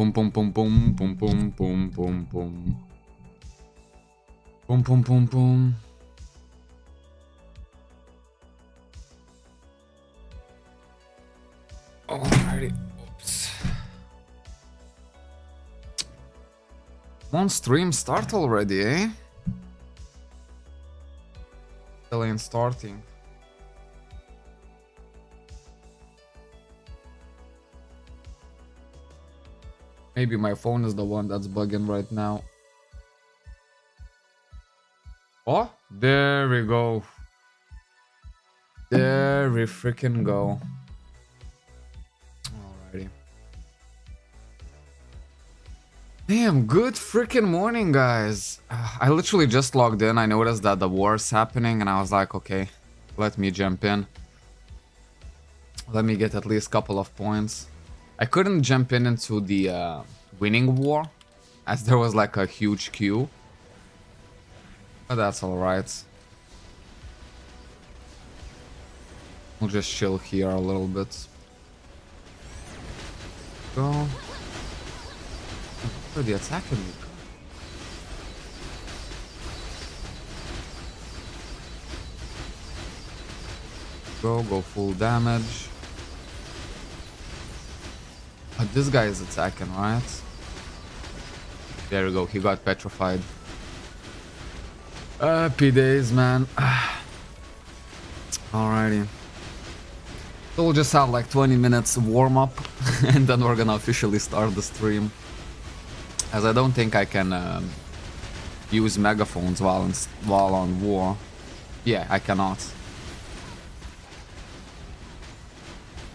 Boom, boom, boom, boom, boom, boom, boom, boom, boom. Boom, boom, boom, boom. Alrighty. Oops. Come on, stream, start already, eh? Still ain't starting. Maybe my phone is the one that's bugging right now. Oh, there we go. There we freaking go. Alrighty. Damn, good freaking morning, guys. I literally just logged in. I noticed that the war is happening and I was like, okay, let me jump in. Let me get at least a couple of points. I couldn't jump into the winning war as there was like a huge queue. But that's alright. We'll just chill here a little bit. Go. Oh, the attacking me. Go full damage. But this guy is attacking, right? There we go, he got petrified. Happy days, man. Alrighty. So we'll just have like 20 minutes warm up and then we're gonna officially start the stream. As I don't think I can use megaphones while on war. Yeah, I cannot.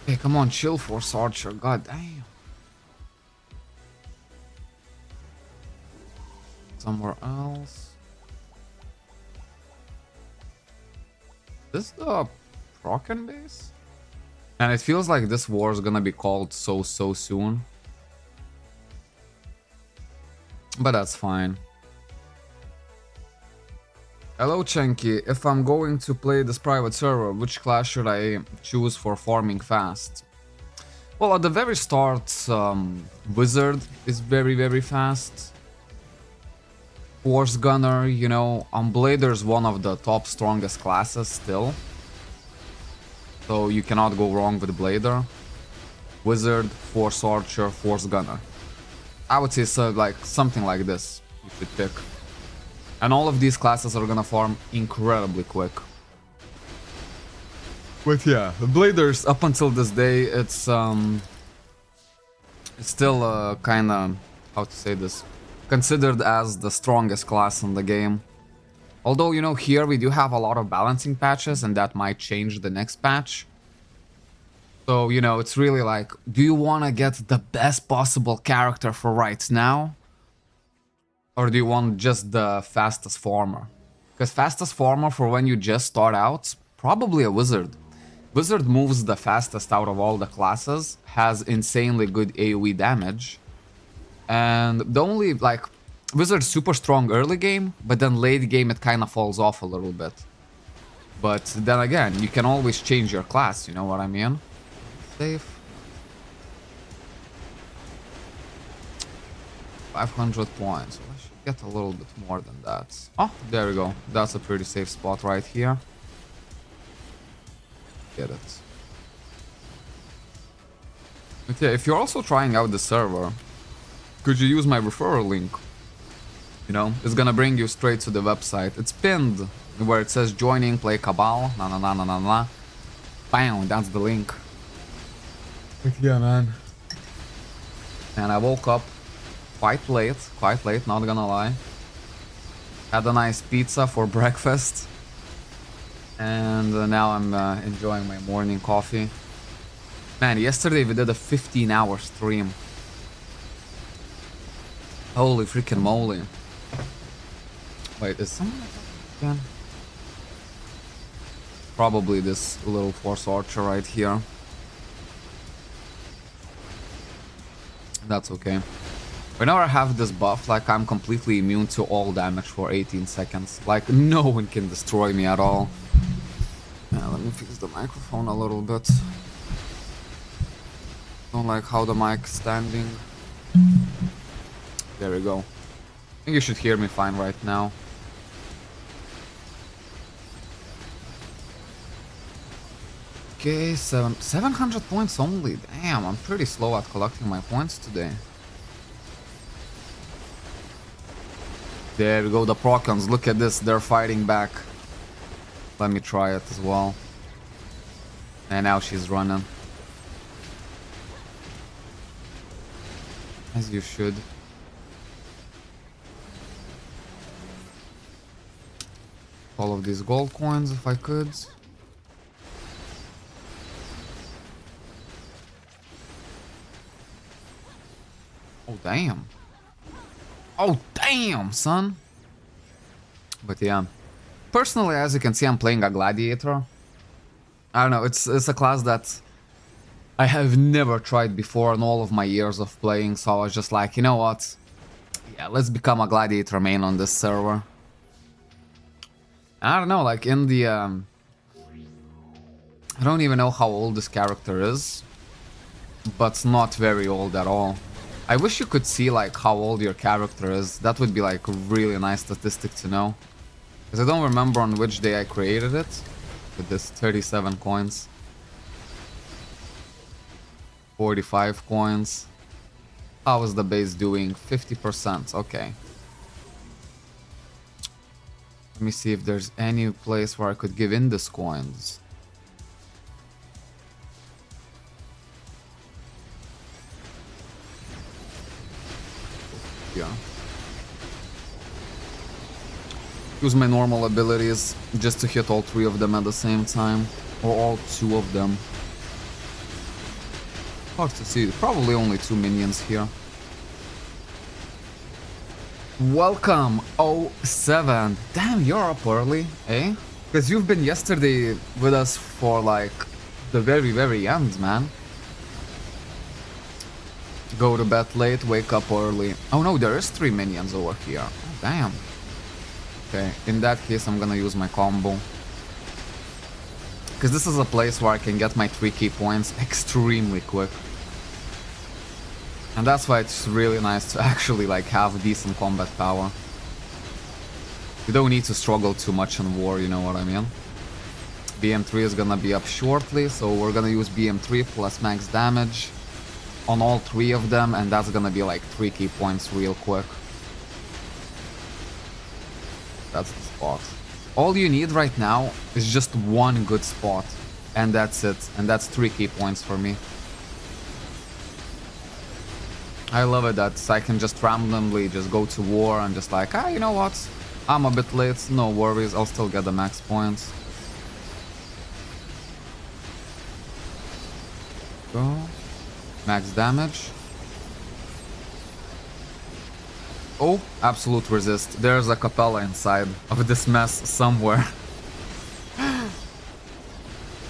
Okay, come on, chill, Force Archer. God damn. Somewhere else. Is this the Procken base? And it feels like this war is gonna be called so soon. But that's fine. Hello Chenky, if I'm going to play this private server, which class should I choose for farming fast? Well, at the very start, Wizard is very fast. Force Gunner, you know, Blader is one of the top strongest classes still. So you cannot go wrong with Blader. Wizard, Force Archer, Force Gunner. I would say so, like something like this you should pick. And all of these classes are gonna farm incredibly quick. But yeah, the Bladers up until this day, it's still kinda, how to say this, considered as the strongest class in the game. Although, you know, here we do have a lot of balancing patches and that might change the next patch. So, you know, it's really like, do you want to get the best possible character for right now? Or do you want just the fastest farmer? Because fastest farmer for when you just start out, probably a wizard. Wizard moves the fastest out of all the classes, has insanely good AoE damage. And the only, like, Wizard's super strong early game, but then late game it kind of falls off a little bit. But then again, you can always change your class, you know what I mean? Safe. 500 points. So I should get a little bit more than that. Oh, there we go. That's a pretty safe spot right here. Get it. But yeah, if you're also trying out the server, could you use my referral link? You know, it's gonna bring you straight to the website. It's pinned where it says joining, play Cabal, na. Bam, that's the link. But yeah, man. And I woke up quite late, not gonna lie. Had a nice pizza for breakfast. And now I'm enjoying my morning coffee. Man, yesterday we did a 15-hour stream. Holy freaking moly. Wait, is someone again? Probably this little Force Archer right here. That's okay. Whenever I have this buff, like, I'm completely immune to all damage for 18 seconds. Like, no one can destroy me at all. Yeah, let me fix the microphone a little bit. Don't like how the mic's standing. There we go. I think you should hear me fine right now. Okay, 700 points only. Damn, I'm pretty slow at collecting my points today. There we go, the Procons. Look at this, they're fighting back. Let me try it as well. And now she's running. As you should. All of these gold coins if I could. Oh, damn. Oh, damn, son. But yeah. Personally, as you can see, I'm playing a gladiator. I don't know, it's a class that I have never tried before in all of my years of playing, so I was just like, you know what? Yeah, let's become a gladiator main on this server. I don't know, like in the... I don't even know how old this character is, but not very old at all. I wish you could see like how old your character is. That would be like a really nice statistic to know. Because I don't remember on which day I created it. With this 37 coins. 45 coins. How is the base doing? 50%. Okay. Let me see if there's any place where I could give in these coins. Yeah. Use my normal abilities just to hit all 3 of them at the same time. Or all 2 of them. Hard to see. Probably only 2 minions here. Welcome, 07. Damn, you're up early, eh? Because you've been yesterday with us for like the very, very end, man. Go to bed late, wake up early. Oh no, there is 3 minions over here. Oh, damn. Okay, in that case I'm gonna use my combo. Because this is a place where I can get my 3 key points extremely quick. And that's why it's really nice to actually like have decent combat power. You don't need to struggle too much in war, you know what I mean? BM3 is gonna be up shortly, so we're gonna use BM3 plus max damage on all 3 of them, and that's gonna be like 3 key points real quick. That's the spot. All you need right now is just 1 good spot, and that's it. And that's 3 key points for me. I love it that I can just randomly just go to war and just like, you know what? I'm a bit late, no worries, I'll still get the max points. Go. Max damage. Oh, absolute resist. There's a Capella inside of this mess somewhere.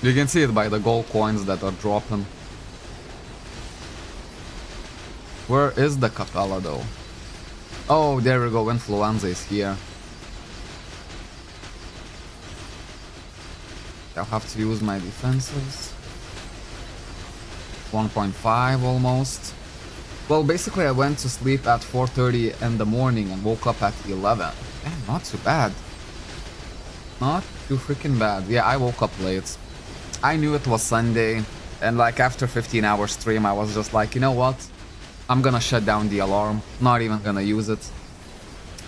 You can see it by the gold coins that are dropping. Where is the Capella though? Oh, there we go. Influenza is here. I'll have to use my defenses. 1.5 almost. Well, basically I went to sleep at 4:30 in the morning and woke up at 11. Damn, not too bad. Not too freaking bad. Yeah, I woke up late. I knew it was Sunday, and like after 15-hour stream I was just like, you know what? I'm gonna shut down the alarm. Not even gonna use it.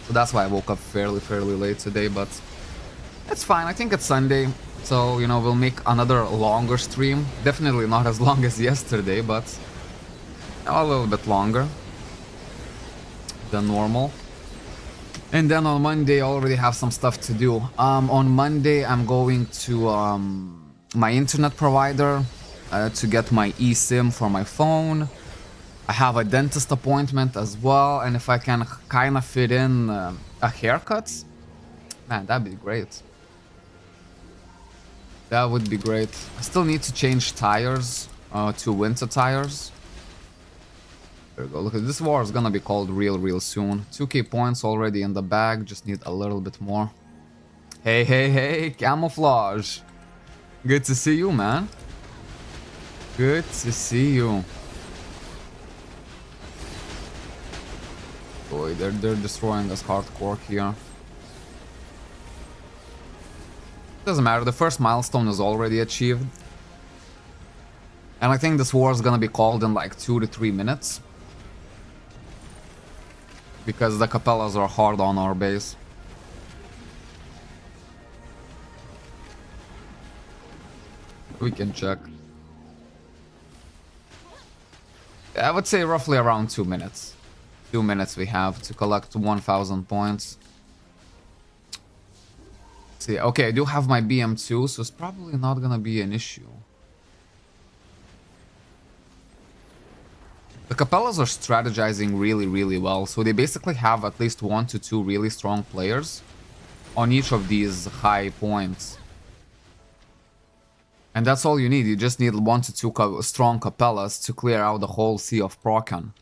So that's why I woke up fairly late today, but it's fine. I think it's Sunday. So, you know, we'll make another longer stream. Definitely not as long as yesterday, but a little bit longer than normal. And then on Monday I already have some stuff to do. On Monday I'm going to my internet provider to get my eSIM for my phone. I have a dentist appointment as well, and if I can kind of fit in a haircut, man, that'd be great. That would be great. I still need to change tires to winter tires. There we go. Look, this war is gonna be called real soon. 2k points already in the bag. Just need a little bit more. Hey, camouflage. Good to see you, man. Good to see you. Boy, they're destroying us hardcore here. Doesn't matter, the first milestone is already achieved. And I think this war is gonna be called in like 2 to 3 minutes. Because the Capellas are hard on our base. We can check. I would say roughly around 2 minutes. 2 minutes we have to collect 1000 points. See, okay, I do have my BM2, so it's probably not gonna be an issue. The Capellas are strategizing really well, so they basically have at least 1 to 2 really strong players on each of these high points. And that's all you need, you just need 1 to 2 strong Capellas to clear out the whole Sea of Procan.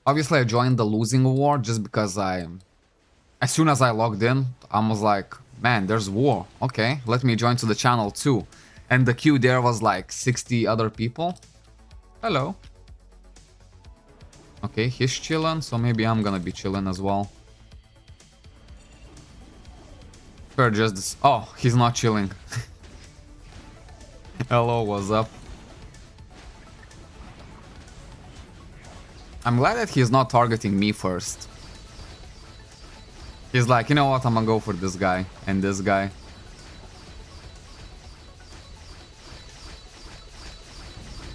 Obviously I joined the losing war just because as soon as I logged in, I was like, man, there's war, okay, let me join to the channel too. And the queue there was like 60 other people. Hello. Okay, he's chilling, so maybe I'm gonna be chilling as well. Sure, just this. Oh, he's not chilling. Hello, what's up? I'm glad that he's not targeting me first. He's like, you know what, I'm gonna go for this guy and this guy.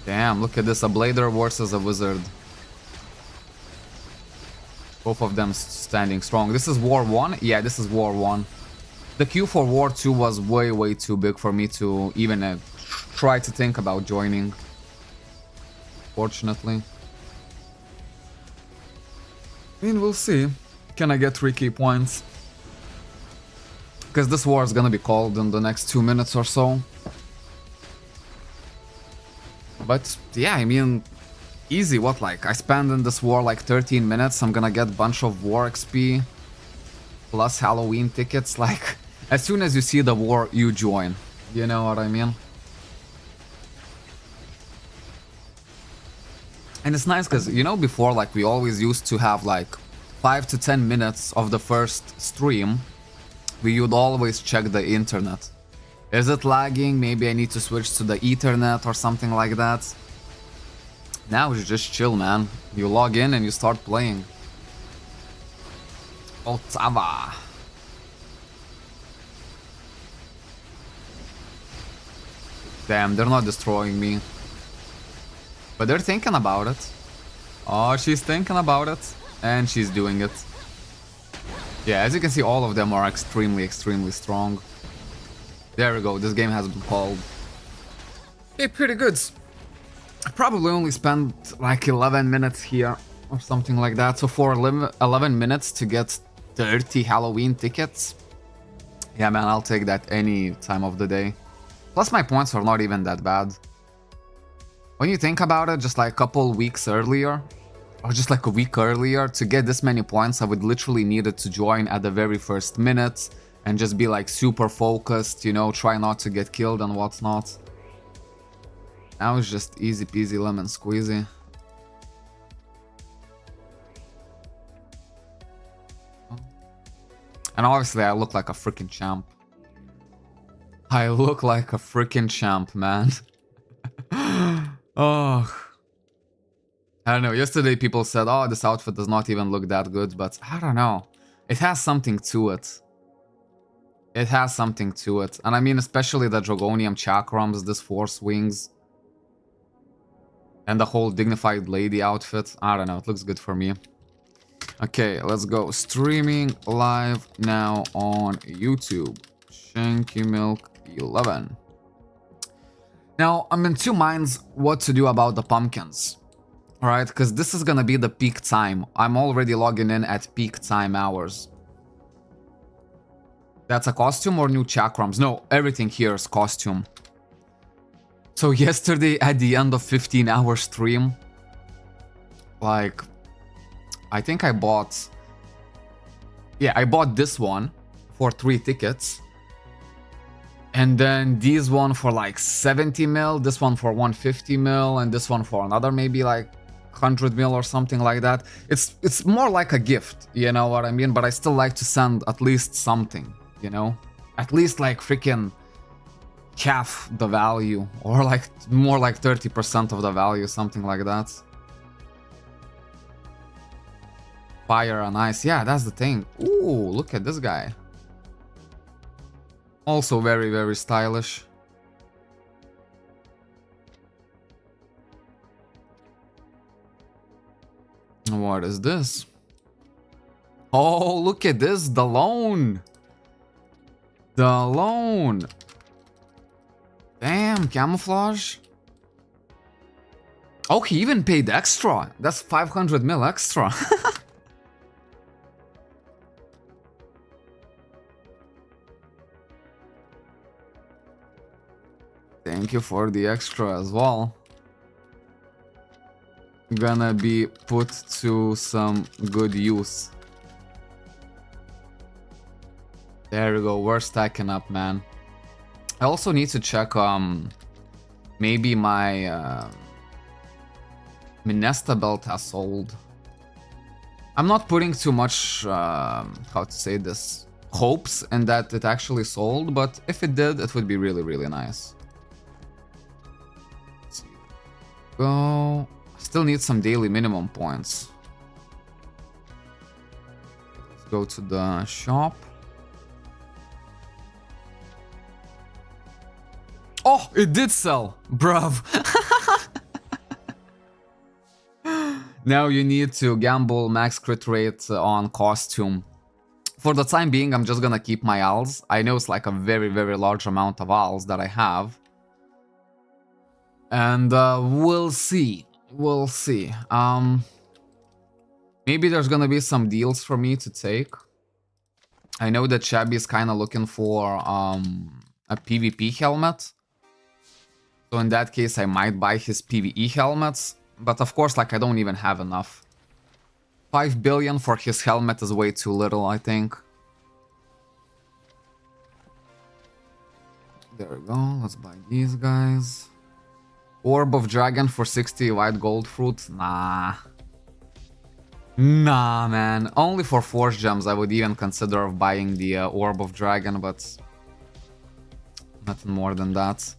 Damn, look at this, a blader versus a wizard. Both of them standing strong. This is War 1? Yeah, this is War 1. The queue for War 2 was way too big for me to even try to think about joining. Fortunately. I mean, we'll see. Can I get 3 key points? Because this war is gonna be called in the next 2 minutes or so. But yeah, I mean, easy, what, like, I spend in this war like 13 minutes, I'm gonna get a bunch of war XP, plus Halloween tickets, like, as soon as you see the war, you join, you know what I mean? And it's nice because, you know, before, like, we always used to have like 5 to 10 minutes of the first stream, we would always check the internet. Is it lagging? Maybe I need to switch to the Ethernet or something like that. Now it's just chill, man. You log in and you start playing. Otava. Damn, they're not destroying me. But they're thinking about it. Oh, she's thinking about it. And she's doing it. Yeah, as you can see, all of them are extremely strong. There we go, this game has been called. Okay, pretty good. I probably only spent like 11 minutes here or something like that. So for 11 minutes to get 30 Halloween tickets. Yeah, man, I'll take that any time of the day. Plus my points are not even that bad. When you think about it, just like a couple weeks earlier, or just like a week earlier, to get this many points, I would literally needed to join at the very first minute and just be like super focused, you know, try not to get killed and whatnot. Now it's just easy peasy lemon squeezy. And obviously I look like a freaking champ. I look like a freaking champ, man. Oh. I don't know, yesterday people said, oh, this outfit does not even look that good, but I don't know. It has something to it. It has something to it. And I mean, especially the Dragonium Chakrams, this Force Wings. And the whole Dignified Lady outfit. I don't know, it looks good for me. Okay, let's go. Streaming live now on YouTube. Shanky Milk 11. Now, I'm in two minds what to do about the pumpkins. Alright, because this is gonna be the peak time. I'm already logging in at peak time hours. That's a costume or new chakrams? No, everything here is costume. So yesterday at the end of 15-hour stream, like, I think I bought... Yeah, I bought this one for 3 tickets. And then these one for like 70 mil, this one for 150 mil, and this one for another maybe like 100 mil or something like that. It's more like a gift, you know what I mean? But I still like to send at least something, you know? At least like freaking half the value, or like more like 30% of the value, something like that. Fire and ice, yeah, that's the thing. Ooh, look at this guy. Also very, very stylish. What is this? Oh, look at this, the loan. The loan. Damn, camouflage. Oh, he even paid extra. That's 500 mil extra. Thank you for the extra as well. Gonna be put to some good use. There we go, we're stacking up, man. I also need to check maybe my Minesta belt has sold. I'm not putting too much how to say this, hopes in that it actually sold, but if it did, it would be really, really nice. Let's see. Go. Still need some daily minimum points. Let's go to the shop. Oh, it did sell, bruv. Now you need to gamble max crit rate on costume. For the time being, I'm just gonna keep my ALs. I know it's like a very, very large amount of ALs that I have. And we'll see. We'll see. Maybe there's gonna be some deals for me to take. I know that Shabby is kind of looking for a PvP helmet. So in that case, I might buy his PvE helmets. But of course, like, I don't even have enough. 5 billion for his helmet is way too little, I think. There we go. Let's buy these guys. Orb of Dragon for 60 white gold fruit. Nah. Nah, man. Only for Force Gems I would even consider of buying the Orb of Dragon, but nothing more than that.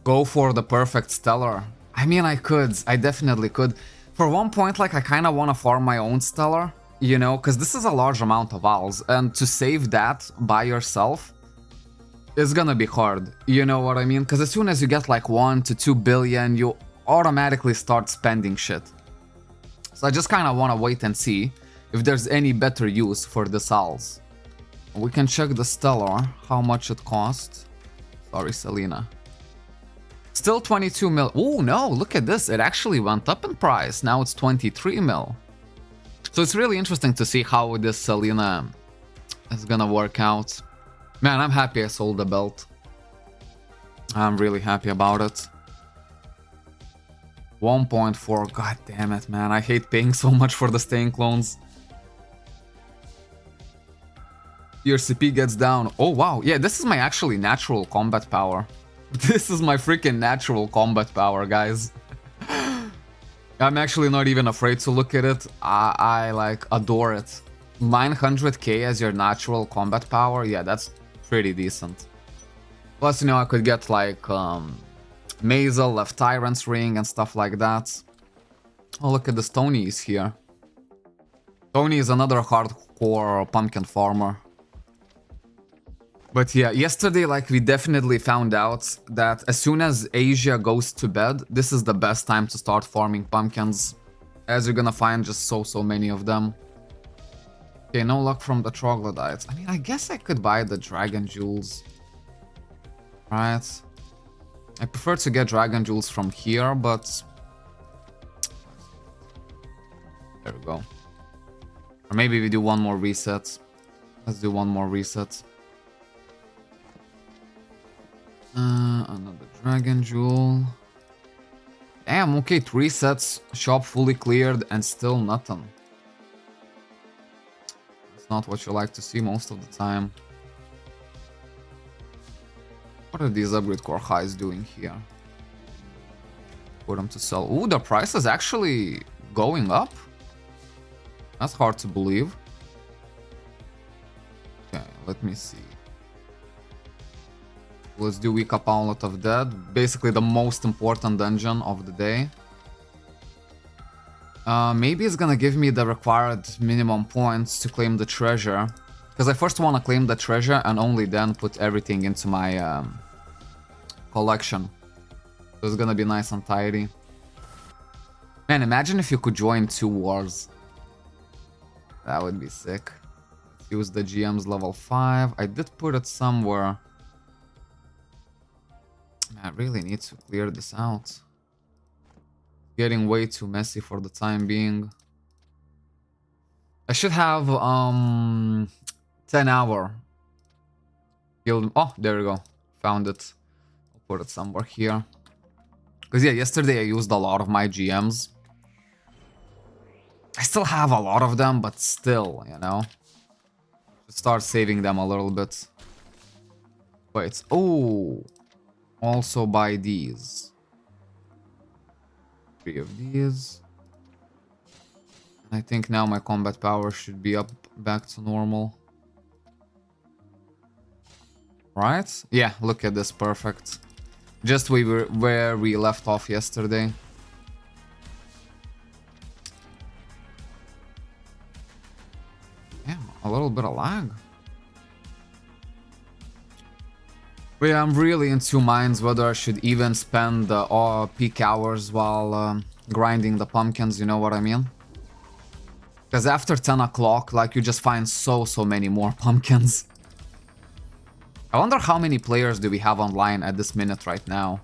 Go for the perfect Stellar. I mean, I could. I definitely could. For one point, like, I kind of want to farm my own Stellar, you know, because this is a large amount of owls, and to save that by yourself is gonna be hard, you know what I mean? Because as soon as you get like 1 to 2 billion, you automatically start spending shit. So I just kind of want to wait and see if there's any better use for the owls. We can check the Stellar, how much it cost. Sorry, Selena. Still 22 mil. Oh no, look at this. It actually went up in price. Now it's 23 mil. So it's really interesting to see how this Selena is gonna work out. Man, I'm happy I sold the belt. I'm really happy about it. 1.4. God damn it, man. I hate paying so much for the staying clones. Your CP gets down. Oh wow. Yeah, this is my actually natural combat power. This is my freaking natural combat power, guys. I'm actually not even afraid to look at it. I like adore it. 900k as your natural combat power. Yeah, that's pretty decent. Plus, you know, I could get like Mazel, Left Tyrant's Ring and stuff like that. Oh, look at this. Tony is here. Tony is another hardcore pumpkin farmer. But yeah, yesterday, like, we definitely found out that as soon as Asia goes to bed, this is the best time to start farming pumpkins, as you're gonna find just so many of them. Okay, no luck from the troglodytes. I mean, I guess I could buy the dragon jewels. Right. I prefer to get dragon jewels from here, but... There we go. Or maybe we do one more reset. Let's do one more reset. Another dragon jewel. Damn, okay, 3 sets, shop fully cleared, and still nothing. That's not what you like to see most of the time. What are these upgrade core highs doing here? Put them to sell. Ooh, the price is actually going up. That's hard to believe. Okay, let me see. Let's do Weak Upload of Dead. Basically the most important dungeon of the day. Maybe it's gonna give me the required minimum points to claim the treasure. Because I first want to claim the treasure and only then put everything into my collection. So it's gonna be nice and tidy. Man, imagine if you could join 2 wars. That would be sick. Let's use the GM's level 5. I did put it somewhere. I really need to clear this out. Getting way too messy for the time being. I should have 10-hour guild. Oh, there we go. Found it. I'll put it somewhere here. Because yeah, yesterday I used a lot of my GMs. I still have a lot of them, but still, you know. Should start saving them a little bit. Wait. Oh. Also buy these. 3 of these. I think now my combat power should be up back to normal. Right? Yeah, look at this, perfect. Just where we left off yesterday. Yeah, a little bit of lag. But yeah, I'm really in 2 minds whether I should even spend the peak hours while grinding the pumpkins, you know what I mean? Because after 10 o'clock, like, you just find so many more pumpkins. I wonder how many players do we have online at this minute right now.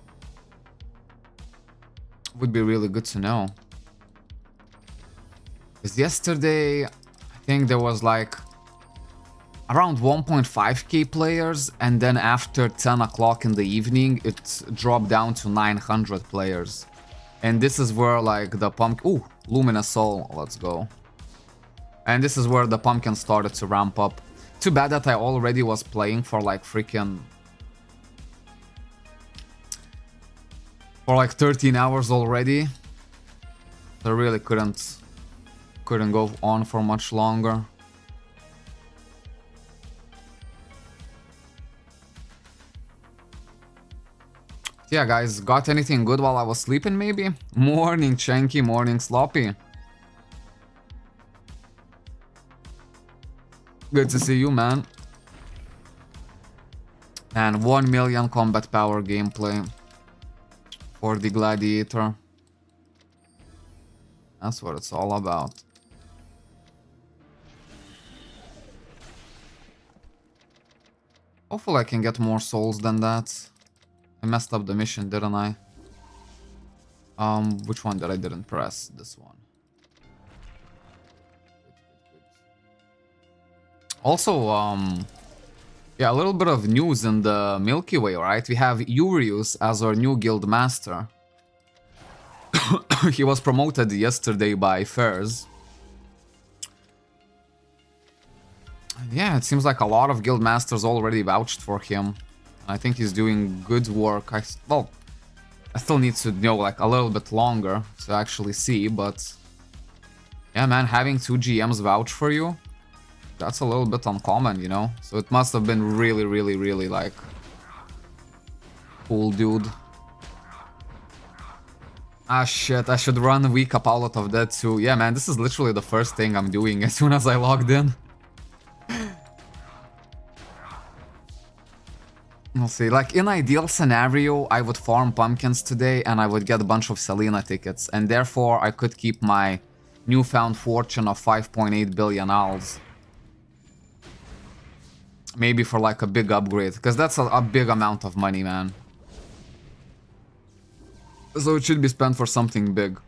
Would be really good to know. Because yesterday, I think there was like around 1.5k players, and then after 10 o'clock in the evening, it dropped down to 900 players. And this is where like the pumpkin... Ooh, Luminous Soul, let's go. And this is where the pumpkin started to ramp up. Too bad that I already was playing for like freaking... for like 13 hours already. I really couldn't go on for much longer. Yeah, guys, got anything good while I was sleeping, maybe? Morning, Chenky, morning, Sloppy. Good to see you, man. And 1 million combat power gameplay for the Gladiator. That's what it's all about. Hopefully I can get more souls than that. I messed up the mission, didn't I? Which one that I didn't press? This one. Also, yeah, a little bit of news in the Milky Way, right? We have Urius as our new guild master. He was promoted yesterday by Fairs. Yeah, it seems like a lot of guild masters already vouched for him. I think he's doing good work. Well, I still need to know like a little bit longer to actually see, but yeah, man, having 2 GMs vouch for you, that's a little bit uncommon, you know? So it must have been really like cool, dude. Ah shit, I should run a weak up out of that too. Yeah, man, this is literally the first thing I'm doing as soon as I logged in. We'll see. Like, in ideal scenario, I would farm pumpkins today and I would get a bunch of Selena tickets. And therefore, I could keep my newfound fortune of 5.8 billion ALs. Maybe for like a big upgrade. Because that's a big amount of money, man. So it should be spent for something big.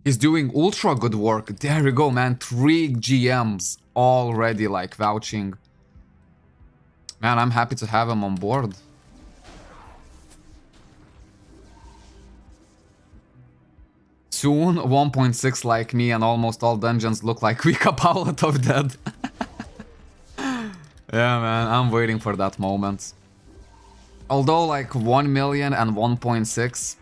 He's doing ultra good work. There we go, man. 3 GMs already like vouching. Man, I'm happy to have him on board. Soon, 1.6 like me and almost all dungeons look like we cap out of dead. Yeah, man, I'm waiting for that moment. Although like 1 million and 1.6,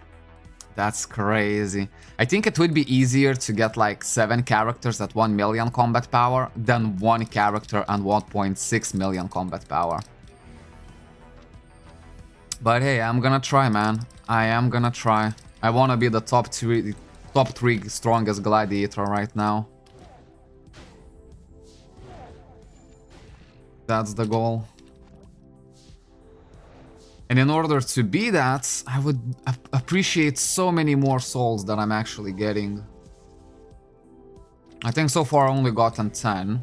that's crazy. I think it would be easier to get like 7 characters at 1 million combat power than 1 character and 1.6 million combat power. But hey, I'm gonna try, man. I am gonna try. I wanna be the top 3 strongest gladiator right now. That's the goal. And in order to be that, I would appreciate so many more souls that I'm actually getting. I think so far I only gotten 10.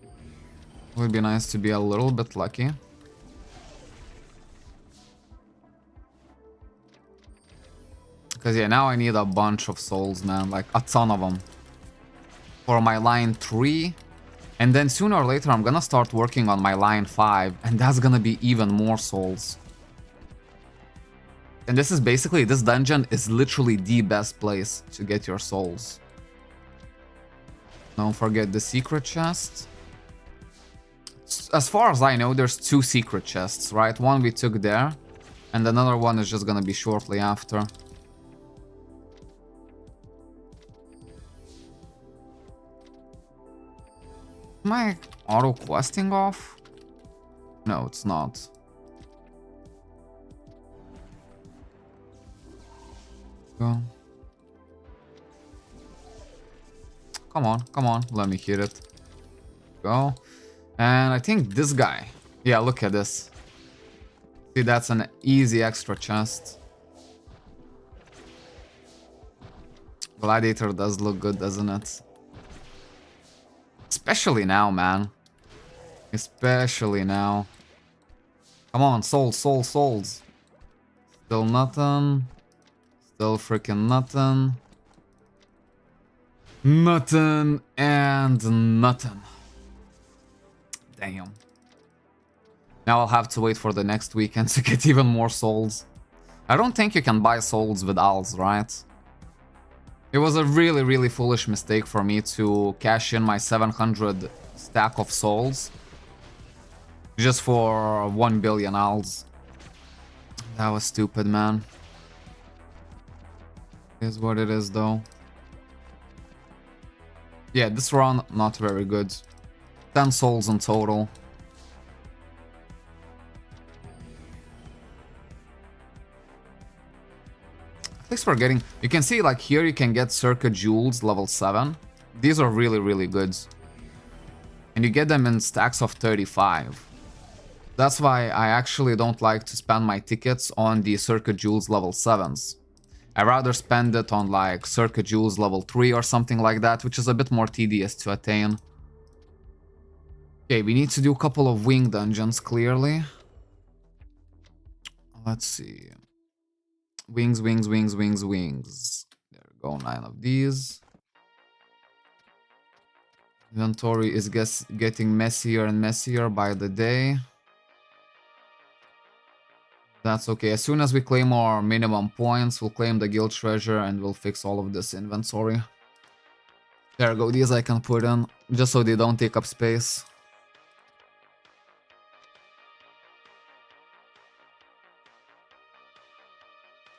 It would be nice to be a little bit lucky. Because yeah, now I need a bunch of souls, man. Like a ton of them. For my line 3. And then sooner or later I'm gonna start working on my line 5. And that's gonna be even more souls. And this is basically, this dungeon is literally the best place to get your souls. Don't forget the secret chest. As far as I know, there's 2 secret chests, right? One we took there. And another one is just gonna be shortly after. Am I auto-questing off? No, it's not. Go. Come on, let me hit it. Go. And I think this guy. Yeah, look at this. See, that's an easy extra chest. Gladiator does look good, doesn't it? Especially now, man. Especially now. Come on, souls. Still nothing. Still freaking nothing. Nothing and nothing. Damn. Now I'll have to wait for the next weekend to get even more souls. I don't think you can buy souls with ALs, right? It was a really foolish mistake for me to cash in my 700 stack of souls just for 1 billion ALs. That was stupid, man. Is what it is, though. Yeah, this run, not very good. 10 souls in total. At least we're getting... You can see, like, here you can get Circuit Jewels level 7. These are really good. And you get them in stacks of 35. That's why I actually don't like to spend my tickets on the Circuit Jewels level 7s. I rather spend it on, like, Circuit Jewels level 3 or something like that, which is a bit more tedious to attain. Okay, we need to do a couple of wing dungeons, clearly. Let's see. Wings. There we go, 9 of these. Inventory is getting messier and messier by the day. That's okay. As soon as we claim our minimum points, we'll claim the guild treasure and we'll fix all of this inventory. There we go. These I can put in, just so they don't take up space.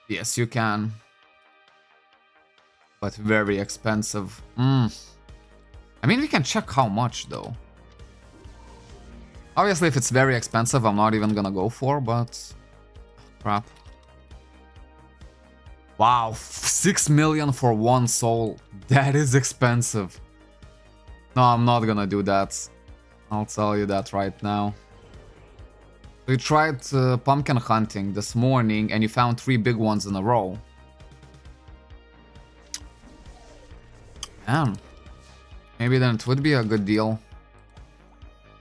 Yes, you can. But very expensive. I mean, we can check how much, though. Obviously, if it's very expensive, I'm not even gonna go for, but... Crap. Wow, 6 million for 1 soul. That is expensive. No, I'm not gonna do that. I'll tell you that right now. We tried pumpkin hunting this morning and you found 3 big ones in a row. Damn. Maybe then it would be a good deal.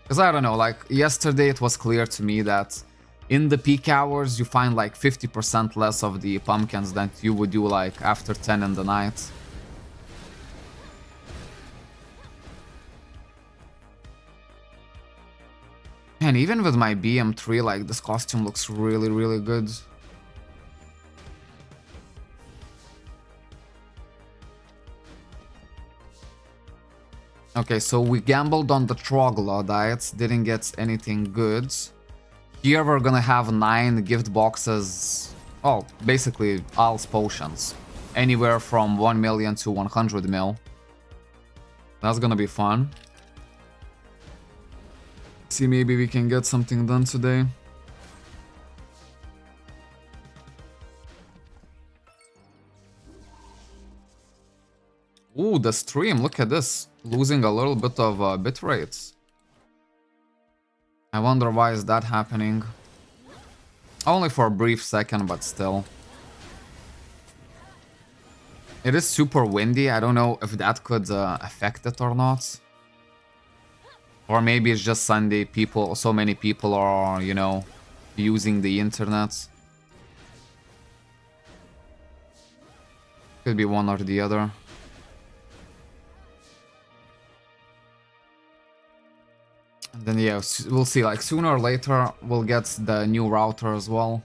Because I don't know, like yesterday it was clear to me that in the peak hours you find like 50% less of the pumpkins than you would do like after 10 in the night. And even with my BM3, like, this costume looks really good. Okay, so we gambled on the troglodytes, didn't get anything good. Here we're gonna have 9 gift boxes. Oh, basically Al's potions. Anywhere from 1 million to 100 mil. That's gonna be fun. See, maybe we can get something done today. Ooh, the stream, look at this. Losing a little bit of bit rates. I wonder why is that happening. Only for a brief second, but still. It is super windy. I don't know if that could affect it or not. Or maybe it's just Sunday. So many people are, you know, using the internet. Could be one or the other. And then yeah, we'll see. Like sooner or later, we'll get the new router as well.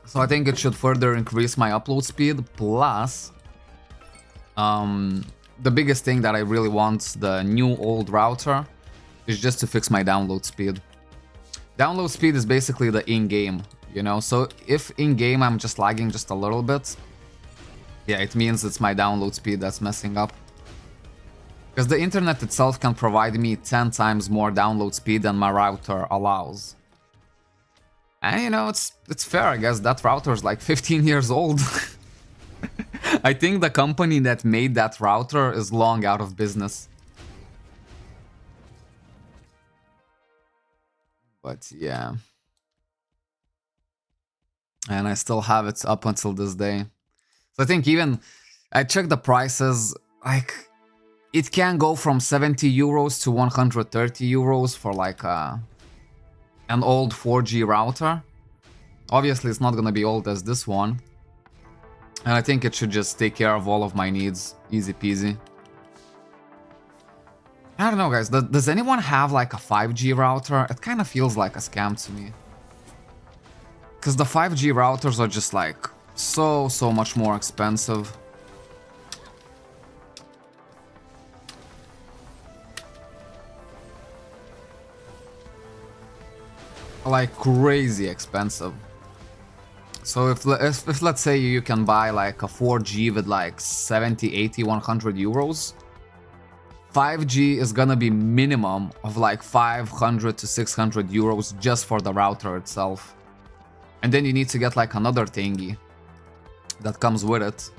So I think it should further increase my upload speed. Plus, the biggest thing that I really want, the new old router, is just to fix my download speed. Download speed is basically the in-game, you know? So if in-game I'm just lagging just a little bit, yeah, it means it's my download speed that's messing up. Because the internet itself can provide me 10 times more download speed than my router allows. And you know, it's fair, I guess. That router is like 15 years old. I think the company that made that router is long out of business. But yeah. And I still have it up until this day. So I think even... I checked the prices, like... It can go from 70 euros to 130 euros for like an old 4G router. Obviously, it's not gonna be old as this one. And I think it should just take care of all of my needs. Easy peasy. I don't know, guys. Does anyone have like a 5G router? It kind of feels like a scam to me. Because the 5G routers are just like so much more expensive. Like crazy expensive. So if let's say you can buy like a 4G with like 70, 80, 100 euros, 5G is gonna be minimum of like 500 to 600 euros just for the router itself. And then you need to get like another thingy that comes with it.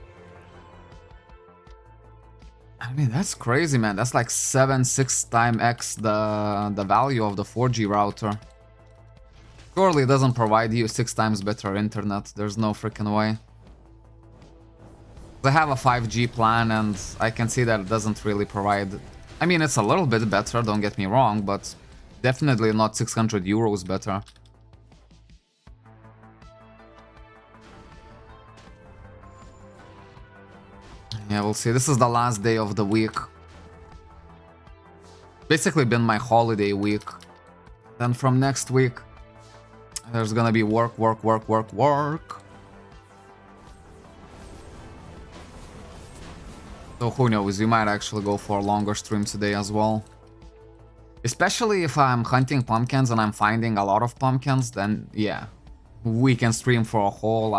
I mean, that's crazy, man. That's like 6 times X the value of the 4G router. Surely it doesn't provide you 6 times better internet. There's no freaking way. I have a 5G plan and I can see that it doesn't really provide... I mean, it's a little bit better, don't get me wrong, but definitely not 600 euros better. Yeah, we'll see. This is the last day of the week. Basically been my holiday week. Then from next week, there's gonna be work. So who knows, we might actually go for a longer stream today as well. Especially if I'm hunting pumpkins and I'm finding a lot of pumpkins, then yeah, we can stream for a whole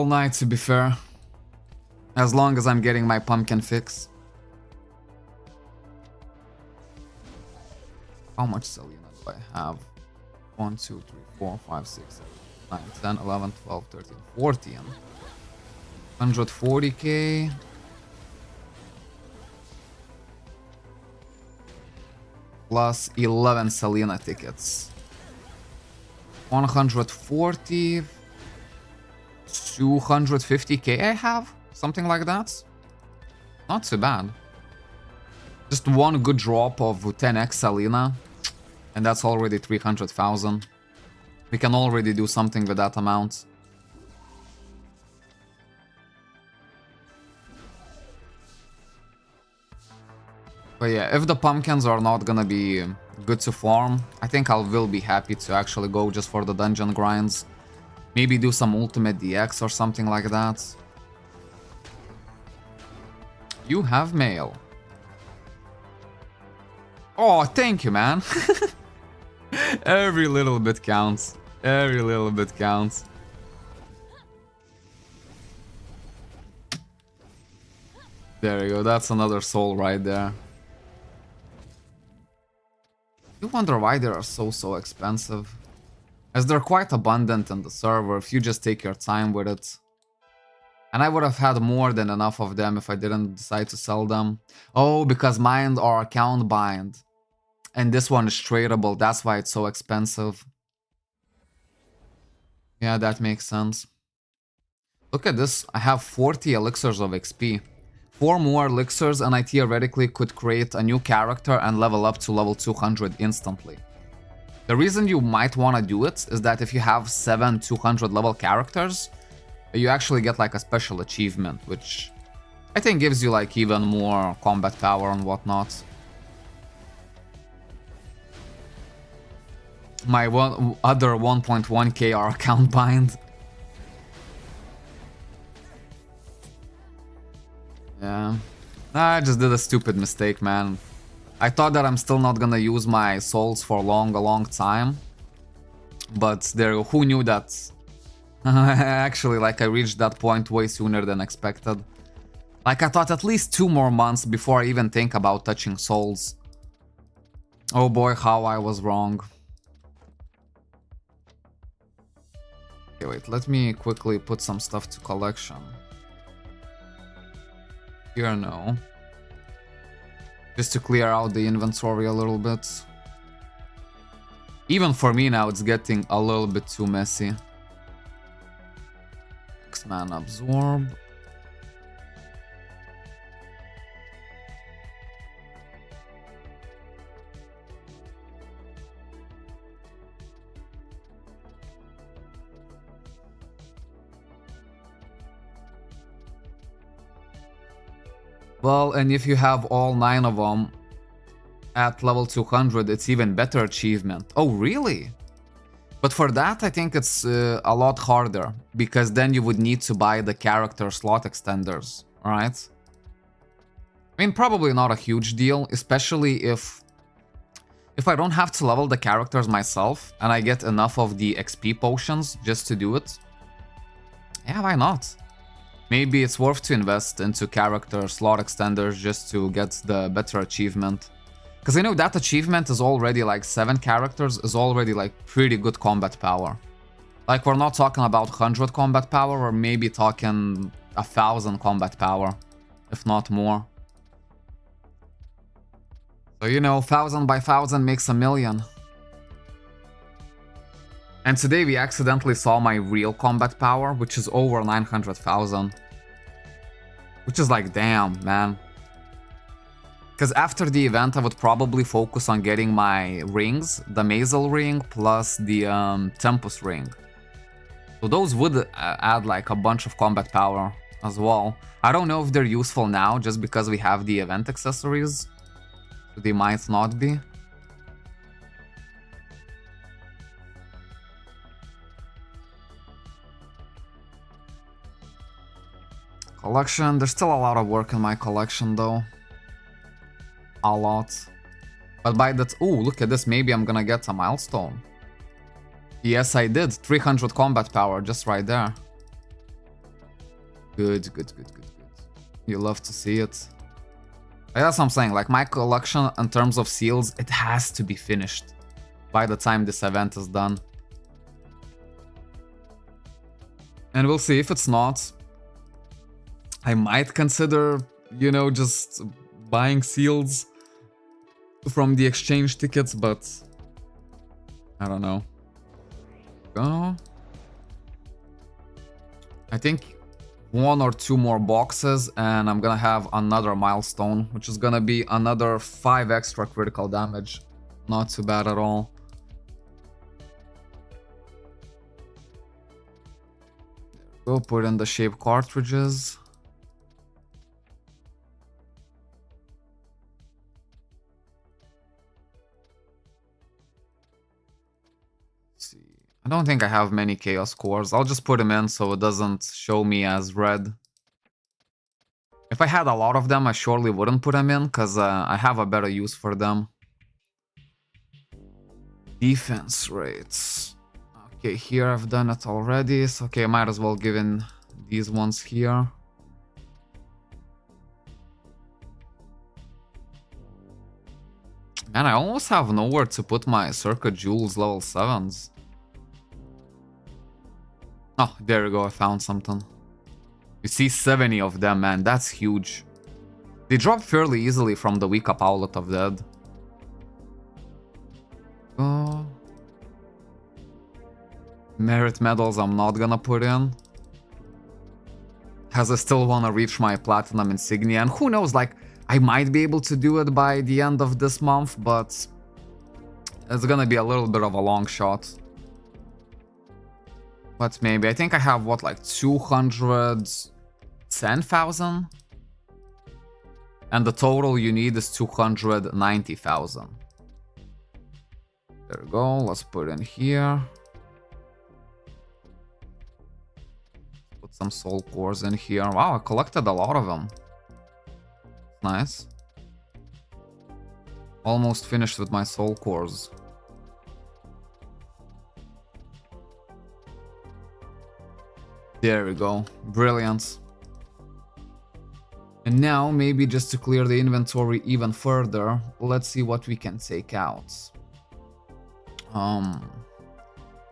night, to be fair. As long as I'm getting my pumpkin fix. How much Selena do I have? 1, 2, 3, 4, 5, 6, 7, 9, 10, 11, 12, 13, 14. 140k. Plus 11 Selena tickets. 140. 250k I have? Something like that? Not too bad. Just one good drop of 10x Selena. And that's already 300,000. We can already do something with that amount. But yeah, if the pumpkins are not gonna be good to farm, I think I will be happy to actually go just for the dungeon grinds. Maybe do some ultimate DX or something like that. You have mail. Oh, thank you, man. Every little bit counts. Every little bit counts. There you go. That's another soul right there. You wonder why they are so expensive. As they're quite abundant in the server if you just take your time with it. And I would have had more than enough of them if I didn't decide to sell them. Oh, because mine are account bind. And this one is tradable, that's why it's so expensive. Yeah, that makes sense. Look at this, I have 40 elixirs of XP. 4 more elixirs and I theoretically could create a new character and level up to level 200 instantly. The reason you might want to do it is that if you have 7 200 level characters, you actually get like a special achievement, which I think gives you like even more combat power and whatnot. My other 1.1k are account bind. Yeah. I just did a stupid mistake, man. I thought that I'm still not gonna use my souls for a long time. But there, who knew that? Actually, like, I reached that point way sooner than expected. Like, I thought at least 2 more months before I even think about touching souls. Oh boy, how I was wrong. Okay, wait, let me quickly put some stuff to collection. Here, no. Just to clear out the inventory a little bit. Even for me now, it's getting a little bit too messy. X-Man absorb. Well, and if you have all 9 of them at level 200, it's even better achievement. Oh, really? But for that, I think it's a lot harder, because then you would need to buy the character slot extenders, right? I mean, probably not a huge deal, especially if I don't have to level the characters myself, and I get enough of the XP potions just to do it. Yeah, why not? Maybe it's worth to invest into character slot extenders just to get the better achievement. Because I know that achievement is already like 7 characters, is already like pretty good combat power. Like, we're not talking about 100 combat power, we're maybe talking 1000 combat power, if not more. So, you know, 1000 by 1000 makes a million. And today we accidentally saw my real combat power, which is over 900,000. Which is like, damn, man. Because after the event, I would probably focus on getting my rings, the Mazel ring plus the Tempus ring. So those would add like a bunch of combat power as well. I don't know if they're useful now just because we have the event accessories. So they might not be. Collection, there's still a lot of work in my collection though. A lot. But by that, ooh, look at this, maybe I'm gonna get a milestone. Yes, I did, 300 combat power just right there. Good. You love to see it. That's what I'm saying, like my collection in terms of seals, it has to be finished by the time this event is done. And we'll see if it's not. I might consider, you know, just buying seals from the exchange tickets, but I don't know. Go. I think 1 or 2 more boxes and I'm gonna have another milestone, which is gonna be another 5 extra critical damage. Not too bad at all. Go put in the shape cartridges. I don't think I have many chaos cores. I'll just put them in so it doesn't show me as red. If I had a lot of them, I surely wouldn't put them in, because I have a better use for them. Defense rates. Okay, here I've done it already. So, okay, I might as well give in these ones here. Man, I almost have nowhere to put my Circuit Jewels level 7s. Oh, there we go, I found something. You see 70 of them, man, that's huge. They drop fairly easily from the weak up Outlet of Dead. Oh. Merit medals I'm not gonna put in. As I still wanna reach my Platinum Insignia, and who knows, like, I might be able to do it by the end of this month, but it's gonna be a little bit of a long shot. But maybe, I think I have, what, like 210,000? And the total you need is 290,000. There we go, let's put in here. Put some soul cores in here. Wow, I collected a lot of them. Nice. Almost finished with my soul cores. There we go. Brilliant. And now, maybe just to clear the inventory even further, let's see what we can take out.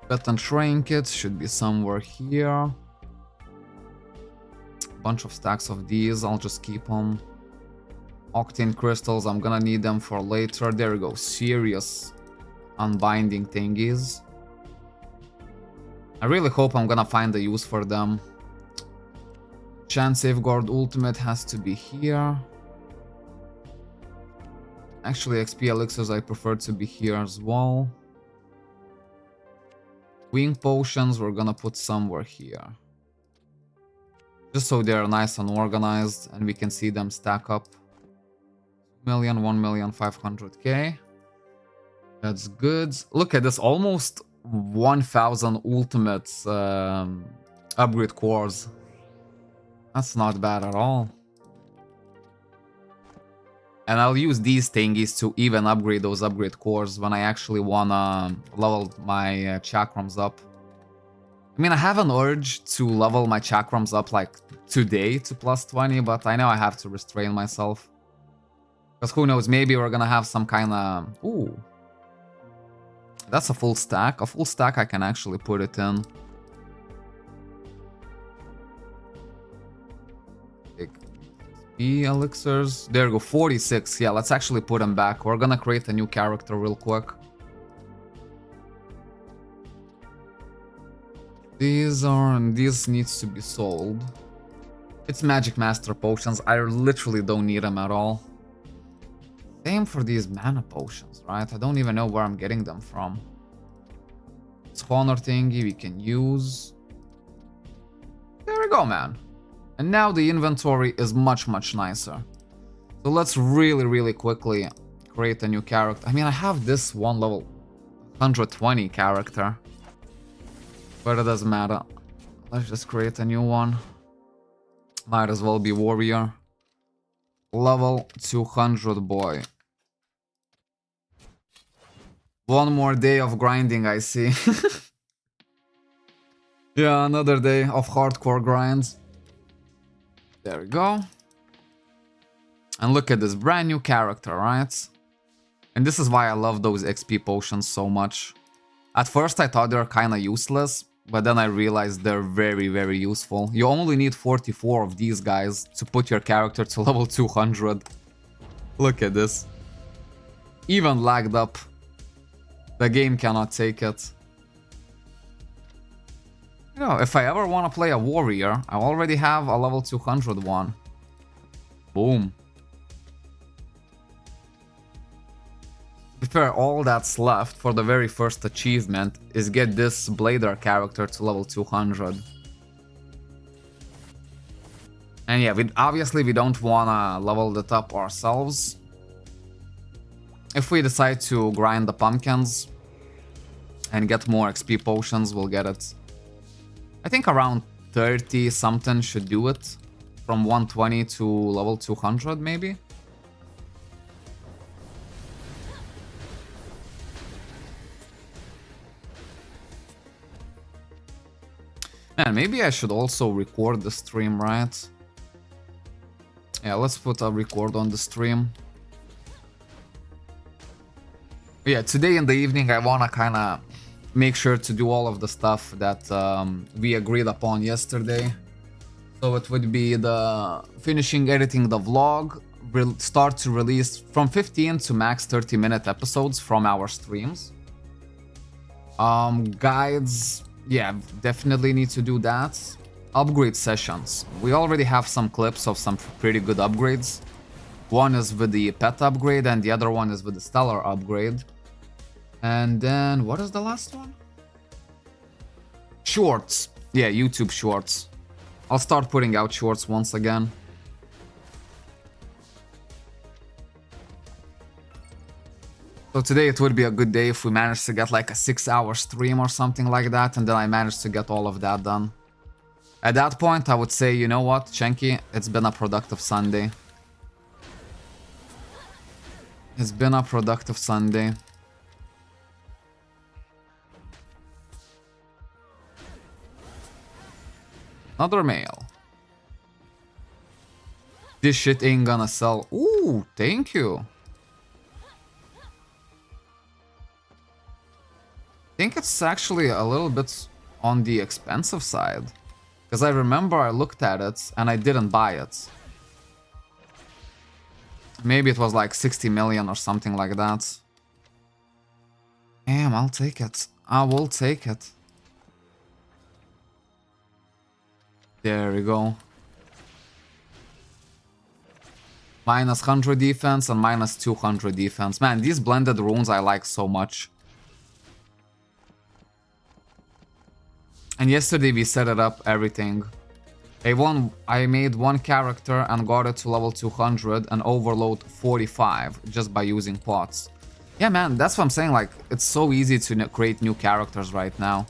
Pet and trinkets should be somewhere here. Bunch of stacks of these, I'll just keep them. Octane crystals, I'm gonna need them for later. There we go, serious unbinding thingies. I really hope I'm gonna find a use for them. Chance Safeguard Ultimate has to be here. Actually, XP Elixirs I prefer to be here as well. Wing Potions we're gonna put somewhere here. Just so they're nice and organized and we can see them stack up. 1,500,000. That's good. Look at this, almost 1,000 ultimates upgrade cores. That's not bad at all. And I'll use these thingies to even upgrade those upgrade cores when I actually wanna level my chakrams up. I mean, I have an urge to level my chakrams up like today to plus 20, but I know I have to restrain myself. Because who knows, maybe we're gonna have some kind of... Ooh. That's a full stack. A full stack I can actually put it in. XP elixirs. There we go, 46. Yeah, let's actually put them back. We're gonna create a new character real quick. These needs to be sold. It's Magic Master potions. I literally don't need them at all. Same for these mana potions, right? I don't even know where I'm getting them from. It's honor thingy we can use. There we go, man. And now the inventory is much, much nicer. So let's really quickly create a new character. I mean, I have this one level 120 character. But it doesn't matter. Let's just create a new one. Might as well be warrior. Level 200 boy. One more day of grinding, I see. Yeah, another day of hardcore grinds. There we go. And look at this brand new character, right? And this is why I love those XP potions so much. At first I thought they were kinda useless, but then I realized they're very useful. You only need 44 of these guys to put your character to level 200. Look at this. Even lagged up. The game cannot take it. You know, if I ever want to play a warrior, I already have a level 200 one. Boom. To be fair, all that's left for the very first achievement is get this Blader character to level 200. And yeah, obviously we don't wanna level it up ourselves. If we decide to grind the pumpkins and get more XP potions, we'll get it. I think around 30 something should do it. From 120 to level 200 maybe. And maybe I should also record the stream, right? Yeah, let's put a record on the stream. Yeah, today in the evening I wanna kinda make sure to do all of the stuff that we agreed upon yesterday. So it would be the finishing editing the vlog, start to release from 15 to max 30-minute episodes from our streams. Guides, yeah, definitely need to do that. Upgrade sessions. We already have some clips of some pretty good upgrades. One is with the pet upgrade and the other one is with the stellar upgrade. And then, what is the last one? Shorts. Yeah, YouTube shorts. I'll start putting out shorts once again. So today it would be a good day if we managed to get like a 6-hour stream or something like that, and then I managed to get all of that done. At that point, I would say, you know what, Chenky, it's been a productive Sunday. It's been a productive Sunday. Another mail. This shit ain't gonna sell. Ooh, thank you. I think it's actually a little bit on the expensive side. Because I remember I looked at it and I didn't buy it. Maybe it was like 60 million or something like that. Damn, I'll take it. I will take it. There we go. Minus 100 defense and minus 200 defense. Man, these blended runes I like so much. And yesterday we set it up, everything. I made one character and got it to level 200 and overload 45 just by using pots. Yeah, man, that's what I'm saying. Like, it's so easy to create new characters right now.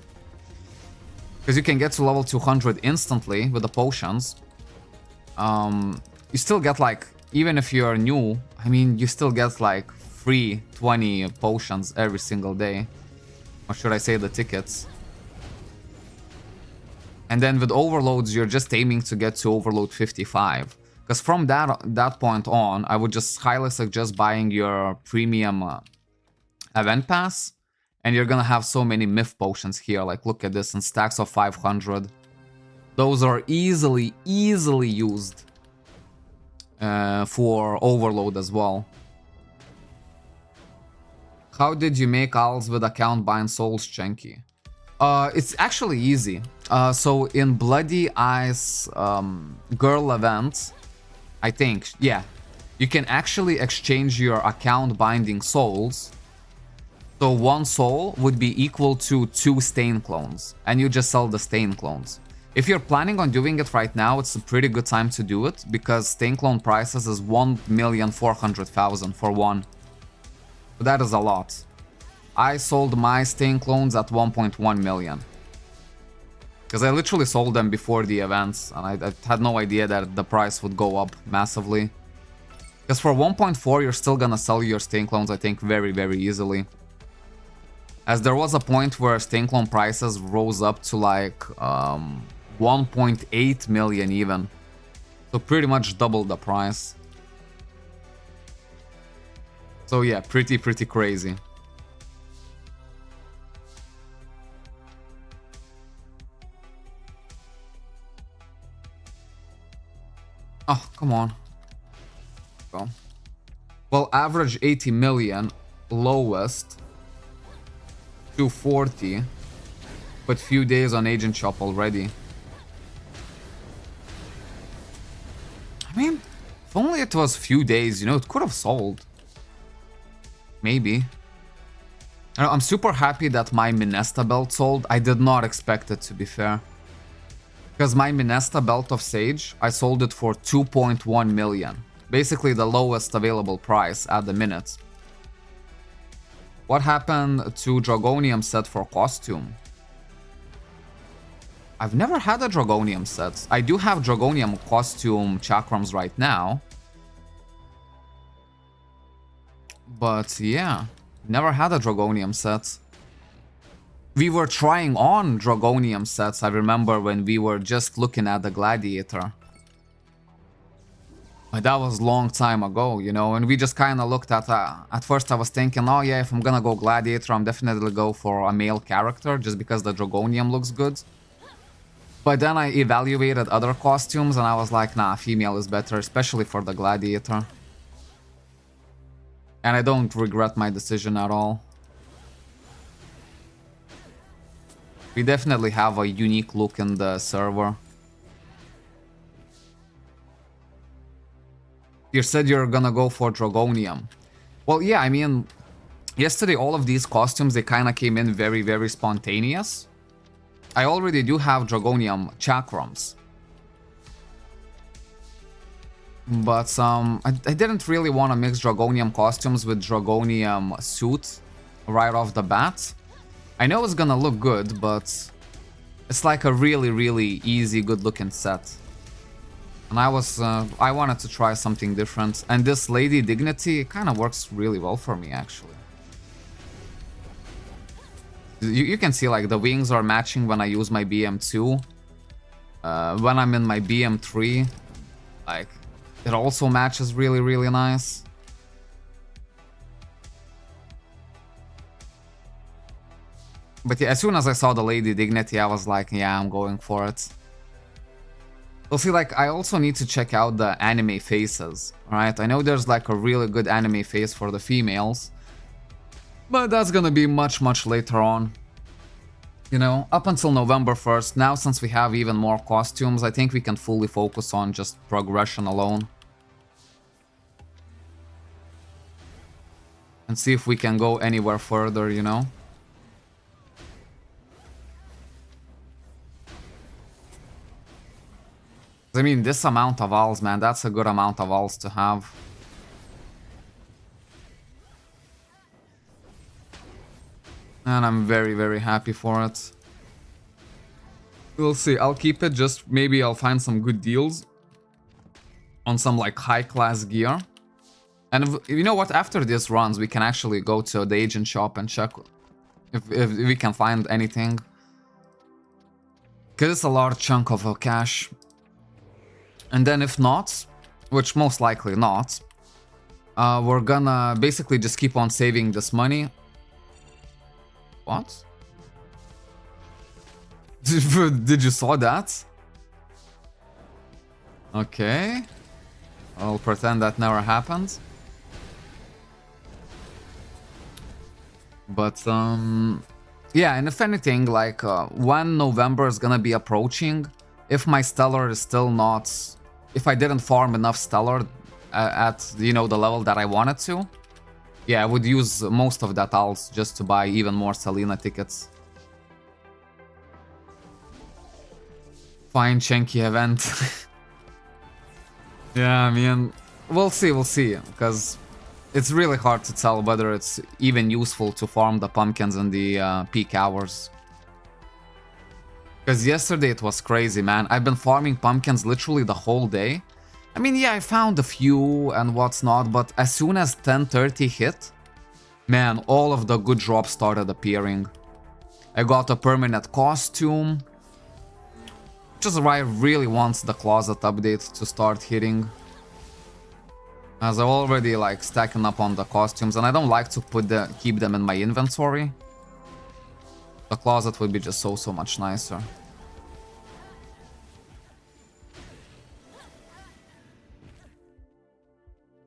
Because you can get to level 200 instantly with the potions. You still get like, even if you're new, I mean, you still get like free 20 potions every single day. Or should I say the tickets. And then with overloads, you're just aiming to get to overload 55. Because from that point on, I would just highly suggest buying your premium event pass. And you're gonna have so many myth potions here. Like, look at this, in stacks of 500. Those are easily used for overload as well. How did you make owls with account bind souls, Chenky? It's actually easy. So in Bloody Ice girl event, I think, yeah, you can actually exchange your account binding souls. So one soul would be equal to 2 stain clones, and you just sell the stain clones. If you're planning on doing it right now, it's a pretty good time to do it, because stain clone prices is 1,400,000 for one. But that is a lot. I sold my stain clones at 1.1 million. Because I literally sold them before the events, and I had no idea that the price would go up massively. Because for 1.4, you're still gonna sell your stain clones, I think, very, very easily. As there was a point where stain clone prices rose up to like 1.8 million even. So pretty much double the price. So yeah, pretty crazy. Oh, come on. Go. Well, average 80 million, lowest 240, but few days on Agent Shop already. I mean, if only it was few days, you know, it could have sold. Maybe. I'm super happy that my Minesta belt sold. I did not expect it, to be fair. Because my Minesta belt of Sage, I sold it for 2.1 million. Basically the lowest available price at the minute. What happened to Dragonium set for costume? I've never had a Dragonium set. I do have Dragonium costume chakrams right now. But yeah, never had a Dragonium set. We were trying on Dragonium sets, I remember, when we were just looking at the Gladiator. But that was a long time ago, you know, and we just kind of looked at first I was thinking, oh yeah, if I'm gonna go Gladiator, I'm definitely go for a male character, just because the Dragonium looks good. But then I evaluated other costumes, and I was like, nah, female is better, especially for the Gladiator. And I don't regret my decision at all. We definitely have a unique look in the server. You said you're gonna go for Dragonium. Well, yeah, I mean, yesterday all of these costumes, they kind of came in very, very spontaneous. I already do have Dragonium chakrams. But I didn't really want to mix Dragonium costumes with Dragonium suit right off the bat. I know it's gonna look good, but it's like a really, really easy, good-looking set. And I wanted to try something different. And this Lady Dignity kind of works really well for me, actually. You can see, like, the wings are matching when I use my BM2. When I'm in my BM3, like, it also matches really, really nice. But yeah, as soon as I saw the Lady Dignity, I was like, yeah, I'm going for it. Well, see, like, I also need to check out the anime faces, right? I know there's, like, a really good anime face for the females. But that's gonna be much, much later on. You know, up until November 1st, now since we have even more costumes, I think we can fully focus on just progression alone. And see if we can go anywhere further, you know? I mean, this amount of alls, man, that's a good amount of alls to have. And I'm very, very happy for it. We'll see. I'll keep it. Just maybe I'll find some good deals on some, like, high-class gear. And you know what? After this runs, we can actually go to the agent shop and check if we can find anything. Because it's a large chunk of cash. And then if not, which most likely not, we're gonna basically just keep on saving this money. What? Did you saw that? Okay. I'll pretend that never happened. But, yeah, and if anything, like, when November is gonna be approaching, if my Stellar is still not... If I didn't farm enough Stellar at, you know, the level that I wanted to, yeah, I would use most of that alts just to buy even more Selena tickets. Fine Chenky event. Yeah, I mean, we'll see, because it's really hard to tell whether it's even useful to farm the pumpkins in the peak hours. Because yesterday it was crazy, man. I've been farming pumpkins literally the whole day. I mean, yeah, I found a few and what's not, but as soon as 10:30 hit, man, all of the good drops started appearing. I got a permanent costume. Which is why I really want the closet update to start hitting. As I'm already, like, stacking up on the costumes, and I don't like to keep them in my inventory. The closet would be just so much nicer.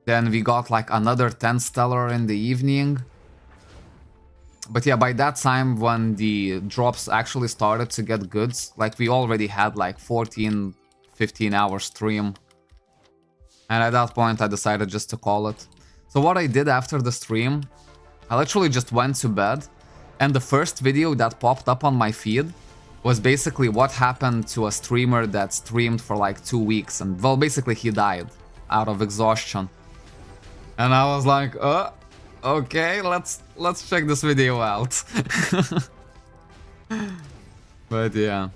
Then we got, like, another 10 stellar in the evening. But yeah, by that time when the drops actually started to get good, like, we already had like 14-15 hour stream. And at that point I decided just to call it. So what I did after the stream, I literally just went to bed, and the first video that popped up on my feed was basically what happened to a streamer that streamed for like 2 weeks, and well, basically he died out of exhaustion. And I was like, okay, let's check this video out. But yeah.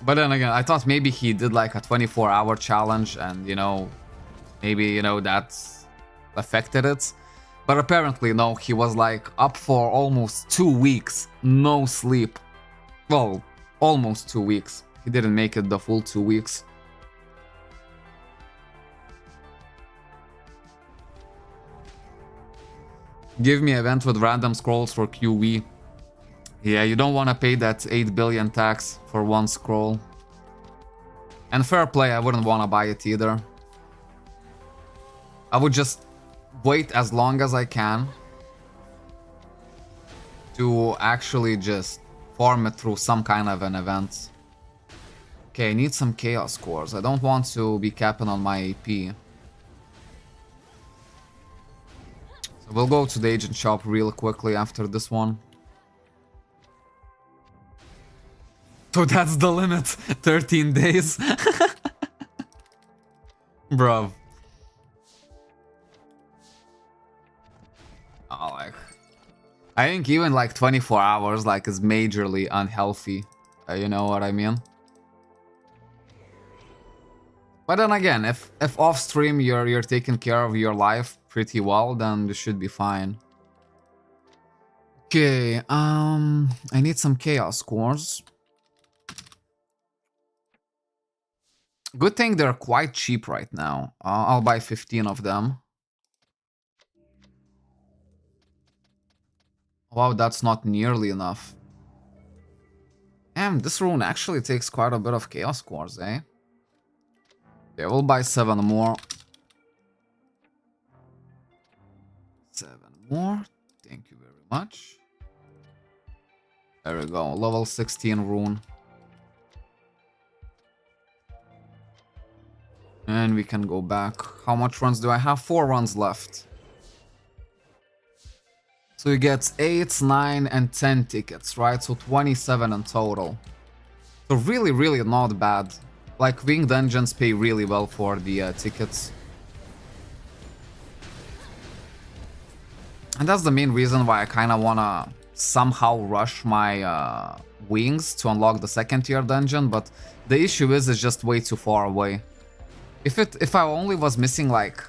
But then again, I thought maybe he did like a 24-hour challenge and, you know, maybe, you know, that affected it. But apparently, no, he was like up for almost 2 weeks, no sleep. Well, almost 2 weeks. He didn't make it the full 2 weeks. Give me event with random scrolls for QE. Yeah, you don't want to pay that 8 billion tax for one scroll. And fair play, I wouldn't want to buy it either. I would just wait as long as I can to actually just farm it through some kind of an event. Okay, I need some chaos cores. I don't want to be capping on my AP. So we'll go to the agent shop real quickly after this one. So that's the limit. 13 days. Bruv. Oh, like, I think even like 24 hours like is majorly unhealthy. You know what I mean? But then again, if off stream you're taking care of your life pretty well, then you should be fine. Okay, I need some chaos cores. Good thing they're quite cheap right now. I'll buy 15 of them. Wow, that's not nearly enough. Damn, this rune actually takes quite a bit of chaos cores, eh? Okay, we'll buy 7 more. 7 more. Thank you very much. There we go. Level 16 rune. And we can go back. How much runs do I have? 4 runs left. So you get 8, 9, and 10 tickets, right? So 27 in total. So really, really not bad. Like, wing dungeons pay really well for the tickets. And that's the main reason why I kind of want to somehow rush my wings to unlock the second tier dungeon. But the issue is it's just way too far away. If I only was missing like,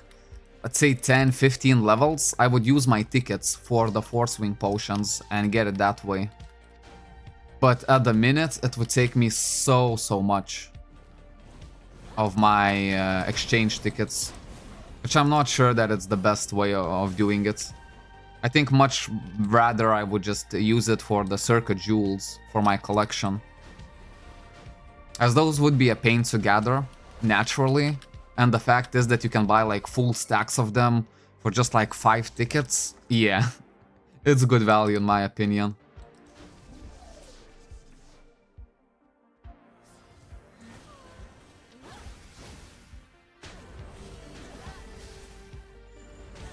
let's say 10, 15 levels, I would use my tickets for the force wing potions and get it that way. But at the minute, it would take me so much of my exchange tickets, which I'm not sure that it's the best way of doing it. I think much rather I would just use it for the circuit jewels for my collection, as those would be a pain to gather naturally, and the fact is that you can buy like full stacks of them for just like 5 tickets. Yeah, it's good value in my opinion.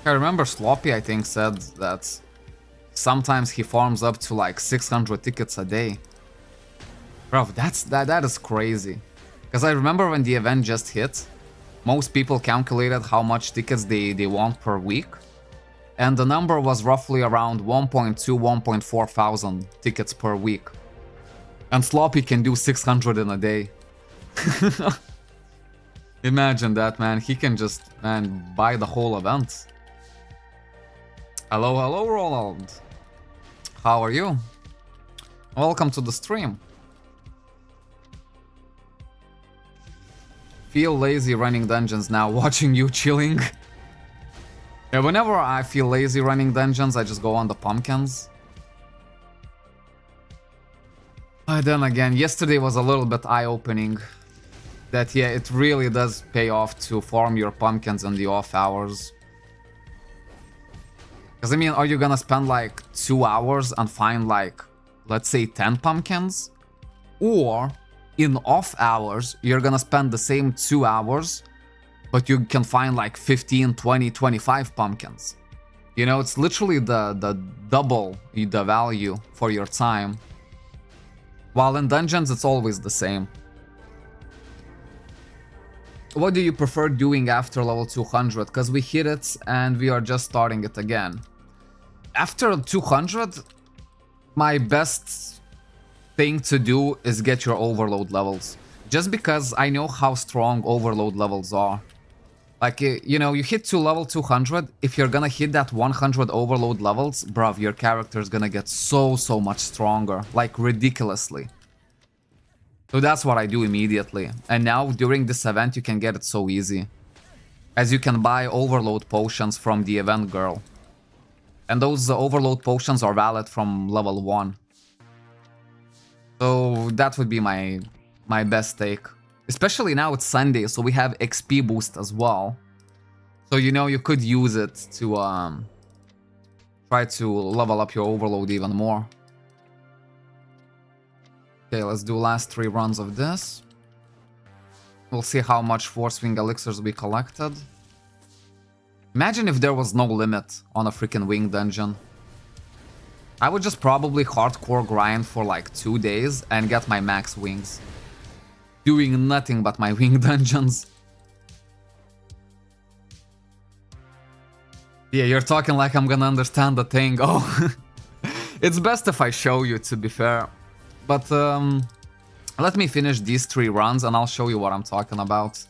I remember Sloppy, I think, said that sometimes he farms up to like 600 tickets a day. Bro, that is crazy. Because I remember when the event just hit, most people calculated how much tickets they want per week. And the number was roughly around 1.2, 1.4 thousand tickets per week. And Sloppy can do 600 in a day. Imagine that, man. He can just, man, buy the whole event. Hello, hello, Roland. How are you? Welcome to the stream. Feel lazy running dungeons now, watching you chilling. Yeah, whenever I feel lazy running dungeons, I just go on the pumpkins. Then again, yesterday was a little bit eye-opening. That, yeah, it really does pay off to farm your pumpkins in the off hours. Because, I mean, are you gonna spend like 2 hours and find like, let's say 10 pumpkins? Or, in off hours, you're gonna spend the same 2 hours, but you can find like 15, 20, 25 pumpkins. You know, it's literally the double the value for your time. While in dungeons, it's always the same. What do you prefer doing after level 200? Because we hit it and we are just starting it again. After 200, my best thing to do is get your overload levels. Just because I know how strong overload levels are. Like, you know, you hit to level 200, if you're gonna hit that 100 overload levels, bruv, your character is gonna get so much stronger. Like, ridiculously. So that's what I do immediately. And now, during this event, you can get it so easy. As you can buy overload potions from the event girl. And those overload potions are valid from level 1. So that would be my best take. Especially now it's Sunday, so we have XP boost as well. So, you know, you could use it to try to level up your overload even more. Okay, let's do last 3 runs of this. We'll see how much Force Wing Elixirs we collected. Imagine if there was no limit on a freaking wing dungeon. I would just probably hardcore grind for like 2 days and get my max wings. Doing nothing but my wing dungeons. Yeah, you're talking like I'm gonna understand the thing. Oh, it's best if I show you, to be fair. But let me finish these 3 runs and I'll show you what I'm talking about.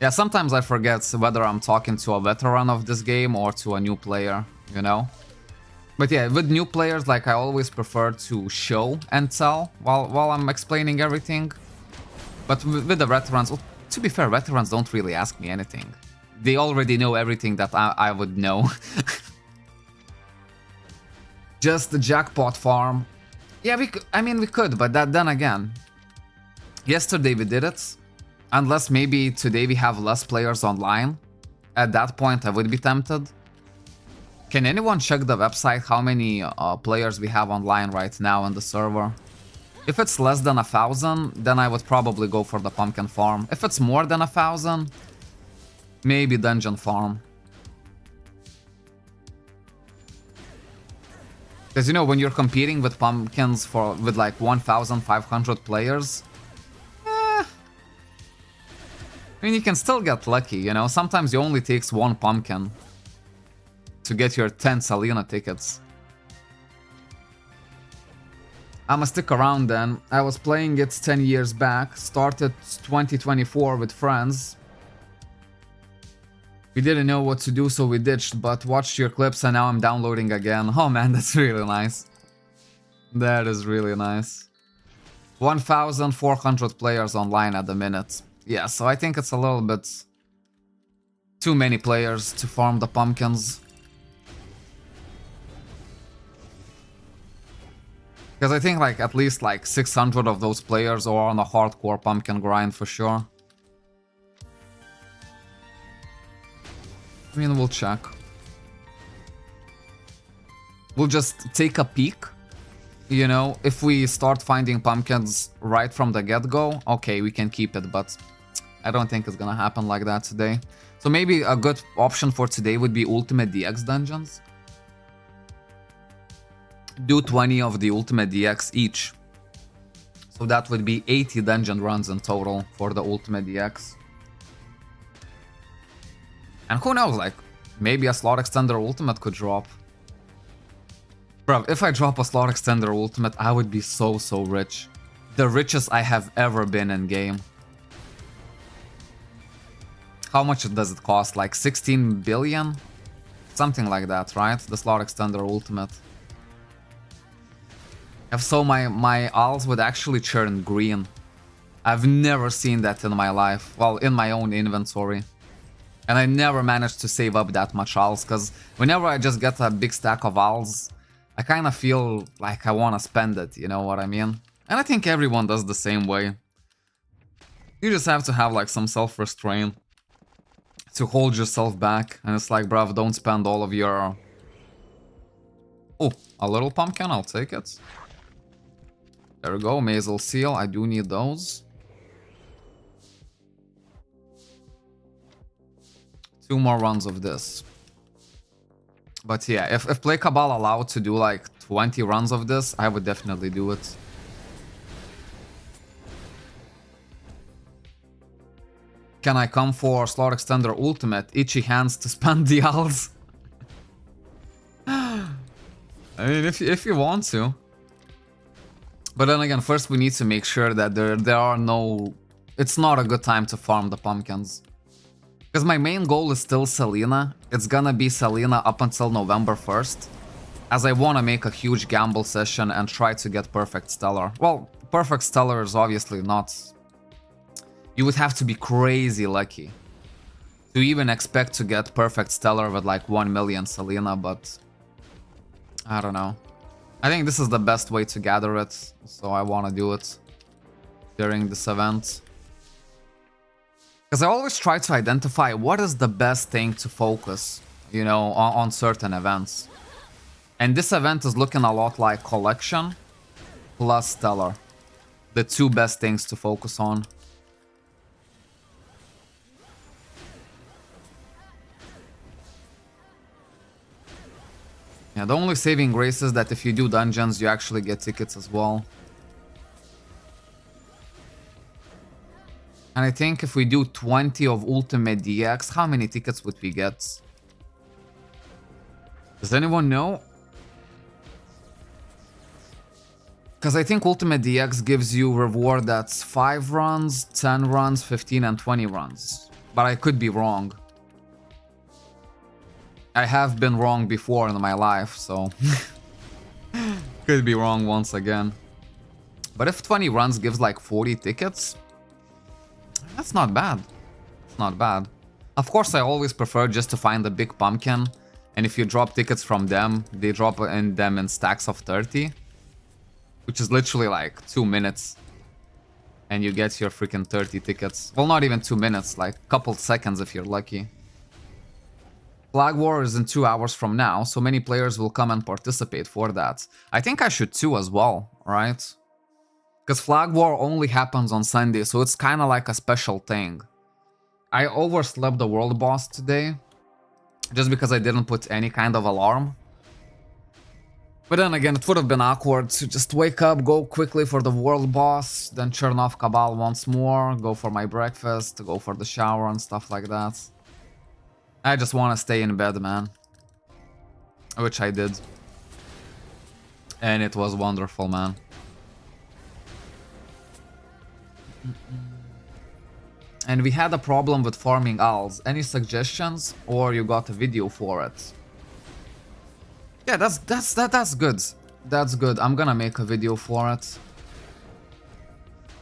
Yeah, sometimes I forget whether I'm talking to a veteran of this game or to a new player, you know? But yeah, with new players, like, I always prefer to show and tell while I'm explaining everything. But with the veterans, well, to be fair, veterans don't really ask me anything. They already know everything that I would know. Just the jackpot farm. Yeah, I mean, we could, but then again. Yesterday we did it. Unless maybe today we have less players online. At that point, I would be tempted. Can anyone check the website how many players we have online right now on the server? If it's less than 1,000, then I would probably go for the pumpkin farm. If it's more than 1,000, maybe dungeon farm. Because, you know, when you're competing with pumpkins with like 1,500 players, I mean, you can still get lucky, you know? Sometimes it only takes 1 pumpkin to get your 10 Salina tickets. I'ma stick around then. I was playing it 10 years back, started 2024 with friends. We didn't know what to do, so we ditched, but watched your clips and now I'm downloading again. Oh man, that's really nice. That is really nice. 1,400 players online at the minute. Yeah, so I think it's a little bit too many players to farm the pumpkins. Because I think like at least like 600 of those players are on a hardcore pumpkin grind for sure. I mean, we'll check. We'll just take a peek. You know, if we start finding pumpkins right from the get-go, okay, we can keep it, but I don't think it's gonna happen like that today. So maybe a good option for today would be Ultimate DX dungeons. Do 20 of the Ultimate DX each. So that would be 80 dungeon runs in total for the Ultimate DX. And who knows, like, maybe a slot extender ultimate could drop. Bro, if I drop a slot extender ultimate, I would be so rich. The richest I have ever been in game. How much does it cost? Like 16 billion? Something like that, right? The slot extender ultimate. If so, my alts would actually turn green. I've never seen that in my life. Well, in my own inventory. And I never managed to save up that much alts, because whenever I just get a big stack of alts, I kind of feel like I want to spend it, you know what I mean? And I think everyone does the same way. You just have to have like some self-restraint to hold yourself back. And it's like, bruv, don't spend all of your... Oh, a little pumpkin, I'll take it. There we go, Mazel Seal, I do need those. 2 more runs of this. But yeah, if Play Cabal allowed to do like 20 runs of this, I would definitely do it. Can I come for Slot Extender Ultimate? Itchy hands to spend the alts. I mean, if you want to. But then again, first we need to make sure that there are no... It's not a good time to farm the pumpkins. Because my main goal is still Selena. It's gonna be Selena up until November 1st. As I want to make a huge gamble session and try to get Perfect Stellar. Well, Perfect Stellar is obviously not... You would have to be crazy lucky to even expect to get Perfect Stellar with like 1 million Selena, but... I don't know. I think this is the best way to gather it, so I want to do it during this event. Because I always try to identify what is the best thing to focus, you know, on certain events. And this event is looking a lot like Collection plus Stellar. The two best things to focus on. Yeah, the only saving grace is that if you do dungeons, you actually get tickets as well. And I think if we do 20 of Ultimate DX, how many tickets would we get? Does anyone know? Because I think Ultimate DX gives you reward that's 5 runs, 10 runs, 15 and 20 runs. But I could be wrong. I have been wrong before in my life, so... could be wrong once again. But if 20 runs gives like 40 tickets... That's not bad. It's not bad. Of course, I always prefer just to find a big pumpkin. And if you drop tickets from them, they drop in them in stacks of 30. Which is literally like 2 minutes. And you get your freaking 30 tickets. Well, not even 2 minutes, like a couple seconds if you're lucky. Flag War is in 2 hours from now, so many players will come and participate for that. I think I should too as well, right? Because Flag War only happens on Sunday, so it's kind of like a special thing. I overslept the world boss today, just because I didn't put any kind of alarm. But then again, it would have been awkward to just wake up, go quickly for the world boss, then turn off Cabal once more, go for my breakfast, go for the shower and stuff like that. I just want to stay in bed, man. Which I did. And it was wonderful, man. And we had a problem with farming owls. Any suggestions? Or you got a video for it? Yeah, that's good. That's good. I'm gonna make a video for it.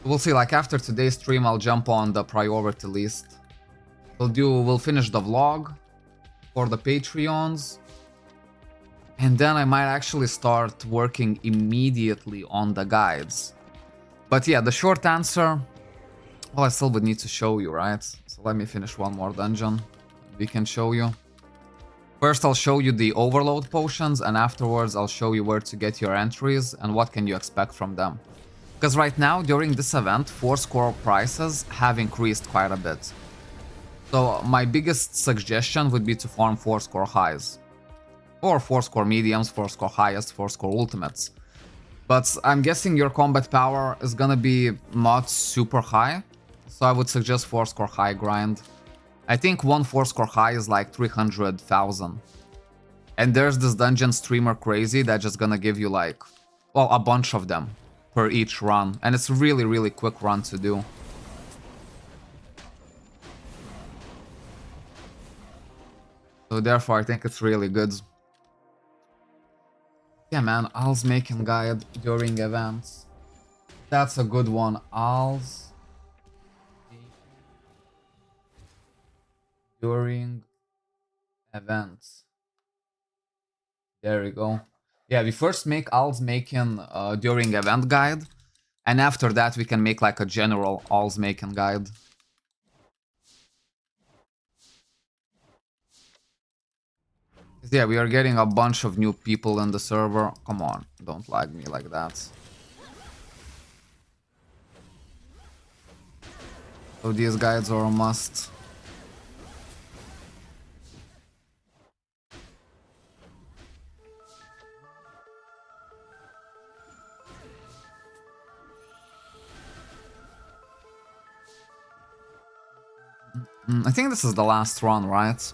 We'll see, like after today's stream, I'll jump on the priority list. We'll finish the vlog for the Patreons. And then I might actually start working immediately on the guides. But yeah, the short answer... Well, I still would need to show you, right? So let me finish one more dungeon. We can show you. First, I'll show you the overload potions, and afterwards I'll show you where to get your entries and what can you expect from them. Because right now, during this event, 4-score prices have increased quite a bit. So my biggest suggestion would be to farm 4-score highs. Or 4-score mediums, 4-score highest, 4-score ultimates. But I'm guessing your combat power is gonna be not super high. So I would suggest 4-score high grind. I think one 4-score high is like 300,000. And there's this dungeon streamer crazy that's just gonna give you like, well, a bunch of them per each run. And it's really, really quick run to do. So therefore, I think it's really good. Yeah, man, Al's making guide during events. That's a good one. Al's during events. There we go. Yeah, we first make Al's making during event guide. And after that, we can make like a general Al's making guide. Yeah, we are getting a bunch of new people in the server. Come on, don't lag me like that. So these guides are a must. I think this is the last run, right?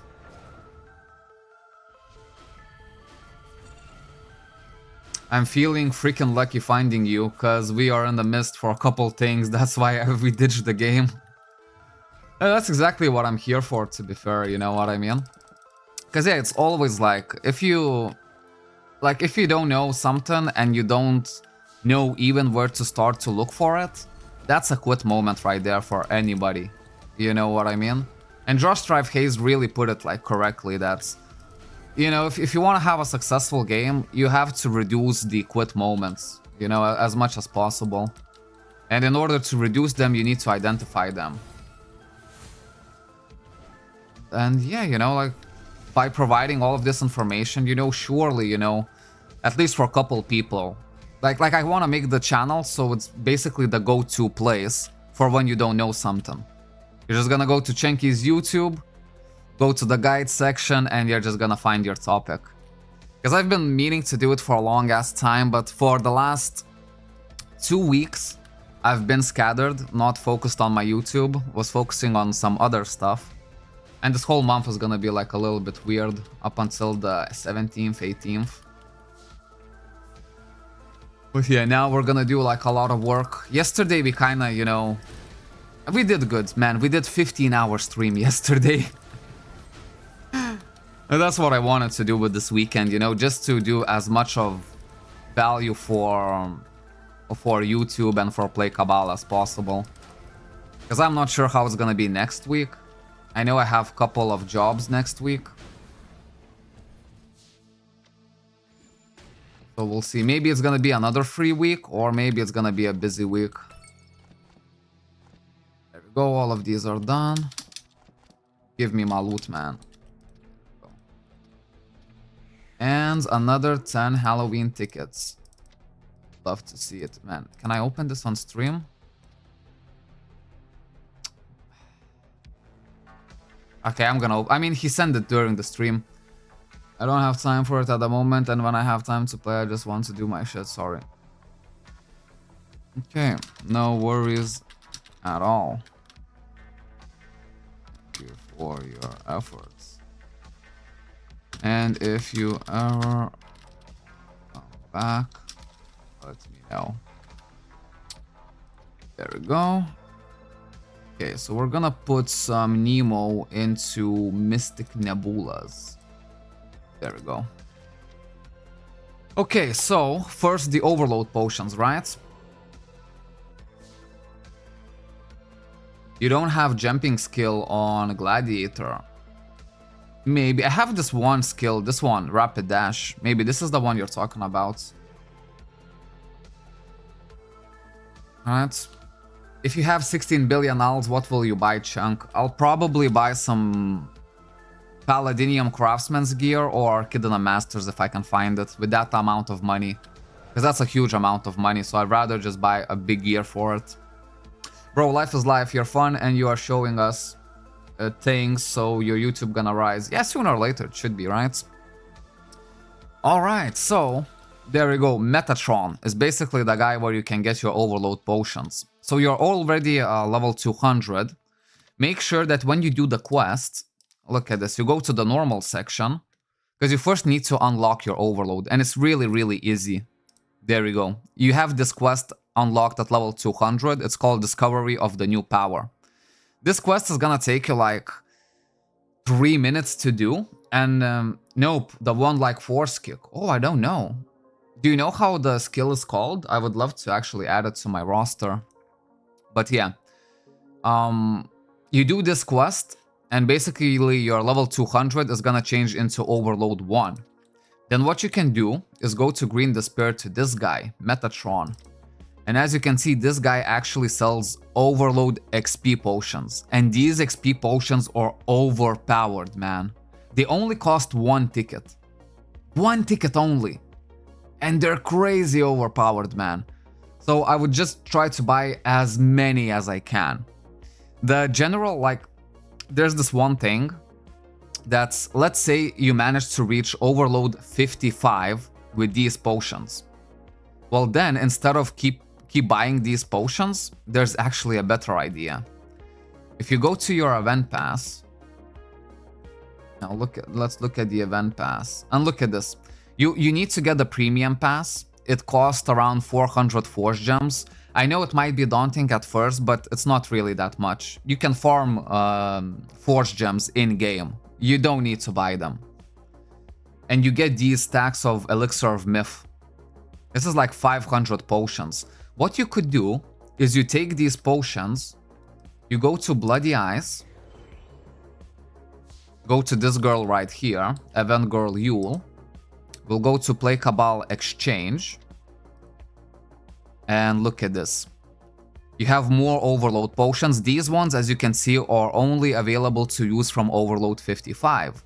I'm feeling freaking lucky finding you, cause we are in the mist for a couple things, that's why we ditched the game. That's exactly what I'm here for, to be fair, you know what I mean? Because yeah, it's always like, if you don't know something and you don't know even where to start to look for it, that's a quit moment right there for anybody. You know what I mean? And Josh Strive Hayes really put it like correctly. That's, you know, if you want to have a successful game, you have to reduce the quit moments, you know, as much as possible. And in order to reduce them, you need to identify them. And yeah, you know, like, by providing all of this information, you know, surely, you know, at least for a couple people, like I want to make the channel so it's basically the go-to place for when you don't know something. You're just gonna go to Chenky's YouTube, go to the guide section, and you're just gonna find your topic. Because I've been meaning to do it for a long ass time, but for the last 2 weeks, I've been scattered, not focused on my YouTube, was focusing on some other stuff. And this whole month is gonna be like a little bit weird up until the 17th, 18th. But yeah, now we're gonna do like a lot of work. Yesterday we kinda, you know, we did good, man. We did 15-hour stream yesterday. And that's what I wanted to do with this weekend, you know, just to do as much of value for YouTube and for Play Cabal as possible. Because I'm not sure how it's gonna be next week. I know I have a couple of jobs next week. So we'll see. Maybe it's gonna be another free week, or maybe it's gonna be a busy week. There we go, all of these are done. Give me my loot, man. And another 10 Halloween tickets. Love to see it, man. Can I open this on stream? Okay, I'm gonna... I mean, he sent it during the stream. I don't have time for it at the moment, and when I have time to play, I just want to do my shit, sorry. Okay, no worries at all. Thank you for your efforts. And if you ever come back, let me know. There we go. Okay, so we're gonna put some Nemo into Mystic Nebulas. There we go. Okay, so first the overload potions, right? You don't have jumping skill on Gladiator. Maybe I have this one skill, this one, Rapid Dash. Maybe this is the one you're talking about. Alright. If you have 16 billion alts, what will you buy, Chunk? I'll probably buy some Paladinium Craftsman's gear or Kidana Masters if I can find it with that amount of money. Because that's a huge amount of money, so I'd rather just buy a big gear for it. Bro, life is life, you're fun and you are showing us things, so your YouTube gonna rise. Yeah, sooner or later it should be, right? Alright, so there we go. Metatron is basically the guy where you can get your overload potions. So you're already level 200. Make sure that when you do the quest, look at this, you go to the normal section, because you first need to unlock your overload, and it's really, really easy. There we go. You have this quest unlocked at level 200. It's called Discovery of the New Power. This quest is gonna take you like 3 minutes to do, and nope, the one like force kick. Oh, I don't know. Do you know how the skill is called? I would love to actually add it to my roster. But yeah, you do this quest, and basically your level 200 is gonna change into Overload 1. Then what you can do is go to Green Despair to this guy, Metatron. And as you can see, this guy actually sells Overload XP potions. And these XP potions are overpowered, man. They only cost 1 ticket. 1 ticket only. And they're crazy overpowered, man. So I would just try to buy as many as I can. The general, like, there's this one thing that's, let's say you manage to reach Overload 55 with these potions. Well then, instead of keep buying these potions, there's actually a better idea. If you go to your event pass, now let's look at the event pass, and look at this. You need to get the premium pass. It costs around 400 force gems, I know it might be daunting at first, but it's not really that much. You can farm forge gems in-game. You don't need to buy them. And you get these stacks of Elixir of Myth. This is like 500 potions. What you could do is you take these potions, you go to Bloody Eyes, go to this girl right here, Event Girl Yule. We'll go to Play Cabal Exchange. And look at this. You have more Overload potions. These ones, as you can see, are only available to use from Overload 55.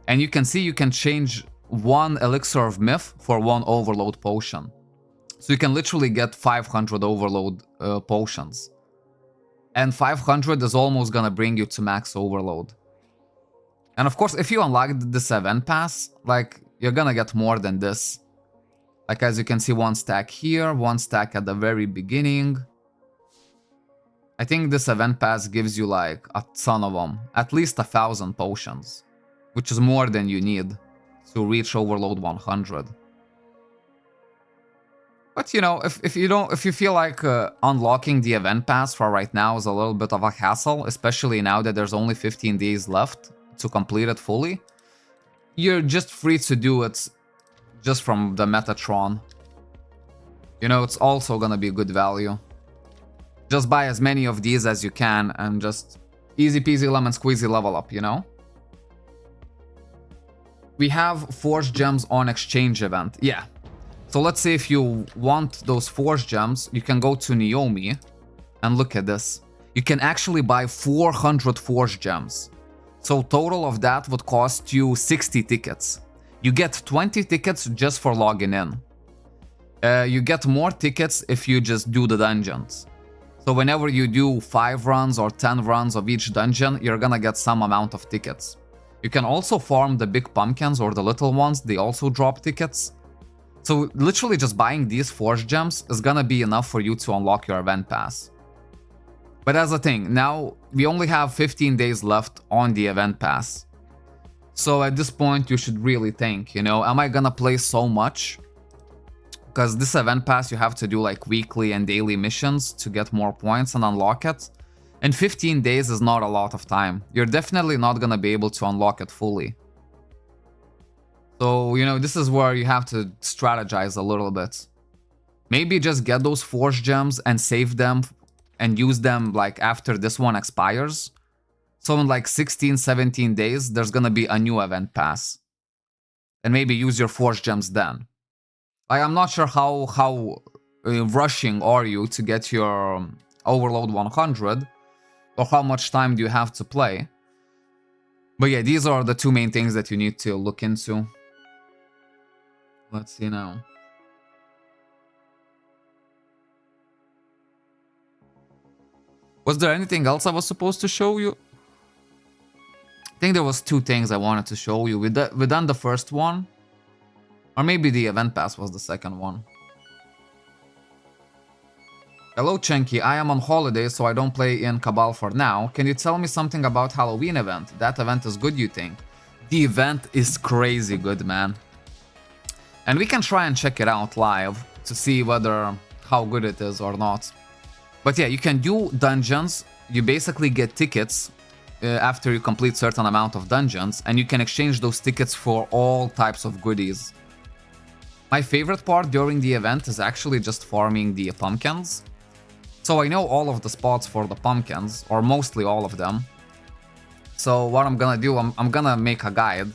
And you can see you can change one Elixir of Myth for one Overload potion. So you can literally get 500 Overload potions. And 500 is almost gonna bring you to max Overload. And of course, if you unlock this event pass, like, you're gonna get more than this. Like, as you can see, one stack here, one stack at the very beginning. I think this event pass gives you like a ton of them. At least 1,000 potions. Which is more than you need to reach Overload 100. But you know, if you feel like unlocking the event pass for right now is a little bit of a hassle, especially now that there's only 15 days left to complete it fully, you're just free to do it just from the Metatron. You know, it's also gonna be good value. Just buy as many of these as you can and just easy peasy lemon squeezy level up, you know? We have Forge Gems on Exchange event. Yeah. So let's say if you want those Forge Gems, you can go to Naomi and look at this. You can actually buy 400 Forge Gems. So total of that would cost you 60 tickets. You get 20 tickets just for logging in. You get more tickets if you just do the dungeons. So whenever you do 5 runs or 10 runs of each dungeon, you're gonna get some amount of tickets. You can also farm the big pumpkins or the little ones, they also drop tickets. So literally just buying these Forge Gems is gonna be enough for you to unlock your event pass. But that's the thing, now we only have 15 days left on the event pass. So at this point you should really think, you know, am I gonna play so much? Because this event pass you have to do like weekly and daily missions to get more points and unlock it. And 15 days is not a lot of time. You're definitely not gonna be able to unlock it fully. So, you know, this is where you have to strategize a little bit. Maybe just get those Forge Gems and save them and use them like after this one expires. So in like 16, 17 days, there's gonna be a new event pass. And maybe use your Forge Gems then. I'm not sure how rushing are you to get your Overload 100. Or how much time do you have to play. But yeah, these are the two main things that you need to look into. Let's see now. Was there anything else I was supposed to show you? I think there was 2 things I wanted to show you. We done the first one. Or maybe the event pass was the second one. Hello Chenky, I am on holiday so I don't play in Cabal for now. Can you tell me something about Halloween event? That event is good, you think? The event is crazy good, man. And we can try and check it out live to see whether how good it is or not. But yeah, you can do dungeons. You basically get tickets after you complete certain amount of dungeons, and you can exchange those tickets for all types of goodies. My favorite part during the event is actually just farming the pumpkins. So I know all of the spots for the pumpkins, or mostly all of them. So what I'm gonna do, I'm gonna make a guide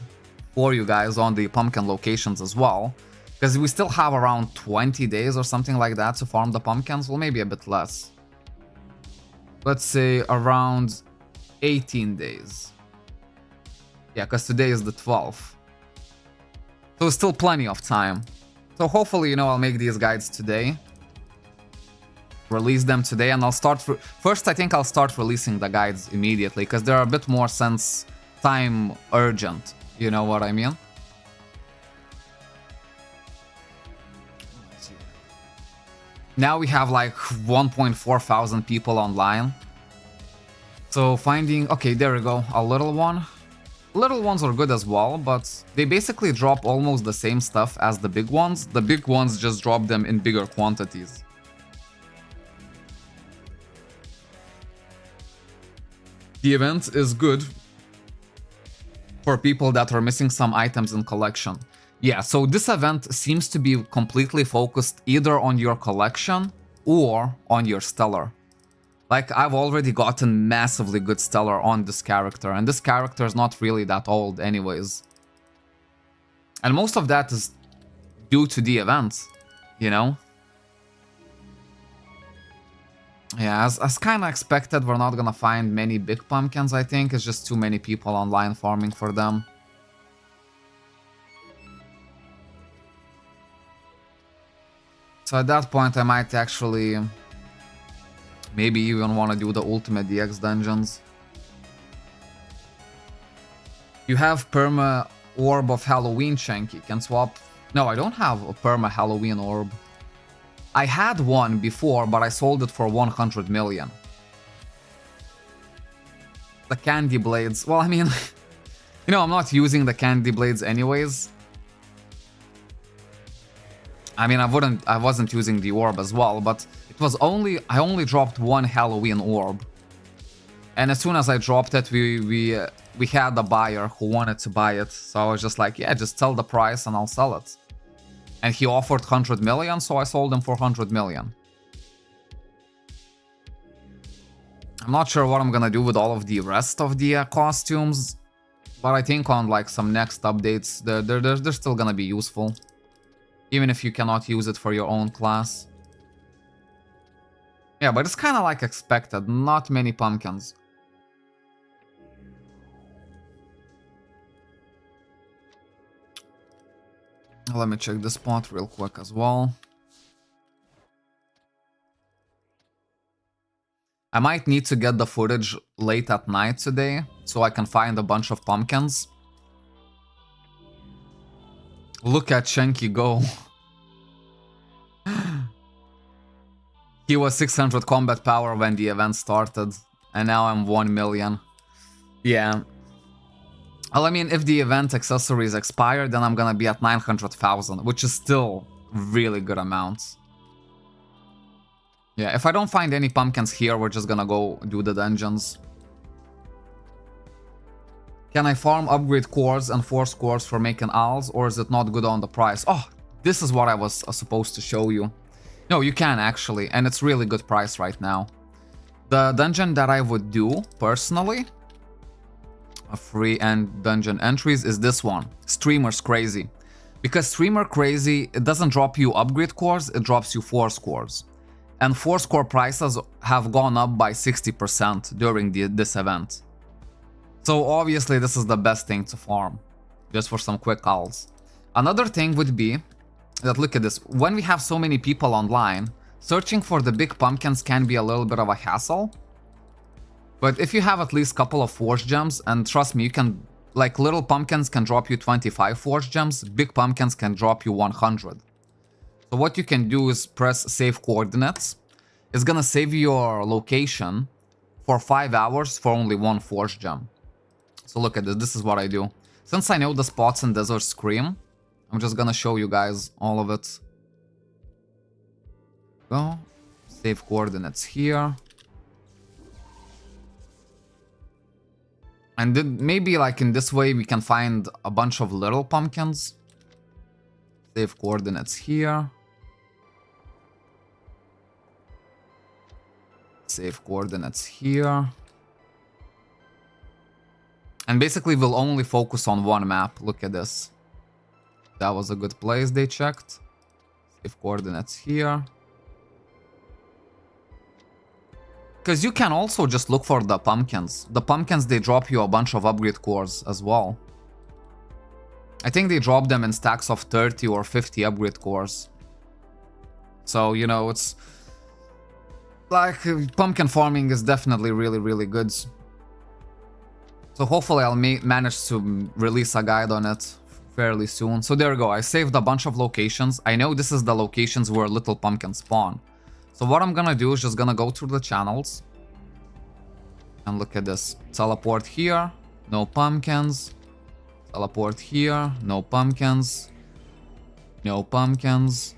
for you guys on the pumpkin locations as well. Because we still have around 20 days or something like that to farm the pumpkins, well maybe a bit less. Let's say around 18 days. Yeah, because today is the 12th. So still plenty of time. So hopefully, you know, I'll make these guides today. Release them today, and I'll start... First, I think I'll start releasing the guides immediately, because they're a bit more time urgent. You know what I mean? Now we have like 1.4 thousand people online. So finding... Okay, there we go. A little one. Little ones are good as well, but they basically drop almost the same stuff as the big ones. The big ones just drop them in bigger quantities. The event is good for people that are missing some items in collection. Yeah, so this event seems to be completely focused either on your collection or on your stellar. Like, I've already gotten massively good stellar on this character, and this character is not really that old anyways. And most of that is due to the event, you know? Yeah, as kind of expected, we're not gonna find many big pumpkins, I think. It's just too many people online farming for them. So at that point, I might actually maybe even want to do the Ultimate DX dungeons. You have Perma Orb of Halloween, Shanky. Can swap... No, I don't have a Perma Halloween Orb. I had one before, but I sold it for 100 million. The Candy Blades... Well, I mean... you know, I'm not using the Candy Blades anyways. I mean, I wasn't using the orb as well, but it was only... I only dropped one Halloween orb. And as soon as I dropped it, we had a buyer who wanted to buy it. So I was just like, yeah, just tell the price and I'll sell it. And he offered 100 million, so I sold him for 100 million. I'm not sure what I'm gonna do with all of the rest of the costumes. But I think on like some next updates, they're still gonna be useful. Even if you cannot use it for your own class. Yeah, but it's kind of like expected. Not many pumpkins. Let me check the spot real quick as well. I might need to get the footage late at night today, so I can find a bunch of pumpkins. Look at Shanky go. He was 600 combat power when the event started, and now I'm 1 million. Yeah. Well, I mean, if the event accessories expire, then I'm gonna be at 900,000, which is still really good amounts. Yeah, if I don't find any pumpkins here, we're just gonna go do the dungeons. Can I farm upgrade cores and force cores for making owls, or is it not good on the price? Oh, this is what I was supposed to show you. No, you can actually, and it's really good price right now. The dungeon that I would do, personally, a free end dungeon entries, is this one, Streamer's Crazy. Because Streamer Crazy, it doesn't drop you upgrade cores, it drops you force cores. And force core prices have gone up by 60% during this event. So obviously this is the best thing to farm, just for some quick owls. Another thing would be that, look at this, when we have so many people online, searching for the big pumpkins can be a little bit of a hassle. But if you have at least a couple of force gems, and trust me, you can, like, little pumpkins can drop you 25 force gems, big pumpkins can drop you 100. So what you can do is press save coordinates. It's gonna save your location for 5 hours for only 1 force gem. So look at this, this is what I do. Since I know the spots in Desert Scream, I'm just gonna show you guys all of it. Go, save coordinates here. And then maybe like in this way we can find a bunch of little pumpkins. Save coordinates here. Save coordinates here. And basically we'll only focus on one map. Look at this. That was a good place they checked. Save coordinates here. Because you can also just look for the pumpkins. The pumpkins, they drop you a bunch of upgrade cores as well. I think they drop them in stacks of 30 or 50 upgrade cores. So, you know, it's... like, pumpkin farming is definitely really, really good. So hopefully I'll manage to release a guide on it fairly soon. So there we go, I saved a bunch of locations. I know this is the locations where little pumpkins spawn. So what I'm gonna do is just gonna go through the channels. And look at this. Teleport here, no pumpkins. Teleport here, no pumpkins. No pumpkins.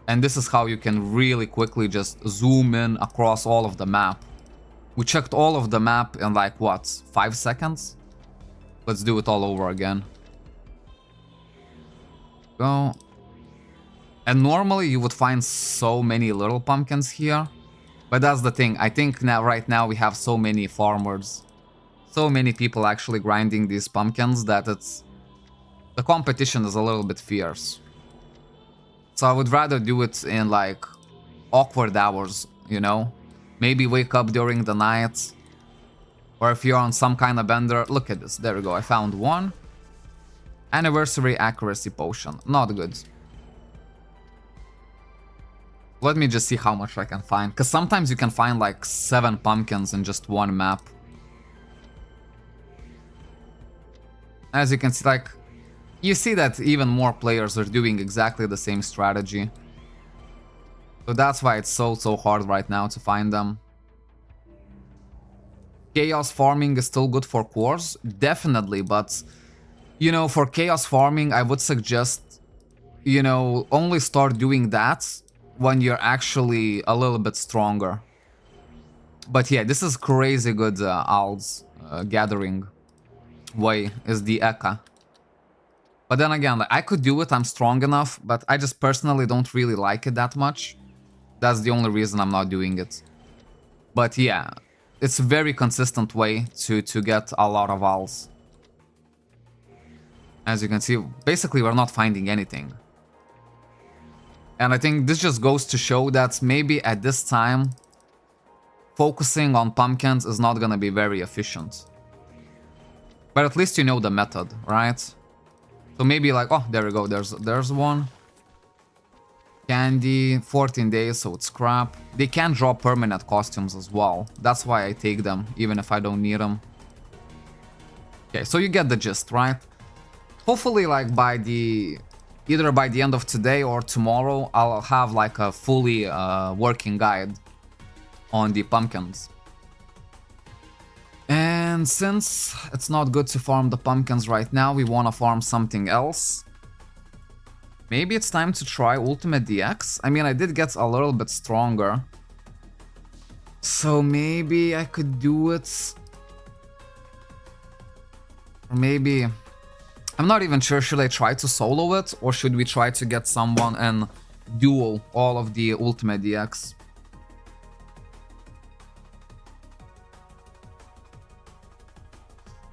And this is how you can really quickly just zoom in across all of the map. We checked all of the map in like, what, 5 seconds? Let's do it all over again. Go. And normally you would find so many little pumpkins here. But that's the thing. I think now, right now, we have so many farmers. So many people actually grinding these pumpkins that it's... the competition is a little bit fierce. So I would rather do it in like awkward hours, you know? Maybe wake up during the night. Or if you're on some kind of bender. Look at this. There we go. I found one. Anniversary accuracy potion. Not good. Let me just see how much I can find. Because sometimes you can find like 7 pumpkins in just one map. As you can see, like... you see that even more players are doing exactly the same strategy. So that's why it's so hard right now to find them. Chaos farming is still good for cores? Definitely, but... you know, for chaos farming, I would suggest... you know, only start doing that... when you're actually a little bit stronger. But yeah, this is crazy good alds gathering way is the Eka. But then again, like, I could do it, I'm strong enough, but I just personally don't really like it that much. That's the only reason I'm not doing it. But yeah, it's a very consistent way to get a lot of alds. As you can see, basically we're not finding anything. And I think this just goes to show that maybe at this time, focusing on pumpkins is not gonna be very efficient. But at least you know the method, right? So maybe like, oh, there we go, there's one. Candy, 14 days, so it's crap. They can drop permanent costumes as well. That's why I take them, even if I don't need them. Okay, so you get the gist, right? Hopefully, like, by the... either by the end of today or tomorrow, I'll have like a fully working guide on the pumpkins. And since it's not good to farm the pumpkins right now, we want to farm something else. Maybe it's time to try Ultimate DX. I mean, I did get a little bit stronger. So maybe I could do it. Or maybe... I'm not even sure, should I try to solo it, or should we try to get someone and duo all of the Ultimate DX?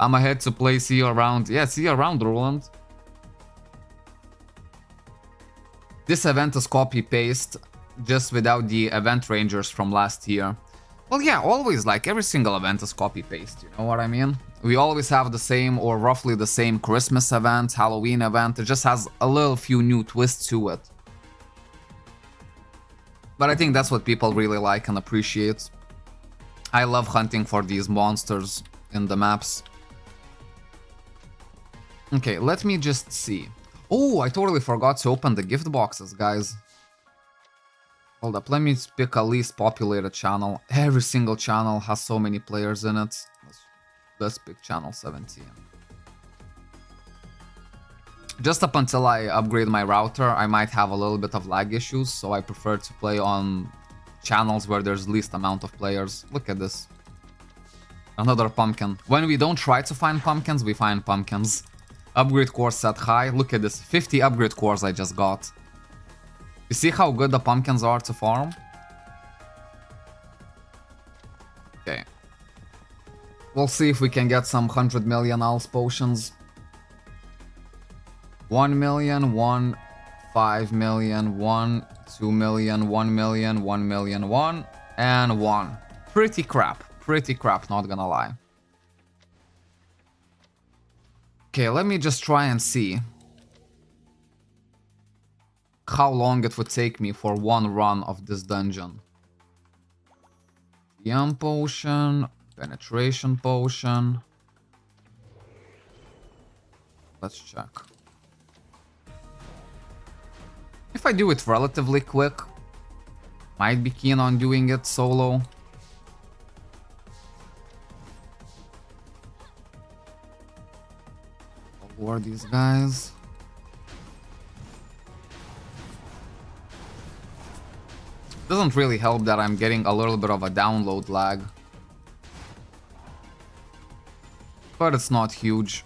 I'm ahead to play See You Around. Yeah, See You Around, Roland. This event is copy-paste, just without the event rangers from last year. Well, yeah, always, like, every single event is copy-paste, you know what I mean? We always have the same, or roughly the same Christmas event, Halloween event. It just has a little few new twists to it. But I think that's what people really like and appreciate. I love hunting for these monsters in the maps. Okay, let me just see. Oh, I totally forgot to open the gift boxes, guys. Hold up, let me pick a least populated channel. Every single channel has so many players in it. Let's pick channel 17. Just up until I upgrade my router, I might have a little bit of lag issues, so I prefer to play on channels where there's least amount of players. Look at this. Another pumpkin. When we don't try to find pumpkins, we find pumpkins. Upgrade core set high. Look at this. 50 upgrade cores I just got. You see how good the pumpkins are to farm? Okay. We'll see if we can get some 100 million ALS potions. 1 million, 1, 5 million, 1, 2 million, 1 million, 1 million, 1, and 1. Pretty crap, not gonna lie. Okay, let me just try and see how long it would take me for one run of this dungeon. PM potion, penetration potion. Let's check. If I do it relatively quick, might be keen on doing it solo. War these guys. Doesn't really help that I'm getting a little bit of a download lag. But it's not huge,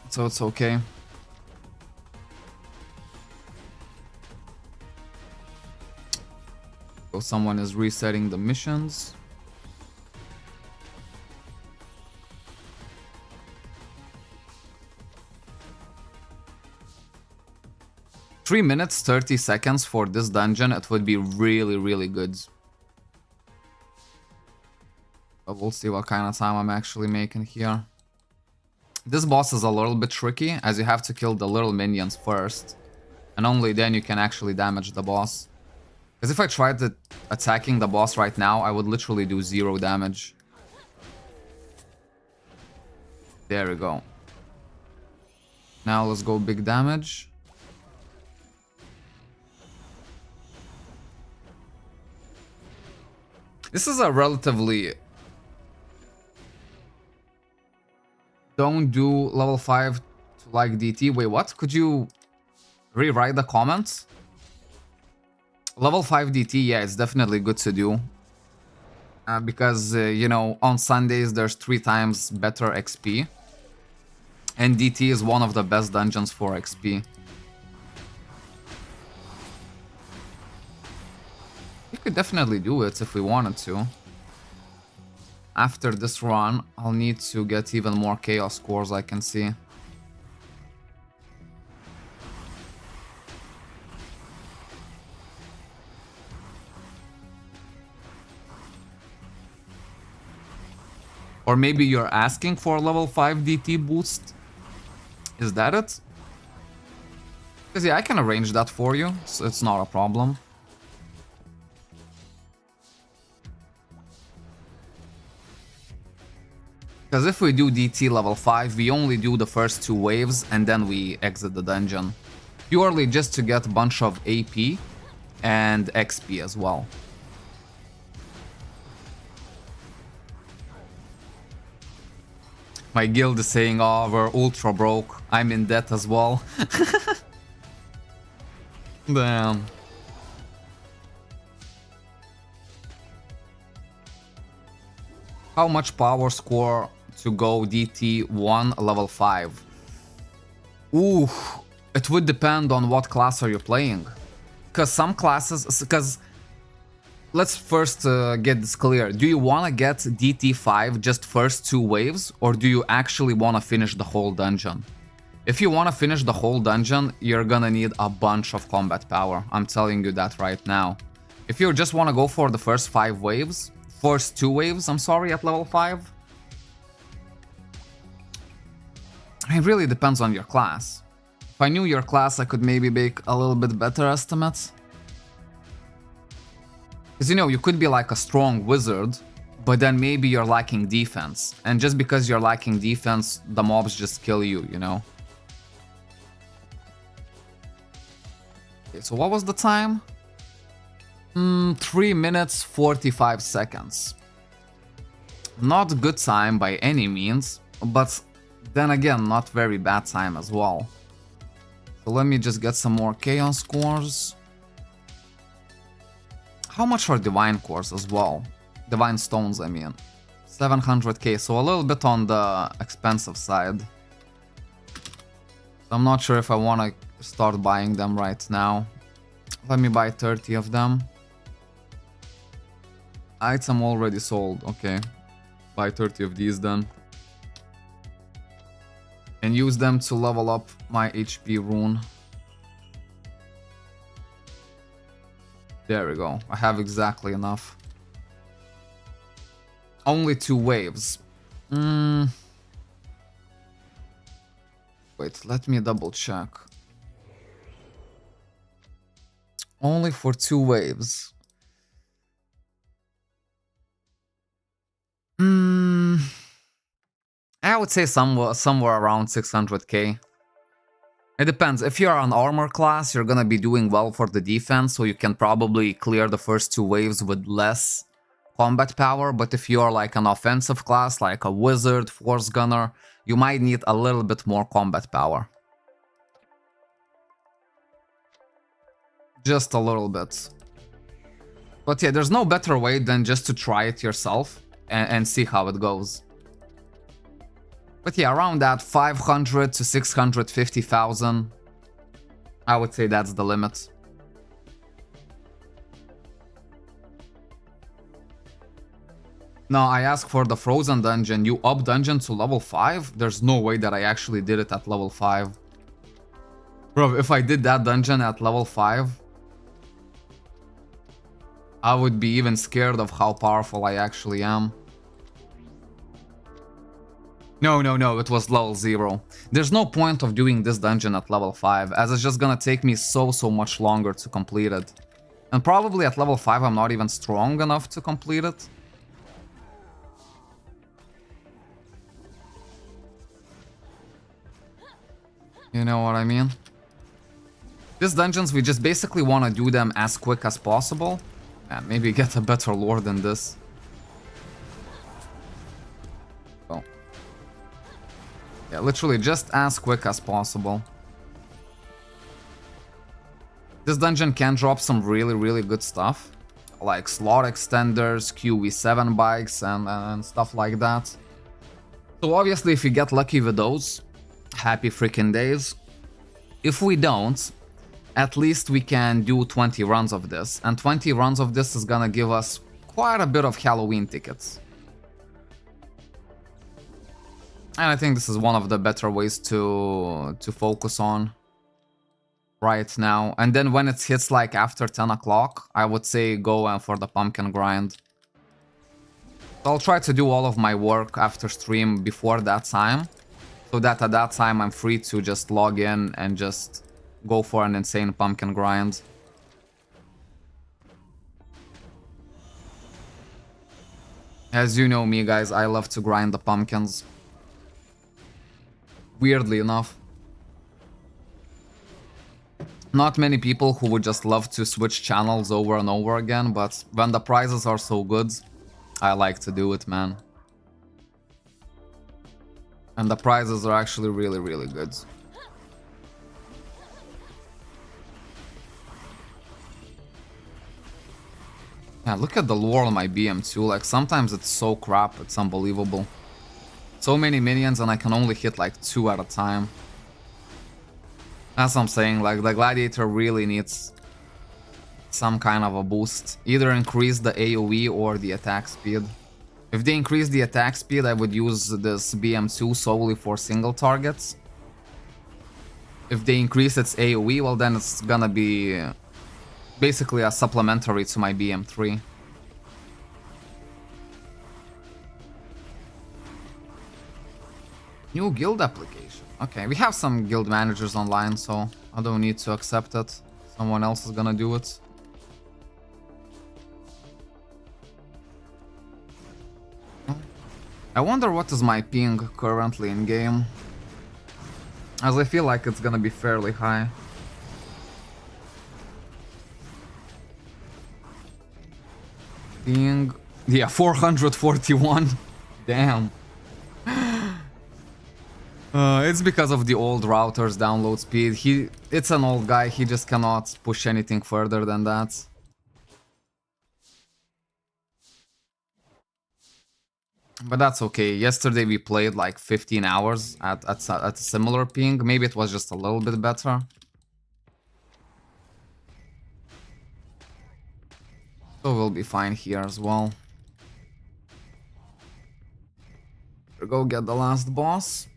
so it's okay. So someone is resetting the missions. Three minutes, 30 seconds for this dungeon. It would be really, really good. But we'll see what kind of time I'm actually making here. This boss is a little bit tricky, as you have to kill the little minions first. And only then you can actually damage the boss. Because if I tried attacking the boss right now, I would literally do 0 damage. There we go. Now let's go big damage. This is a relatively... Don't do level 5 to like DT. Wait, what? Could you rewrite the comments? Level 5 DT, yeah, it's definitely good to do. Because, you know, on Sundays there's 3 times better XP. And DT is one of the best dungeons for XP. We could definitely do it if we wanted to. After this run, I'll need to get even more chaos cores, I can see. Or maybe you're asking for a level 5 DT boost? Is that it? Because yeah, I can arrange that for you, so it's not a problem. Because if we do DT level 5, we only do the first 2 waves and then we exit the dungeon. Purely just to get a bunch of AP and XP as well. My guild is saying, oh, we're ultra broke. I'm in debt as well. Damn. How much power score to go DT 1 level 5? Ooh, it would depend on what class are you playing. Because some classes... Because... Let's first get this clear. Do you want to get DT 5 just first 2 waves? Or do you actually want to finish the whole dungeon? If you want to finish the whole dungeon, you're gonna need a bunch of combat power. I'm telling you that right now. If you just want to go for the first 5 waves... First 2 waves, I'm sorry, at level 5. It really depends on your class. If I knew your class, I could maybe make a little bit better estimates. Because, you know, you could be like a strong wizard, but then maybe you're lacking defense. And just because you're lacking defense, the mobs just kill you, you know? Okay, so what was the time? 3 minutes 45 seconds. Not good time by any means, but then again, not very bad time as well. So let me just get some more chaos cores. How much are divine cores as well? Divine stones, I mean. 700k, so a little bit on the expensive side. I'm not sure if I want to start buying them right now. Let me buy 30 of them. Item already sold, okay. Buy 30 of these then. And use them to level up my HP rune. There we go, I have exactly enough. Only 2 waves. Wait, let me double check. Only for 2 waves. I would say somewhere around 600k. It depends. If you're an armor class, you're gonna be doing well for the defense, so you can probably clear the first 2 waves with less combat power. But if you're like an offensive class, like a wizard, force gunner, you might need a little bit more combat power. Just a little bit. But yeah, there's no better way than just to try it yourself and see how it goes. But yeah, around that 500 to 650,000. I would say that's the limit. No, I asked for the frozen dungeon. You up dungeon to level 5? There's no way that I actually did it at level 5. Bro, if I did that dungeon at level 5, I would be even scared of how powerful I actually am. No, it was level 0. There's no point of doing this dungeon at level 5, as it's just gonna take me so much longer to complete it. And probably at level 5 I'm not even strong enough to complete it. You know what I mean? These dungeons, we just basically want to do them as quick as possible. And maybe get a better lore than this. Oh. Yeah, literally just as quick as possible. This dungeon can drop some really good stuff. Like slot extenders, QV7 bikes, and stuff like that. So obviously if you get lucky with those, happy freaking days. If we don't, at least we can do 20 runs of this. And 20 runs of this is gonna give us quite a bit of Halloween tickets. And I think this is one of the better ways to focus on right now. And then when it hits like after 10 o'clock, I would say go for the pumpkin grind. So I'll try to do all of my work after stream before that time. So that at that time I'm free to just log in and just go for an insane pumpkin grind. As you know me, guys, I love to grind the pumpkins. Weirdly enough. Not many people who would just love to switch channels over and over again, but when the prizes are so good, I like to do it, man. And the prizes are actually really good. Yeah, look at the lore on my BM2. Like, sometimes it's so crap, it's unbelievable. So many minions and I can only hit like 2 at a time. That's what I'm saying, like, the Gladiator really needs some kind of a boost. Either increase the AoE or the attack speed. If they increase the attack speed, I would use this BM2 solely for single targets. If they increase its AoE, well then it's gonna be basically a supplementary to my BM3. New guild application. Okay, we have some guild managers online, so I don't need to accept it. Someone else is gonna do it. I wonder what is my ping currently in game, as I feel like it's gonna be fairly high. Ping, yeah, 441. Damn. It's because of the old router's download speed. It's an old guy, he just cannot push anything further than that. But that's okay. Yesterday we played like 15 hours at a similar ping. Maybe it was just a little bit better. So we'll be fine here as well. We'll go get the last boss.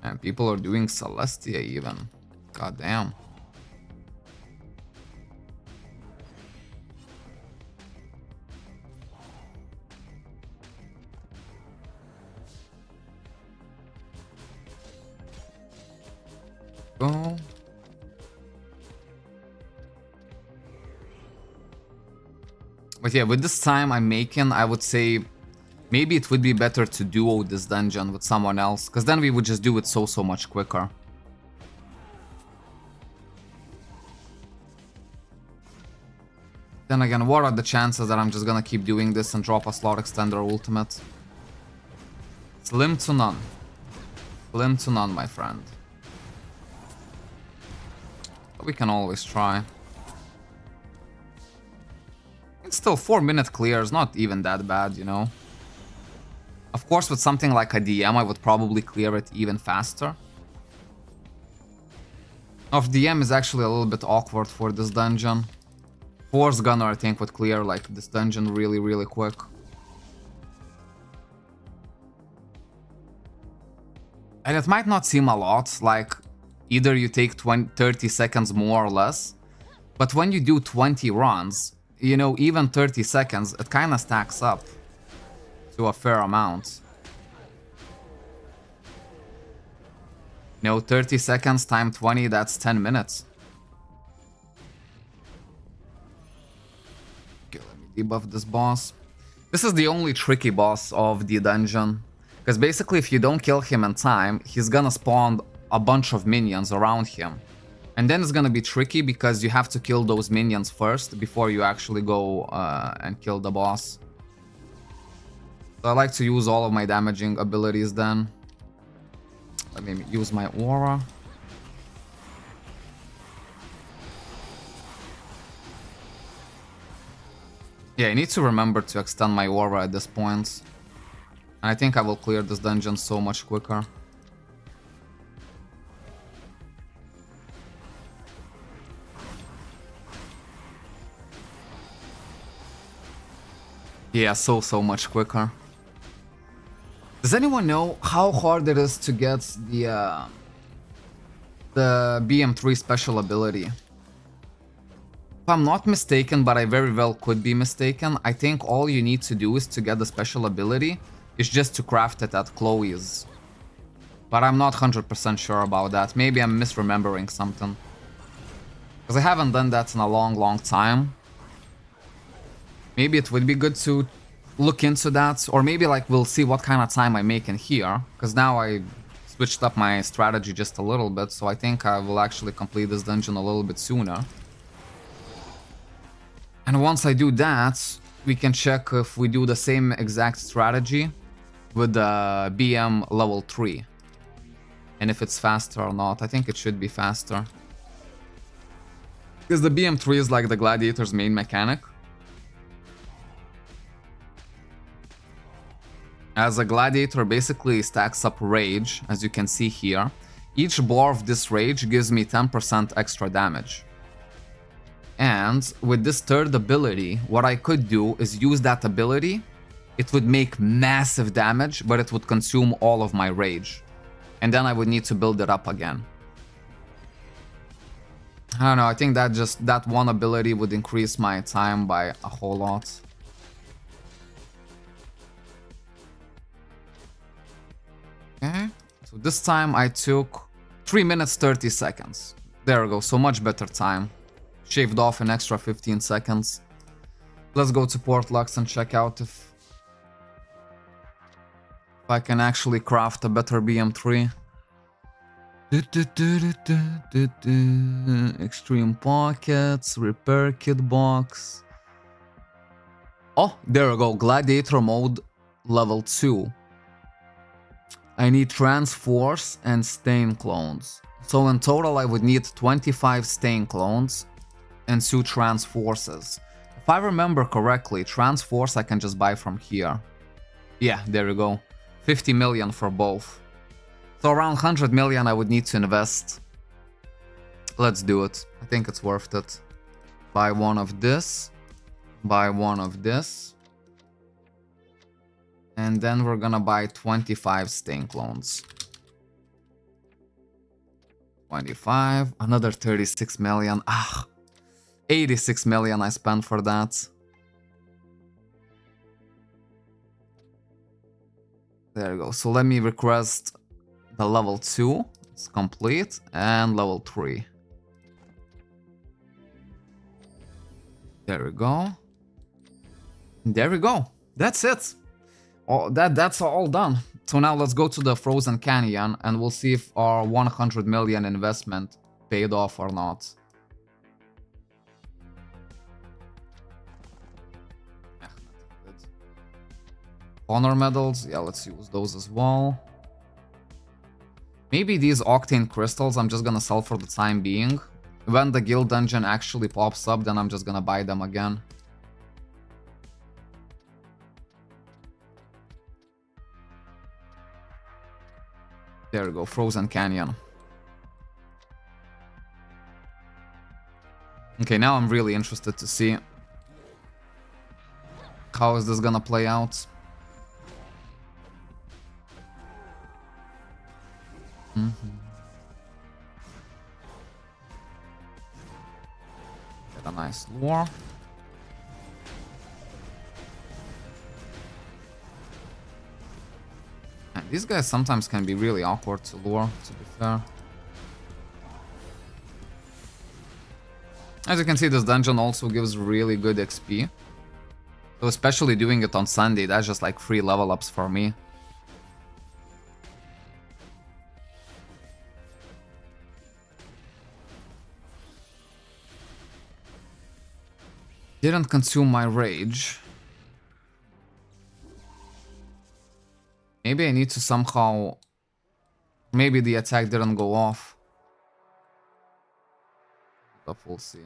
And people are doing Celestia even. God damn. Go. But yeah, with this time I'm making, I would say maybe it would be better to duo this dungeon with someone else, because then we would just do it so much quicker. Then again, what are the chances that I'm just gonna keep doing this and drop a slot extender ultimate? Slim to none. Slim to none, my friend. But we can always try. It's still 4-minute clears, not even that bad, you know. Of course, with something like a DM, I would probably clear it even faster. Of DM is actually a little bit awkward for this dungeon. Force Gunner, I think, would clear like this dungeon really, really quick. And it might not seem a lot, like either you take 30 seconds more or less, but when you do 20 runs, you know, even 30 seconds, it kind of stacks up to a fair amount. You know, 30 seconds times 20, that's 10 minutes. Okay, let me debuff this boss. This is the only tricky boss of the dungeon. Because basically, if you don't kill him in time, he's gonna spawn a bunch of minions around him. And then it's gonna be tricky because you have to kill those minions first before you actually go and kill the boss. So I like to use all of my damaging abilities then. Let me use my aura. Yeah, I need to remember to extend my aura at this point. And I think I will clear this dungeon so much quicker. Yeah, so much quicker. Does anyone know how hard it is to get the BM3 special ability? If I'm not mistaken, but I very well could be mistaken, I think all you need to do is to get the special ability is just to craft it at Chloe's. But I'm not 100% sure about that. Maybe I'm misremembering something. Because I haven't done that in a long time. Maybe it would be good to look into that, or maybe like we'll see what kind of time I make in here, because now I switched up my strategy just a little bit, so I think I will actually complete this dungeon a little bit sooner. And once I do that, we can check if we do the same exact strategy with the BM level 3. And if it's faster or not. I think it should be faster. Because the BM3 is like the Gladiator's main mechanic. As a Gladiator basically stacks up rage, as you can see here. Each bar of this rage gives me 10% extra damage. And with this third ability, what I could do is use that ability. It would make massive damage, but it would consume all of my rage. And then I would need to build it up again. I don't know, I think that one ability would increase my time by a whole lot. Okay, so this time I took 3 minutes 30 seconds. There we go, so much better time. Shaved off an extra 15 seconds. Let's go to Port Lux and check out if I can actually craft a better BM3. Extreme Pockets, Repair Kit Box. Oh, there we go, Gladiator Mode level 2. I need Transforce and Stain Clones. So in total I would need 25 Stain Clones and 2 Transforces. If I remember correctly, Transforce I can just buy from here. Yeah, there you go. 50 million for both. So around 100 million I would need to invest. Let's do it. I think it's worth it. Buy one of this. Buy one of this. And then we're gonna buy 25 Stain Clones. 25. Another 36 million. 86 million I spent for that. There you go. So let me request the level 2. It's complete. And level 3. There we go. There we go. That's it. Oh, that's all done. So now let's go to the Frozen Canyon and we'll see if our 100 million investment paid off or not. Honor medals. Yeah, let's use those as well. Maybe these octane crystals I'm just gonna sell for the time being. When the guild dungeon actually pops up, then I'm just gonna buy them again. There we go, Frozen Canyon. Okay, now I'm really interested to see how is this gonna play out. Get a nice lure. And these guys sometimes can be really awkward to lure, to be fair. As you can see, this dungeon also gives really good XP. So especially doing it on Sunday, that's just like free level ups for me. Didn't consume my rage. Maybe I need to somehow... Maybe the attack didn't go off. But we'll see.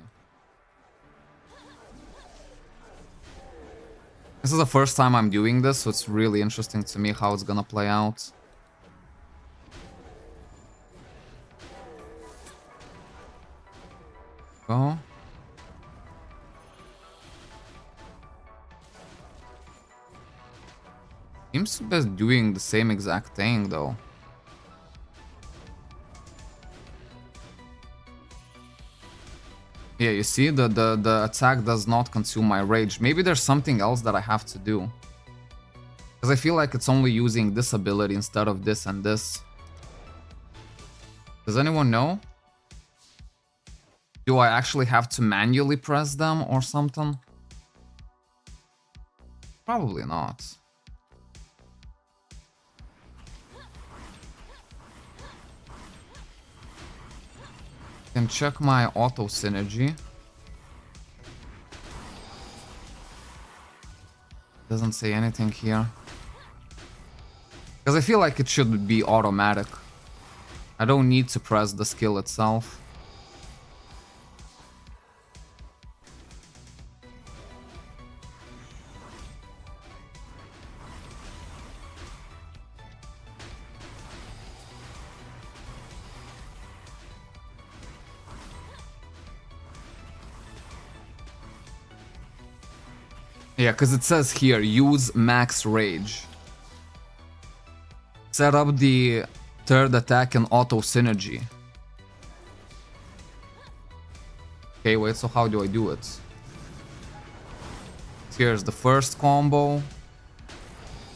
This is the first time I'm doing this, so it's really interesting to me how it's gonna play out. Go. Seems to be doing the same exact thing though. Yeah, you see, the attack does not consume my rage. Maybe there's something else that I have to do. Because I feel like it's only using this ability instead of this and this. Does anyone know? Do I actually have to manually press them or something? Probably not. Can check my auto synergy. Doesn't say anything here. Because I feel like it should be automatic. I don't need to press the skill itself. Yeah, because it says here, use max rage. Set up the third attack in auto synergy. Okay, wait, so how do I do it? Here's the first combo,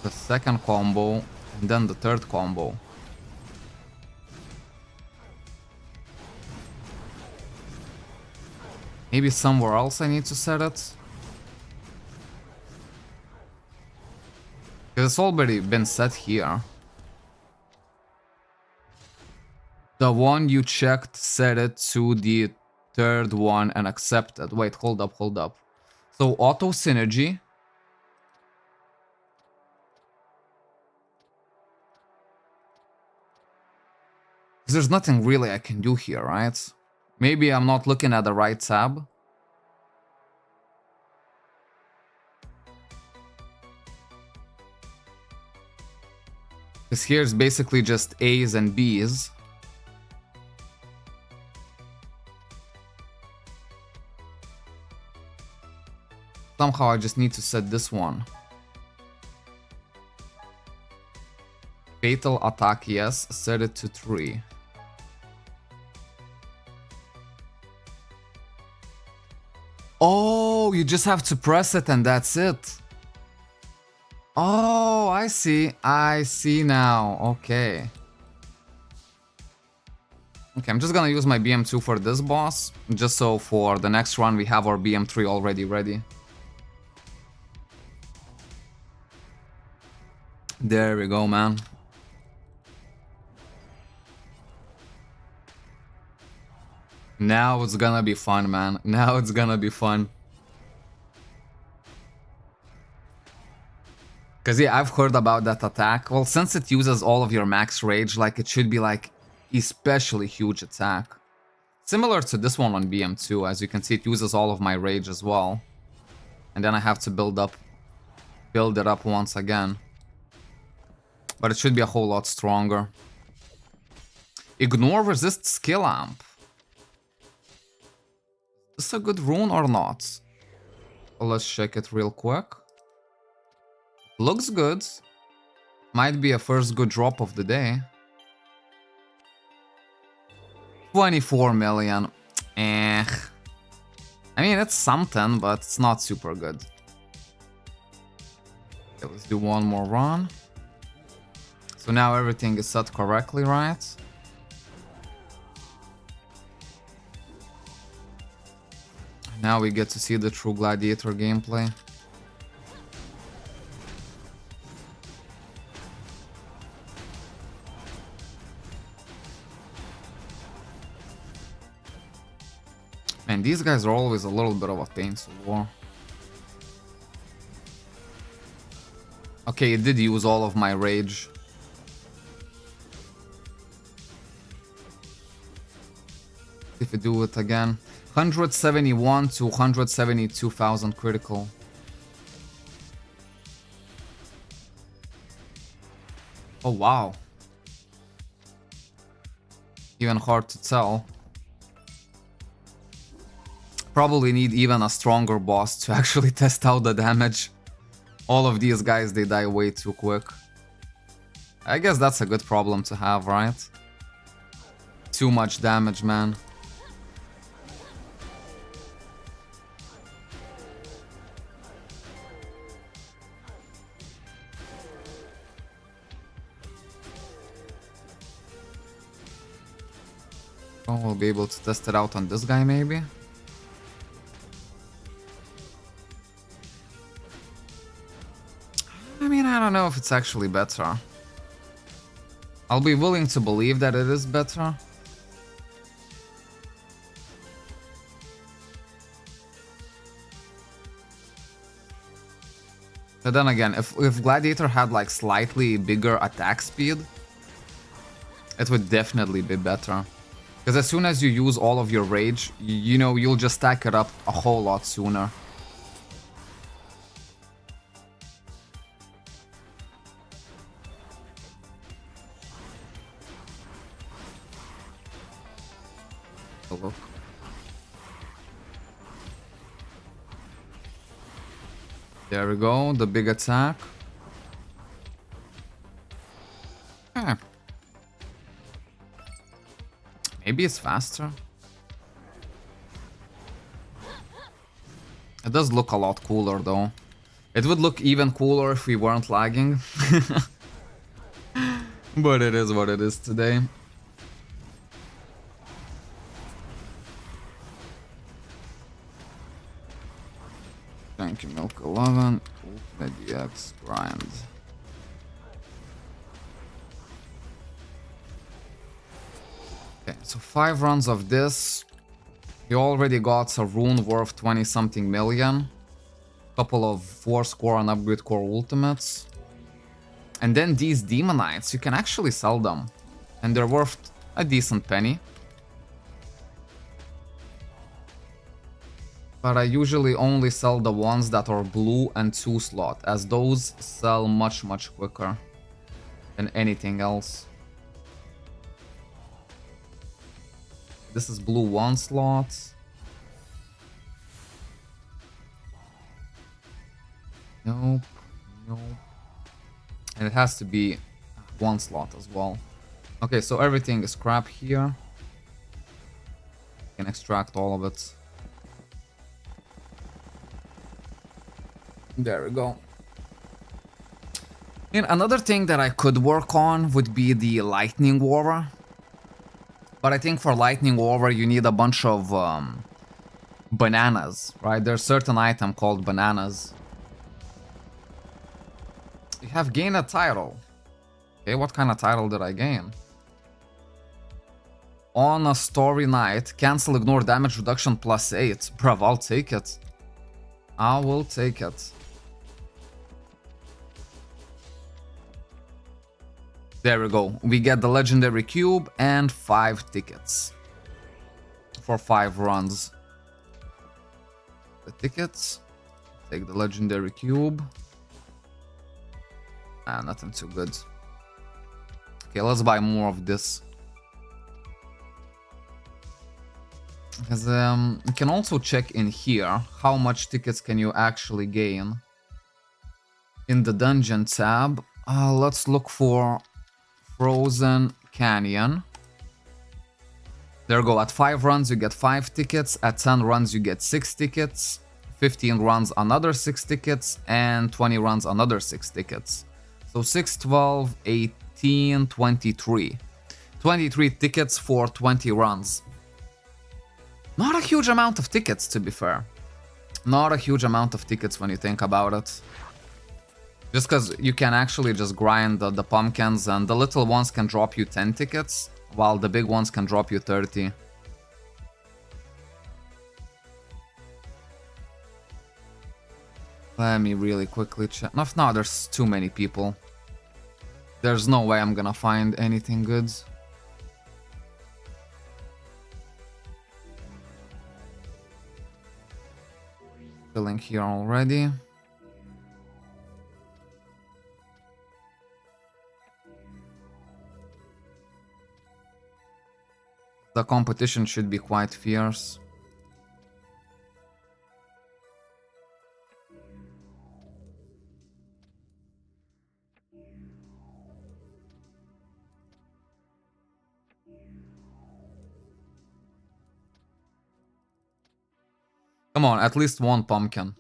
the second combo, and then the third combo. Maybe somewhere else I need to set it? Because it's already been set here. The one you checked set it to the third one and accepted. Wait, hold up, hold up. So auto synergy. There's nothing really I can do here, right? Maybe I'm not looking at the right tab. Because here's basically just A's and B's. Somehow I just need to set this one. Fatal attack, yes. Set it to 3. Oh, you just have to press it and that's it. Oh, I see. I see now. Okay. Okay, I'm just gonna use my BM2 for this boss. Just so for the next run we have our BM3 already ready. There we go, man. Now it's gonna be fun, man. Now it's gonna be fun. Because yeah, I've heard about that attack. Well, since it uses all of your max rage, like it should be like especially huge attack. Similar to this one on BM2, as you can see, it uses all of my rage as well. And then I have to build it up once again. But it should be a whole lot stronger. Ignore resist skill amp. Is this a good rune or not? Well, let's check it real quick. Looks good. Might be a first good drop of the day. 24 million. I mean, it's something, but it's not super good. Okay, let's do one more run. So now everything is set correctly, right? Now we get to see the true gladiator gameplay. Man, these guys are always a little bit of a pain to war. Okay, it did use all of my rage. If I do it again. 171 to 172,000 critical. Oh wow. Even hard to tell. Probably need even a stronger boss to actually test out the damage. All of these guys, they die way too quick. I guess that's a good problem to have, right? Too much damage, man. Oh, we'll be able to test it out on this guy, maybe? I mean, I don't know if it's actually better. I'll be willing to believe that it is better. But then again, if Gladiator had like slightly bigger attack speed, it would definitely be better. Because as soon as you use all of your rage, you know, you'll just stack it up a whole lot sooner. Look. There we go, the big attack. Eh. Maybe it's faster. It does look a lot cooler though. It would look even cooler if we weren't lagging. But it is what it is today. Thank you, Milk 11. Ultimate DX grind. Okay, so 5 runs of this. You already got a rune worth 20 something million. Couple of 4 score and upgrade core ultimates. And then these demonites, you can actually sell them. And they're worth a decent penny. But I usually only sell the ones that are blue and 2 slot, as those sell much quicker than anything else. This is blue 1 slot. Nope, nope. And it has to be 1 slot as well. Okay, so everything is crap here. You can extract all of it. There we go. And another thing that I could work on would be the lightning aura. But I think for lightning aura you need a bunch of bananas, right? There's a certain item called bananas. You have gained a title. Okay, what kind of title did I gain? On a story night, cancel ignore damage reduction +8. Bruv, I'll take it. I will take it. There we go. We get the legendary cube and 5 tickets for 5 runs. The tickets. Take the legendary cube. Ah, nothing too good. Okay, let's buy more of this. Because you can also check in here how much tickets can you actually gain. In the dungeon tab, let's look for Frozen Canyon. There you go. At 5 runs you get 5 tickets. At 10 runs you get 6 tickets. 15 runs another 6 tickets. And 20 runs another 6 tickets. So 6, 12, 18, 23. 23 tickets for 20 runs. Not a huge amount of tickets, to be fair. Not a huge amount of tickets when you think about it. Just because you can actually just grind the pumpkins, and the little ones can drop you 10 tickets, while the big ones can drop you 30. Let me really quickly check. No, there's too many people. There's no way I'm gonna find anything good. Filling here already. The competition should be quite fierce. Come on, at least one pumpkin.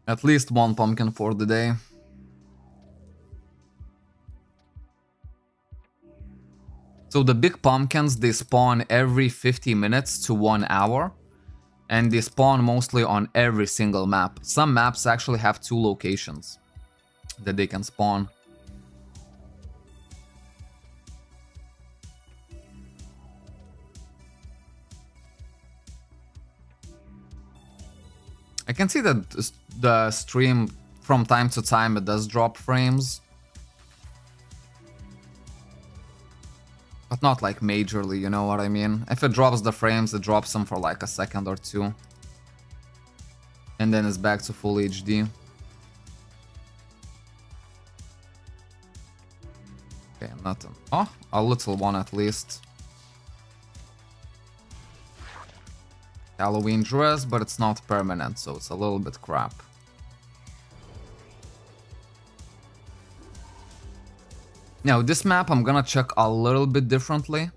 At least one pumpkin for the day. So the big pumpkins, they spawn every 50 minutes to 1 hour. And they spawn mostly on every single map. Some maps actually have 2 locations that they can spawn. I can see that the stream from time to time it does drop frames. But not like majorly, you know what I mean? If it drops the frames, it drops them for like a second or two. And then it's back to full HD. Okay, nothing. Oh, a little one at least. Halloween dress, but it's not permanent, so it's a little bit crap. Now, this map I'm gonna check a little bit differently.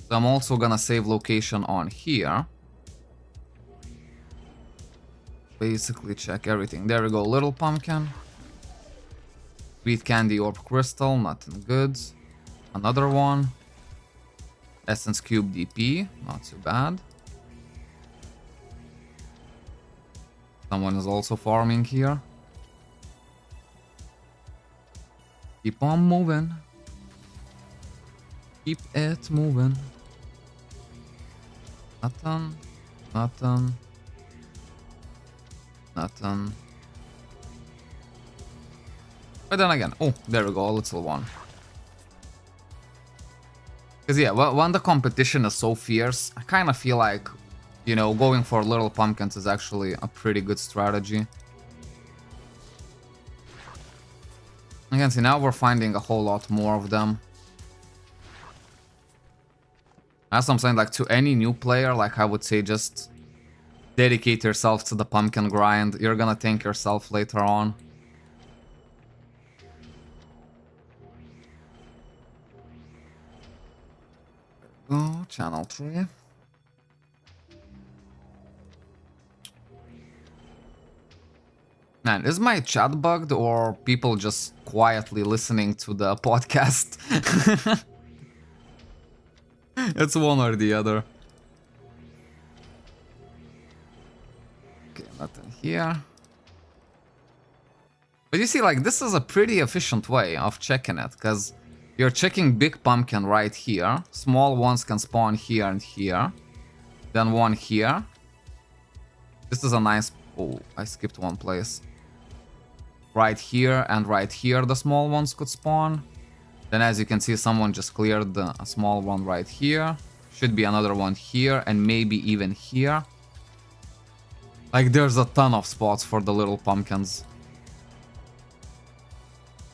So I'm also gonna save location on here. Basically check everything. There we go, little pumpkin. Sweet candy orb crystal, nothing good. Another one. Essence cube DP, not too bad. Someone is also farming here. Keep on moving. Keep it moving. Nothing. Nothing. Nothing. But then again, oh, there we go, a little one. Because yeah, when the competition is so fierce, I kind of feel like, you know, going for little pumpkins is actually a pretty good strategy. You can see now we're finding a whole lot more of them. As I'm saying, like to any new player, like I would say just dedicate yourself to the pumpkin grind. You're gonna thank yourself later on. Oh, channel 3. Man, is my chat bugged or people just quietly listening to the podcast? It's one or the other. Okay, nothing here. But you see, like, this is a pretty efficient way of checking it, because you're checking big pumpkin right here. Small ones can spawn here and here. Then one here. This is a nice... Oh, I skipped one place. right here and right here the small ones could spawn. Then as you can see, someone just cleared a small one right here. Should be another one here and maybe even here. Like there's a ton of spots for the little pumpkins.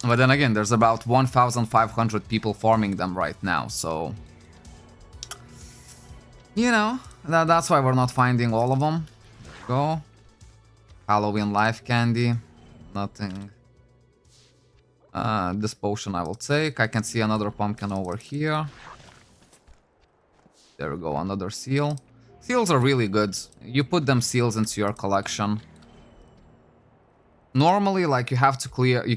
But then again, there's about 1,500 people farming them right now, so... You know, that's why we're not finding all of them. There we go. Halloween life candy. Nothing. This potion I will take. I can see another pumpkin over here. There we go, another seal. Seals are really good. You put them seals into your collection. Normally, like, you have to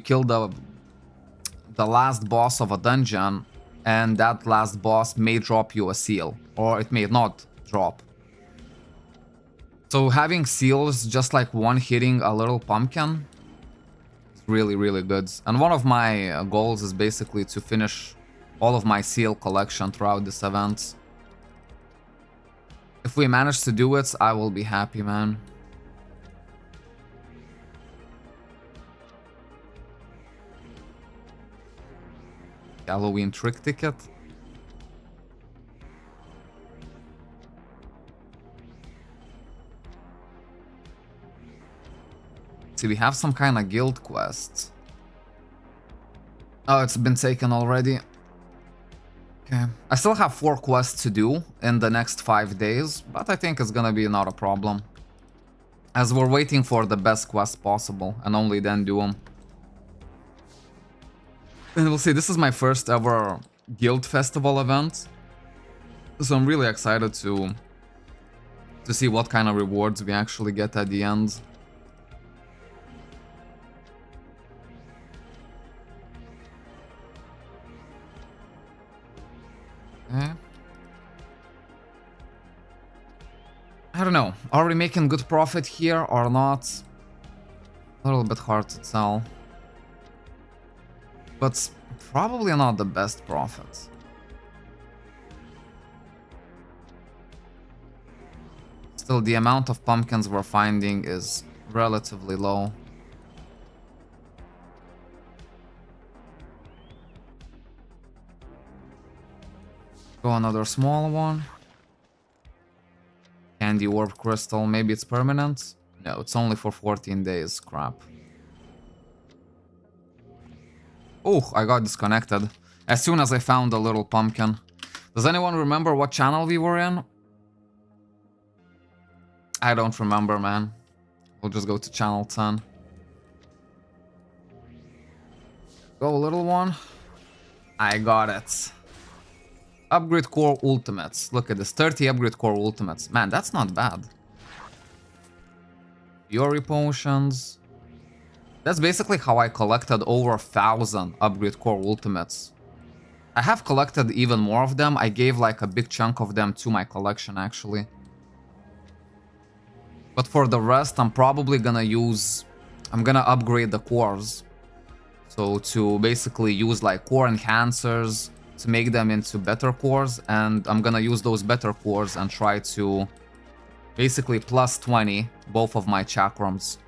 kill the last boss of a dungeon, and that last boss may drop you a seal, or it may not drop. So having seals, just like one hitting a little pumpkin, is really, really good. And one of my goals is basically to finish all of my seal collection throughout this event. If we manage to do it, I will be happy, man. Halloween trick ticket. See, we have some kind of guild quest. Oh, it's been taken already. Okay. I still have 4 quests to do in the next 5 days, but I think it's gonna be not a problem. As we're waiting for the best quest possible, and only then do them. And we'll see, this is my first ever guild festival event. So I'm really excited to see what kind of rewards we actually get at the end. Okay. I don't know, are we making good profit here or not? A little bit hard to tell. But probably not the best profit. Still, the amount of pumpkins we're finding is relatively low. Go another small one. Candy orb crystal, maybe it's permanent? No, it's only for 14 days, crap. Oh, I got disconnected as soon as I found a little pumpkin. Does anyone remember what channel we were in? I don't remember, man. We'll just go to channel 10. Go, little one. I got it. Upgrade core ultimates. Look at this, 30 upgrade core ultimates. Man, that's not bad. Fury potions. That's basically how I collected over 1,000 upgrade core ultimates. I have collected even more of them. I gave like a big chunk of them to my collection, actually. But for the rest, I'm probably gonna I'm gonna upgrade the cores. So to basically use like core enhancers to make them into better cores, and I'm gonna use those better cores and try to basically plus 20 both of my chakrams.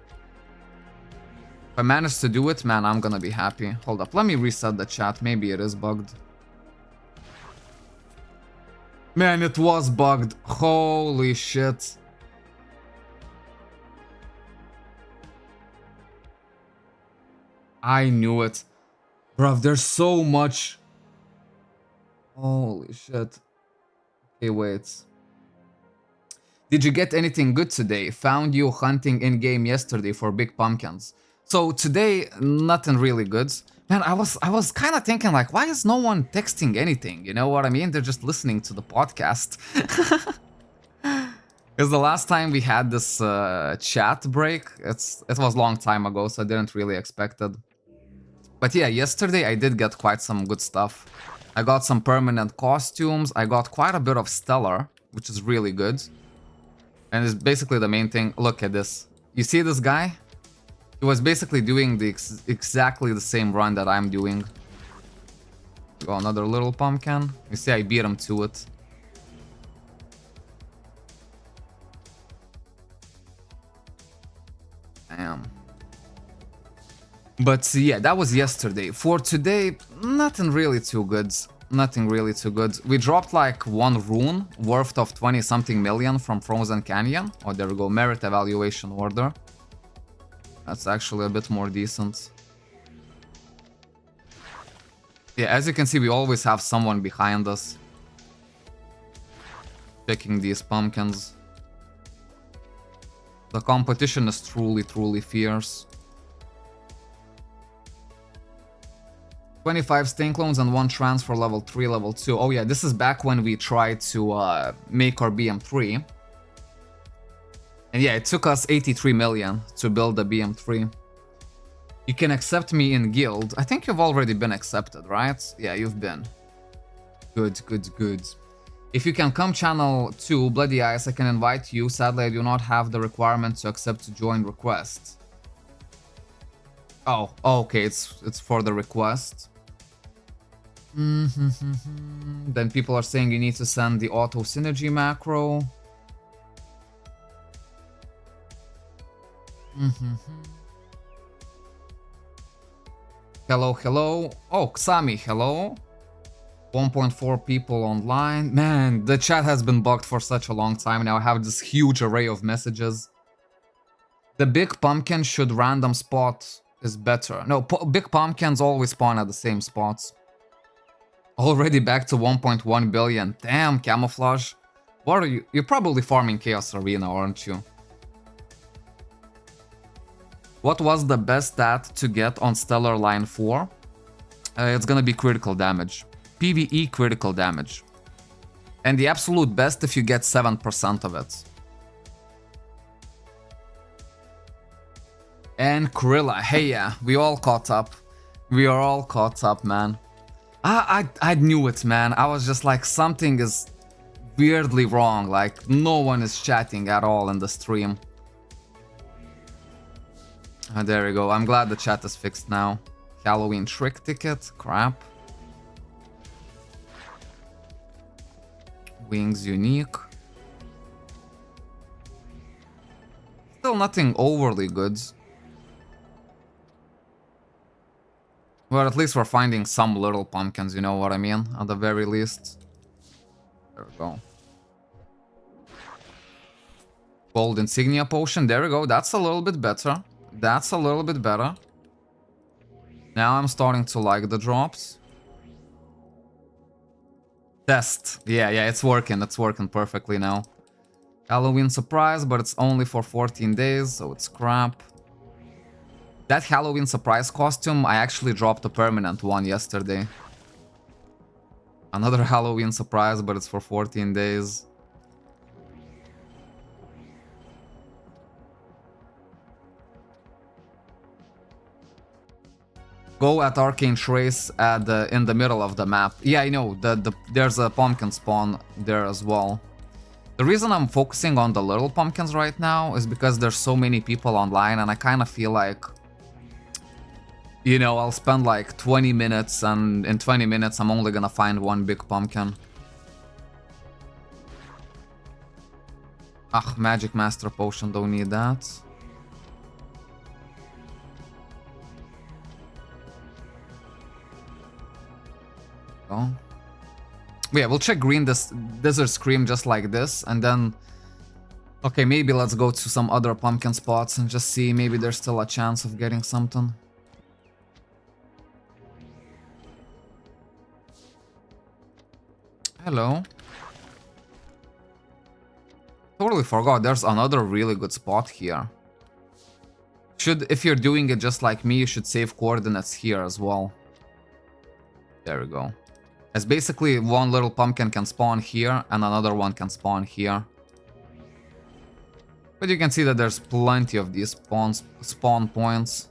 If I manage to do it, man, I'm gonna be happy. Hold up, let me reset the chat, maybe it is bugged. Man, it was bugged, holy shit. I knew it. Bruv, there's so much. Holy shit. Okay, wait. Did you get anything good today? Found you hunting in-game yesterday for big pumpkins. So today, nothing really good. Man, I was kind of thinking like, why is no one texting anything? You know what I mean? They're just listening to the podcast. Because the last time we had this chat break, it was a long time ago, so I didn't really expect it. But yeah, yesterday I did get quite some good stuff. I got some permanent costumes, I got quite a bit of stellar, which is really good. And it's basically the main thing. Look at this. You see this guy? He was basically doing exactly the same run that I'm doing. Go another little pumpkin. You see, I beat him to it. Damn. But yeah, that was yesterday. For today, nothing really too good. Nothing really too good. We dropped like one rune worth of 20 something million from Frozen Canyon. Oh, there we go. Merit evaluation order. That's actually a bit more decent. Yeah, as you can see, we always have someone behind us picking these pumpkins. The competition is truly, truly fierce. 25 stain clones and 1 transfer level 3, level 2. Oh yeah, this is back when we tried to make our BM3. And yeah, it took us 83 million to build the BM3. You can accept me in guild. I think you've already been accepted, right? Yeah, you've been. Good, good, good. If you can come channel 2, Bloody Eyes, I can invite you. Sadly, I do not have the requirement to accept join request. Oh, okay, it's for the request. Then people are saying you need to send the auto synergy macro. Hello, hello. Oh, Ksami, hello. 1.4 people online. Man, the chat has been bugged for such a long time now. I have this huge array of messages. The big pumpkin should random spot is better. No, big pumpkins always spawn at the same spots. Already back to 1.1 billion. Damn, Camouflage. What are you? You're probably farming Chaos Arena, aren't you? What was the best stat to get on Stellar Line 4? It's gonna be critical damage. PvE critical damage. And the absolute best if you get 7% of it. And Krilla, hey yeah, we all caught up. We are all caught up, man. I knew it, man. I was just like, something is weirdly wrong. Like, no one is chatting at all in the stream. There we go. I'm glad the chat is fixed now. Halloween trick ticket, crap. Wings unique. Still nothing overly good. Well, at least we're finding some little pumpkins, you know what I mean? At the very least. There we go. Gold insignia potion, there we go. That's a little bit better. That's a little bit better. Now I'm starting to like the drops. Test. Yeah, it's working. It's working perfectly now. Halloween surprise, but it's only for 14 days, so it's crap. That Halloween surprise costume, I actually dropped a permanent one yesterday. Another Halloween surprise, but it's for 14 days. Go at Arcane Trace at in the middle of the map. Yeah, I know, there's a pumpkin spawn there as well. The reason I'm focusing on the little pumpkins right now is because there's so many people online and I kind of feel like, you know, I'll spend like 20 minutes and in 20 minutes I'm only gonna find one big pumpkin. Ah, Magic Master Potion, don't need that. Oh. Yeah, we'll check Green Desert Scream just like this, and then... Okay, maybe let's go to some other pumpkin spots and just see, maybe there's still a chance of getting something. Hello. Totally forgot, there's another really good spot here. If you're doing it just like me, you should save coordinates here as well. There we go. As basically one little pumpkin can spawn here and another one can spawn here. But you can see that there's plenty of these spawn points.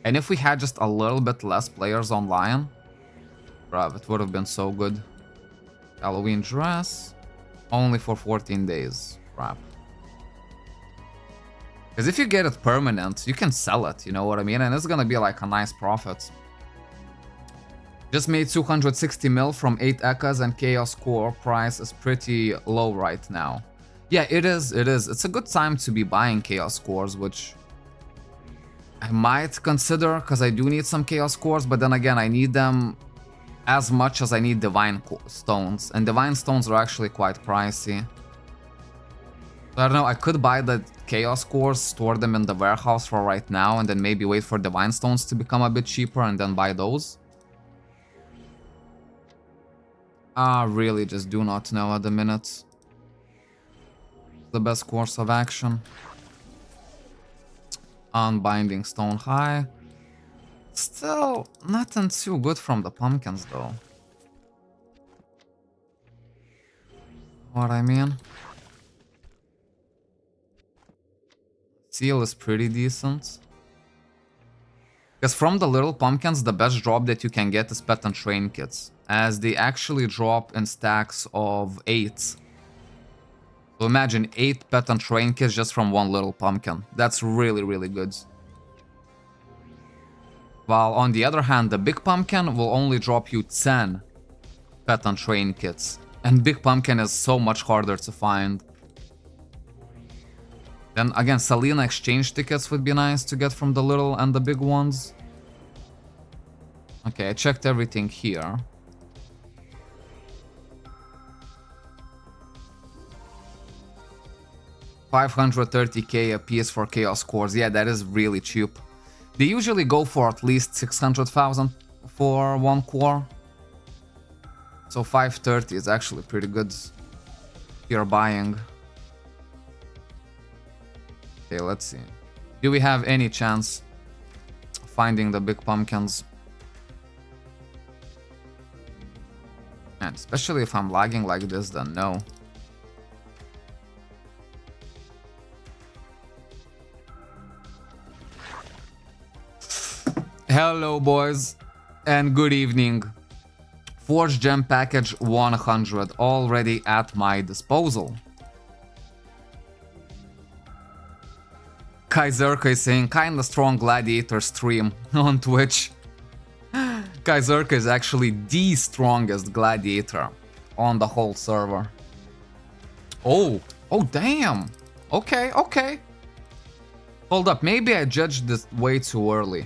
And if we had just a little bit less players online, bruh, it would have been so good. Halloween dress, only for 14 days. Crap. Because if you get it permanent, you can sell it, you know what I mean? And it's gonna be like a nice profit. Just made 260 mil from 8 Ekkas and Chaos Core price is pretty low right now. Yeah, it is. It's a good time to be buying Chaos Cores, which I might consider, because I do need some Chaos Cores, but then again, I need them as much as I need Divine Stones. And Divine Stones are actually quite pricey. So I don't know, I could buy the Chaos Cores, store them in the warehouse for right now, and then maybe wait for Divine Stones to become a bit cheaper and then buy those. I really just do not know at the minute. The best course of action. Unbinding Stone High. Still, nothing too good from the pumpkins though. What I mean? Seal is pretty decent. Because from the little pumpkins, the best drop that you can get is pet and train kits, as they actually drop in stacks of 8. So imagine 8 pet and train kits just from one little pumpkin. That's really, really good. While on the other hand, the big pumpkin will only drop you 10 pet and train kits. And big pumpkin is so much harder to find. Then again, Selena exchange tickets would be nice to get from the little and the big ones. Okay, I checked everything here. $530k a piece for Chaos Cores. Yeah, that is really cheap. They usually go for at least 600,000 for one core. So 530 is actually pretty good if you're buying. Okay, let's see. Do we have any chance of finding the big pumpkins? And especially if I'm lagging like this, then no. Hello boys and good evening. Forge Gem Package 100 already at my disposal. Kaizerka is saying kinda strong gladiator stream on Twitch. Kaizerka is actually the strongest gladiator on the whole server. Oh damn. Okay, okay. Hold up, maybe I judged this way too early.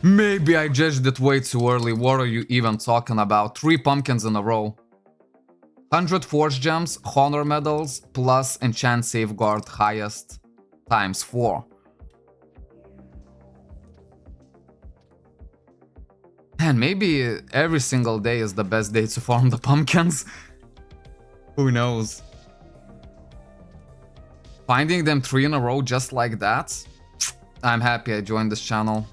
Maybe I judged it way too early. What are you even talking about? 3 pumpkins in a row. 100 Forge Gems, Honor Medals, plus Enchant Safeguard highest times 4. And maybe every single day is the best day to farm the pumpkins. Who knows? Finding them 3 in a row just like that? I'm happy I joined this channel.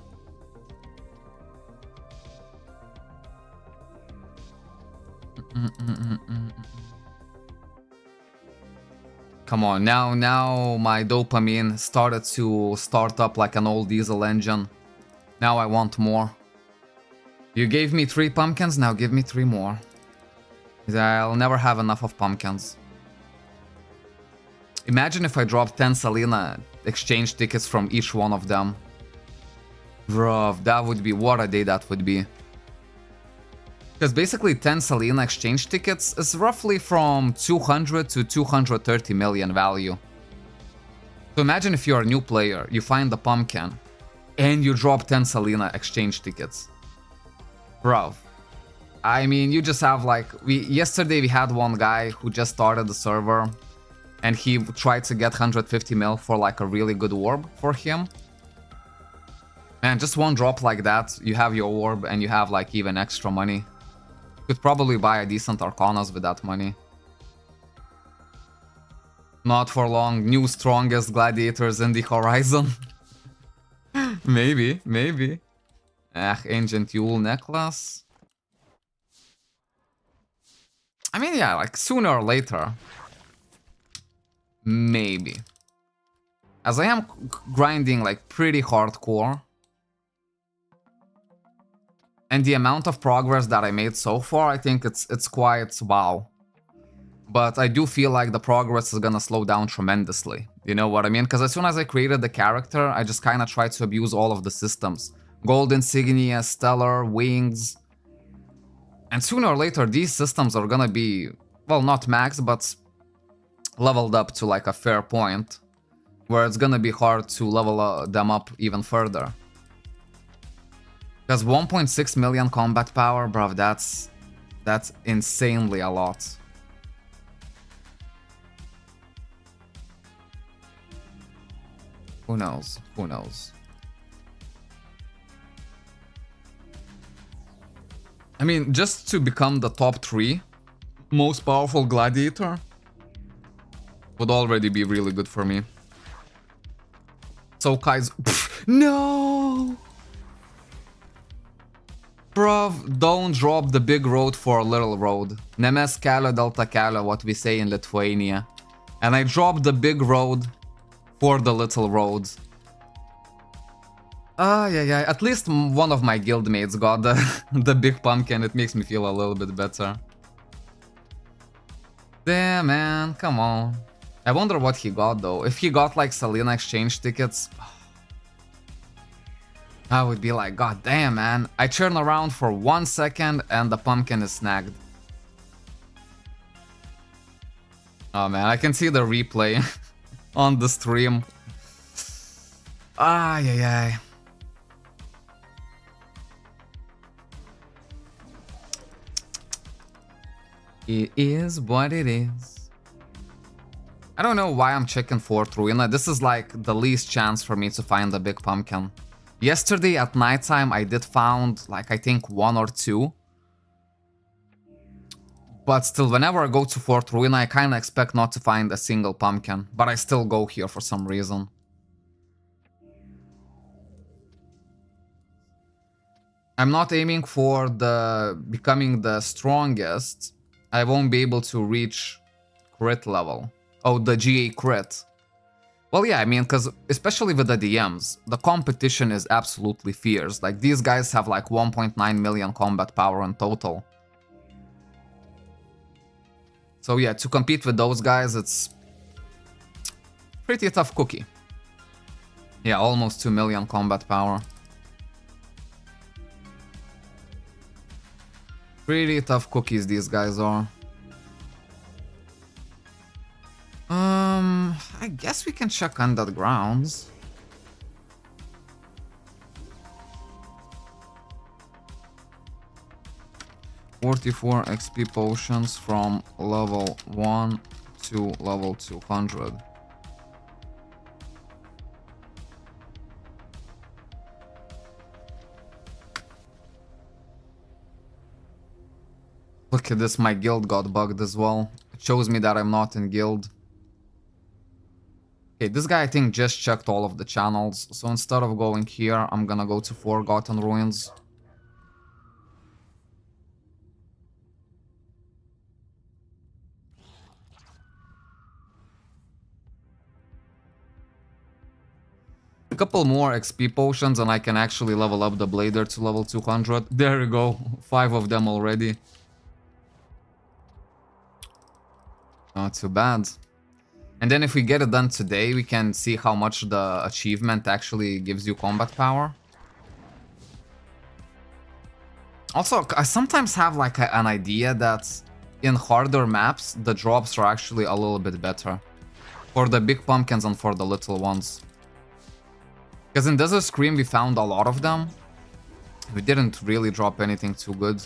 Come on, now my dopamine started to start up like an old diesel engine. Now I want more. You gave me 3 pumpkins, now give me 3 more. I'll never have enough of pumpkins. Imagine if I dropped 10 Selena exchange tickets from each one of them. Bro, that would be, what a day that would be. Because basically 10 Selena exchange tickets is roughly from 200 to 230 million value. So imagine if you're a new player, you find the pumpkin, and you drop 10 Selena exchange tickets. Bro, I mean, you just have like... Yesterday we had one guy who just started the server, and he tried to get 150 mil for like a really good orb for him. And just one drop like that, you have your orb and you have like even extra money. Could probably buy a decent Arcanas with that money. Not for long, new strongest gladiators in the horizon. Maybe, maybe. Ancient Yule necklace. I mean, yeah, like sooner or later. Maybe. As I am grinding like pretty hardcore. And the amount of progress that I made so far, I think it's quite wow. But I do feel like the progress is gonna slow down tremendously. You know what I mean? Because as soon as I created the character, I just kind of tried to abuse all of the systems. Gold insignia, stellar, wings. And sooner or later, these systems are gonna be, well, not max, but leveled up to like a fair point. where it's gonna be hard to level them up even further. Because 1.6 million combat power, bruv, that's insanely a lot. Who knows? Who knows? I mean, just to become the top 3 most powerful gladiator would already be really good for me. So Kai's... No! Bruv, don't drop the big road for a little road. Nemes kelio delta kelio, what we say in Lithuania. And I dropped the big road for the little road. Yeah. At least one of my guildmates got the big pumpkin. It makes me feel a little bit better. Damn, man, come on. I wonder what he got though. If he got like Selena exchange tickets, I would be like, god damn, man. I turn around for 1 second and the pumpkin is snagged. Oh man, I can see the replay on the stream. Yeah. It is what it is. I don't know why I'm checking Fort Ruina. This is like the least chance for me to find a big pumpkin. Yesterday at nighttime I did found like I think 1 or 2. But still, whenever I go to Fort Ruina, I kinda expect not to find a single pumpkin. But I still go here for some reason. I'm not aiming for becoming the strongest. I won't be able to reach crit level. Oh, the GA crit. Well, yeah, I mean, because especially with the DMs, the competition is absolutely fierce. Like, these guys have like 1.9 million combat power in total. So yeah, to compete with those guys, it's pretty tough cookie. Yeah, almost 2 million combat power. Pretty tough cookies these guys are. I guess we can check undergrounds. $44 XP potions from level 1 to level 200. Look at this, my guild got bugged as well. It shows me that I'm not in guild. Okay, this guy I think just checked all of the channels, so instead of going here, I'm gonna go to Forgotten Ruins. A couple more XP potions and I can actually level up the Blader to level 200. There we go, 5 of them already. Not too bad. And then if we get it done today, we can see how much the achievement actually gives you combat power. Also, I sometimes have like an idea that in harder maps, the drops are actually a little bit better. For the big pumpkins and for the little ones. Because in Desert Scream we found a lot of them. We didn't really drop anything too good.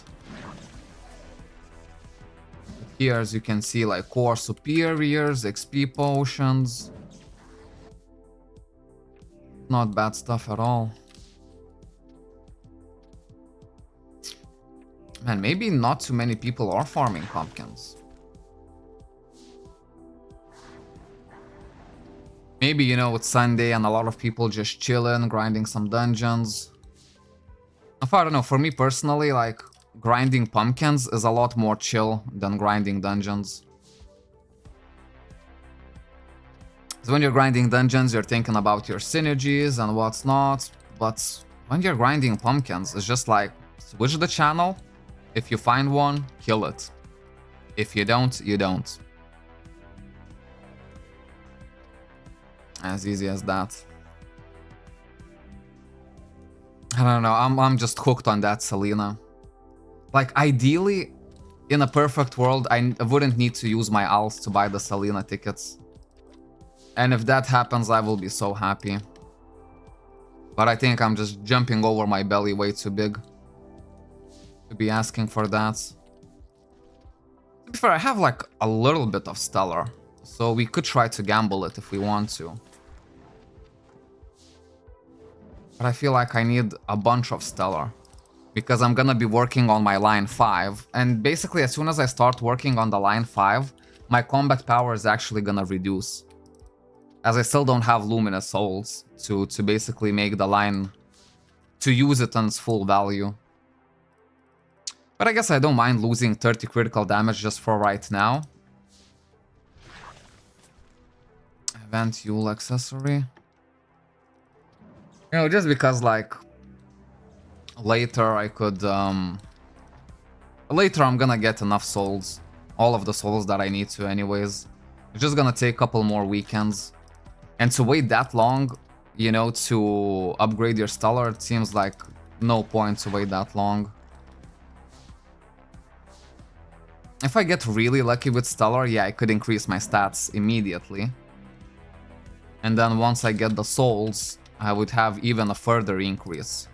Here, as you can see, like core superiors, XP potions. Not bad stuff at all. Man, maybe not too many people are farming pumpkins. Maybe, you know, it's Sunday and a lot of people just chilling, grinding some dungeons. I don't know, for me personally, like, grinding pumpkins is a lot more chill than grinding dungeons. So when you're grinding dungeons, you're thinking about your synergies and what's not. But when you're grinding pumpkins, it's just like, switch the channel. If you find one, kill it. If you don't, you don't. As easy as that. I don't know, I'm just hooked on that Selena. Like, ideally, in a perfect world, I wouldn't need to use my alts to buy the Selena tickets. And if that happens, I will be so happy. But I think I'm just jumping over my belly way too big to be asking for that. To be fair, I have like a little bit of Stellar, so we could try to gamble it if we want to. But I feel like I need a bunch of Stellar, because I'm gonna be working on my line 5, and basically as soon as I start working on the line 5, my combat power is actually gonna reduce. As I still don't have Luminous Souls to basically make the line, to use it on its full value. But I guess I don't mind losing 30 critical damage just for right now. Event Fuel Accessory. You know, just because like later I could later I'm gonna get enough souls. All of the souls that I need to anyways. It's just gonna take a couple more weekends. And to wait that long, you know, to upgrade your Stellar, it seems like no point to wait that long. If I get really lucky with Stellar, yeah, I could increase my stats immediately. And then once I get the souls, I would have even a further increase.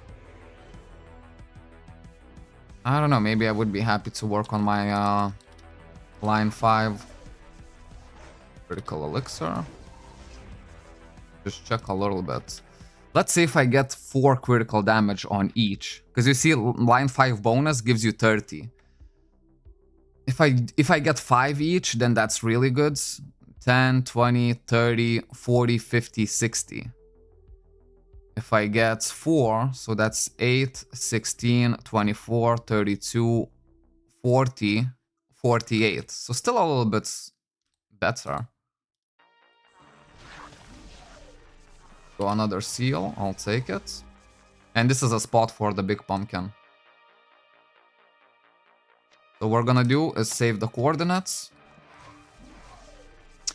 I don't know, maybe I would be happy to work on my line 5. Critical Elixir. Just check a little bit. Let's see if I get 4 critical damage on each. Because you see, line 5 bonus gives you 30. If I get 5 each, then that's really good. 10, 20, 30, 40, 50, 60. If I get 4, so that's 8, 16, 24, 32, 40, 48. So still a little bit better. So another seal, I'll take it. And this is a spot for the big pumpkin. So what we're gonna do is save the coordinates.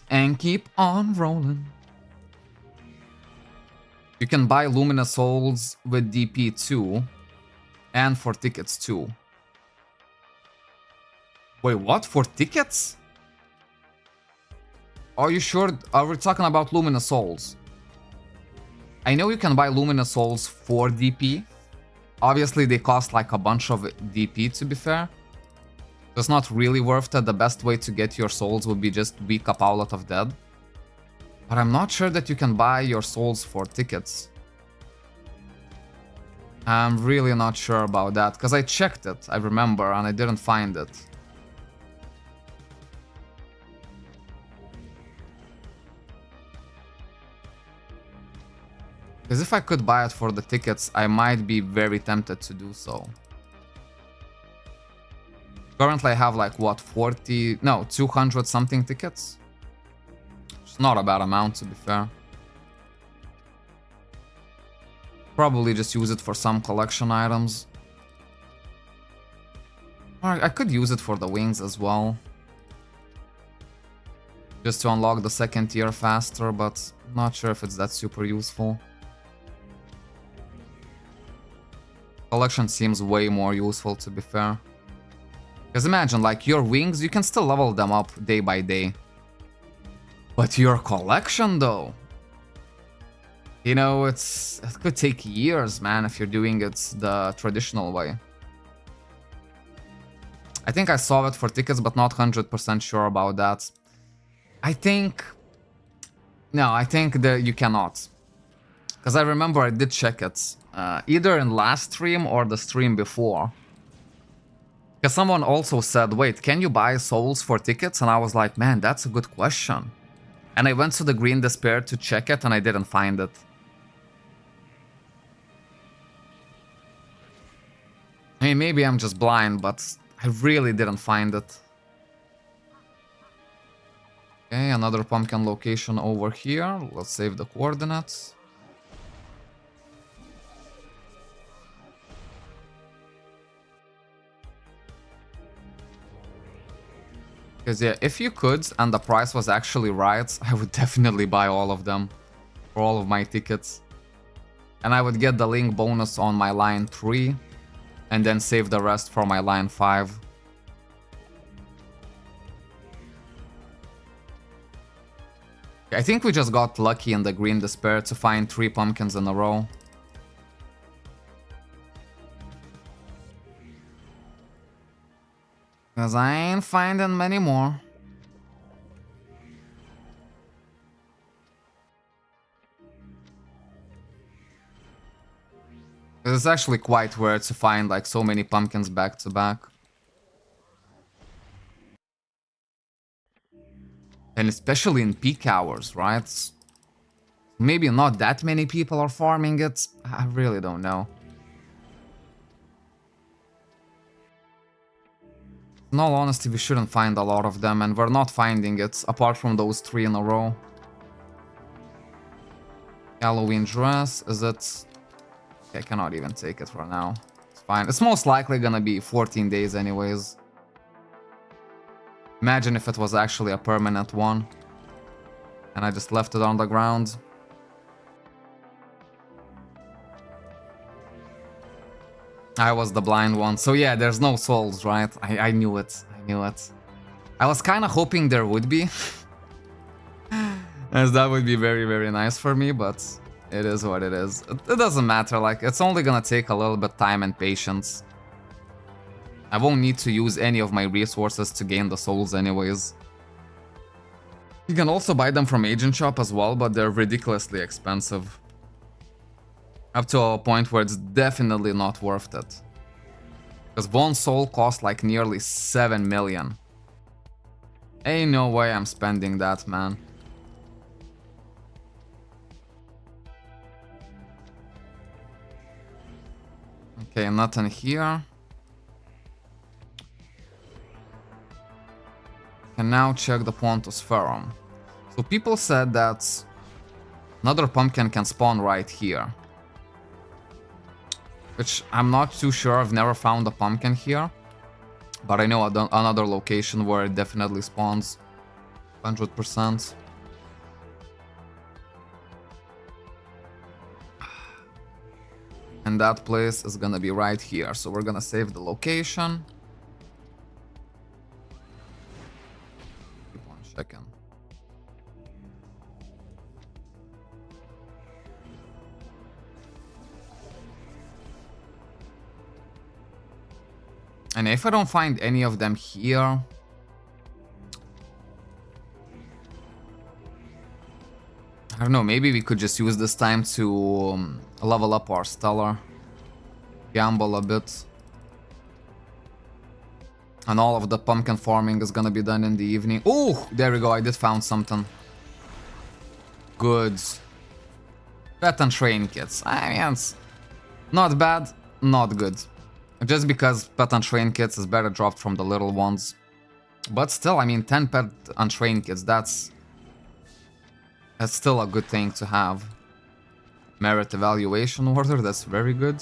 And keep on rolling. You can buy Luminous Souls with DP too. And for tickets too. Wait, what? For tickets? Are you sure? Are we talking about Luminous Souls? I know you can buy Luminous Souls for DP. Obviously, they cost like a bunch of DP, to be fair. It's not really worth it. The best way to get your souls would be just weak up Owlet of Dead. But I'm not sure that you can buy your souls for tickets. I'm really not sure about that, because I checked it, I remember, and I didn't find it. Because if I could buy it for the tickets, I might be very tempted to do so. Currently I have like, what, 40... no, 200 something tickets? It's not a bad amount, to be fair. Probably just use it for some collection items. Or I could use it for the wings as well. Just to unlock the second tier faster, but not sure if it's that super useful. Collection seems way more useful, to be fair. Because imagine, like, your wings, you can still level them up day by day. But your collection, though... you know, it could take years, man, if you're doing it the traditional way. I think I saw it for tickets, but not 100% sure about that. I think... no, I think that you cannot. Because I remember I did check it. Either in last stream or the stream before. Because someone also said, wait, can you buy souls for tickets? And I was like, man, that's a good question. And I went to the Green Despair to check it and I didn't find it. I mean, maybe I'm just blind, but I really didn't find it. Okay, another pumpkin location over here. Let's save the coordinates. Because yeah, if you could, and the price was actually right, I would definitely buy all of them. For all of my tickets. And I would get the link bonus on my line 3. And then save the rest for my line 5. I think we just got lucky in the Green Despair to find 3 pumpkins in a row. Because I ain't finding many more. It's actually quite rare to find like so many pumpkins back to back. And especially in peak hours, right? Maybe not that many people are farming it. I really don't know. In all honesty, we shouldn't find a lot of them, and we're not finding it, apart from those 3 in a row. Halloween dress, is it? I cannot even take it for now. It's fine. It's most likely gonna be 14 days anyways. Imagine if it was actually a permanent one. And I just left it on the ground. I was the blind one. So yeah, there's no souls, right? I knew it. I knew it. I was kind of hoping there would be. As that would be very, very nice for me, but it is what it is. It doesn't matter, like, it's only gonna take a little bit time and patience. I won't need to use any of my resources to gain the souls anyways. You can also buy them from Agent Shop as well, but they're ridiculously expensive. Up to a point where it's definitely not worth it. Because one soul costs like nearly 7 million. Ain't no way I'm spending that, man. Okay, nothing here. Can now check the Pontus Ferrum. So people said that another pumpkin can spawn right here. Which I'm not too sure, I've never found a pumpkin here. But I know another location where it definitely spawns. 100%. And that place is gonna be right here, so we're gonna save the location. Keep on checking. And if I don't find any of them here... I don't know, maybe we could just use this time to level up our Stellar. Gamble a bit. And all of the pumpkin farming is gonna be done in the evening. Oh, there we go, I did found something. Good. Pet and train kits. I mean, it's not bad, not good. Just because pet and train kits is better dropped from the little ones. But still, I mean, 10 pet and train kits, that's still a good thing to have. Merit evaluation order, that's very good.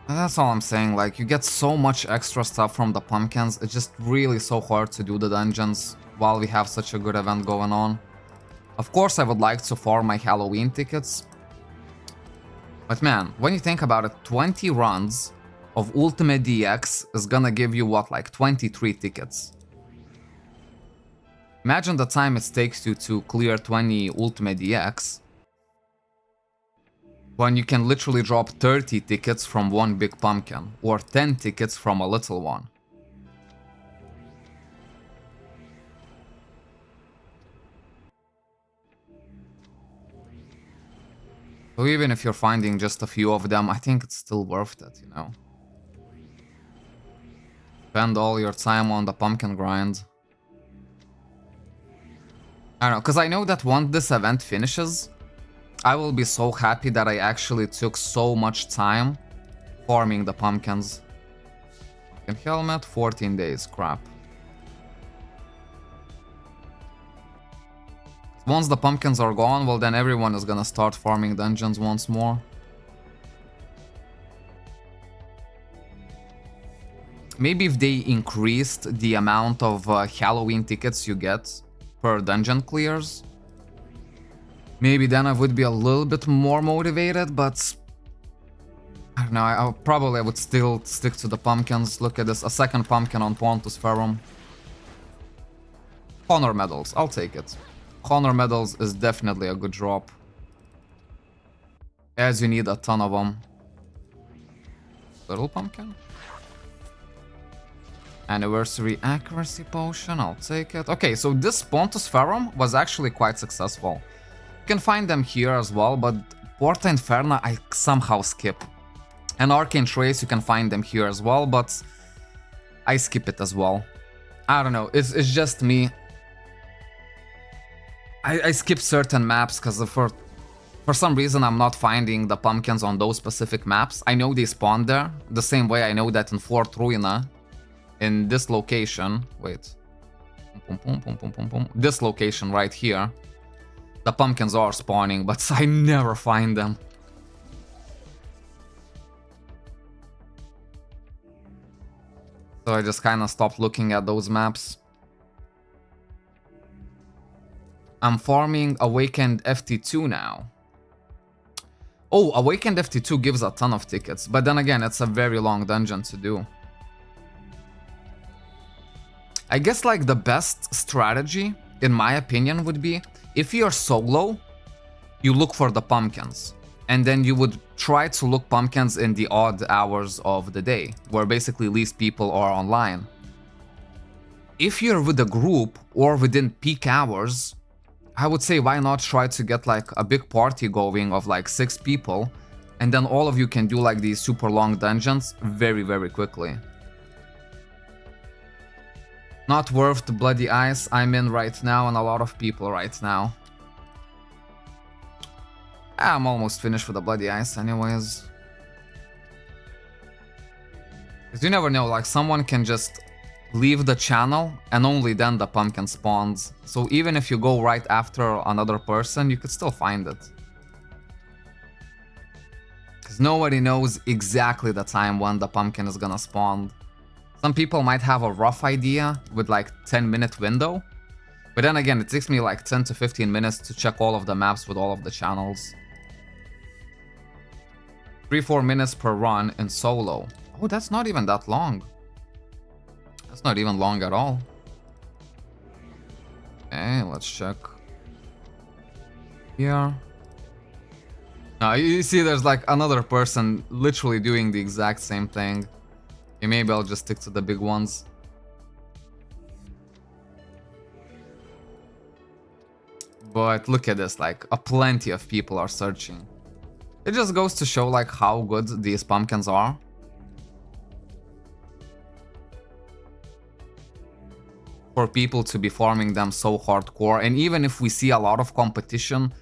And that's all I'm saying, like, you get so much extra stuff from the pumpkins, it's just really so hard to do the dungeons while we have such a good event going on. Of course, I would like to farm my Halloween tickets. But man, when you think about it, 20 runs of Ultimate DX is gonna give you, what, like 23 tickets. Imagine the time it takes you to clear 20 Ultimate DX. When you can literally drop 30 tickets from one big pumpkin, or 10 tickets from a little one. So even if you're finding just a few of them, I think it's still worth it, you know? Spend all your time on the pumpkin grind. I don't know, because I know that once this event finishes, I will be so happy that I actually took so much time farming the pumpkins. Pumpkin helmet, 14 days, crap. Once the pumpkins are gone, well then everyone is gonna start farming dungeons once more. Maybe if they increased the amount of Halloween tickets you get per dungeon clears, maybe then I would be a little bit more motivated, but I don't know, I would still stick to the pumpkins. Look at this, a second pumpkin on Pontus Ferrum. Honor medals, I'll take it. Honor medals is definitely a good drop, as you need a ton of them. Little pumpkin. Anniversary accuracy potion, I'll take it. Okay, so this Pontus Ferrum was actually quite successful. You can find them here as well, but Porta Inferna I somehow skip. And Arcane Trace, you can find them here as well, but I skip it as well. I don't know, it's just me. I skip certain maps because for some reason I'm not finding the pumpkins on those specific maps. I know they spawn there, the same way I know that in Fort Ruina, in this location, wait, this location right here, the pumpkins are spawning, but I never find them. So I just kind of stopped looking at those maps. I'm farming Awakened FT2 now. Oh, Awakened FT2 gives a ton of tickets, but then again, it's a very long dungeon to do. I guess like the best strategy, in my opinion, would be if you're solo, you look for the pumpkins. And then you would try to look pumpkins in the odd hours of the day, where basically least people are online. If you're with a group or within peak hours, I would say why not try to get like a big party going of like 6 people, and then all of you can do like these super long dungeons very, very quickly. Not worth the bloody ice I'm in right now and a lot of people right now. I'm almost finished with the bloody ice anyways. Because you never know, like someone can just leave the channel and only then the pumpkin spawns. So even if you go right after another person, you could still find it. Because nobody knows exactly the time when the pumpkin is gonna spawn. Some people might have a rough idea with like 10-minute window. But then again, it takes me like 10 to 15 minutes to check all of the maps with all of the channels. 3-4 minutes per run in solo. Oh, that's not even that long. That's not even long at all. Okay, let's check. Here. Now, you see there's like another person literally doing the exact same thing. Okay, maybe I'll just stick to the big ones. But look at this, like plenty of people are searching. It just goes to show like how good these pumpkins are. For people to be farming them so hardcore, and even if we see a lot of competition,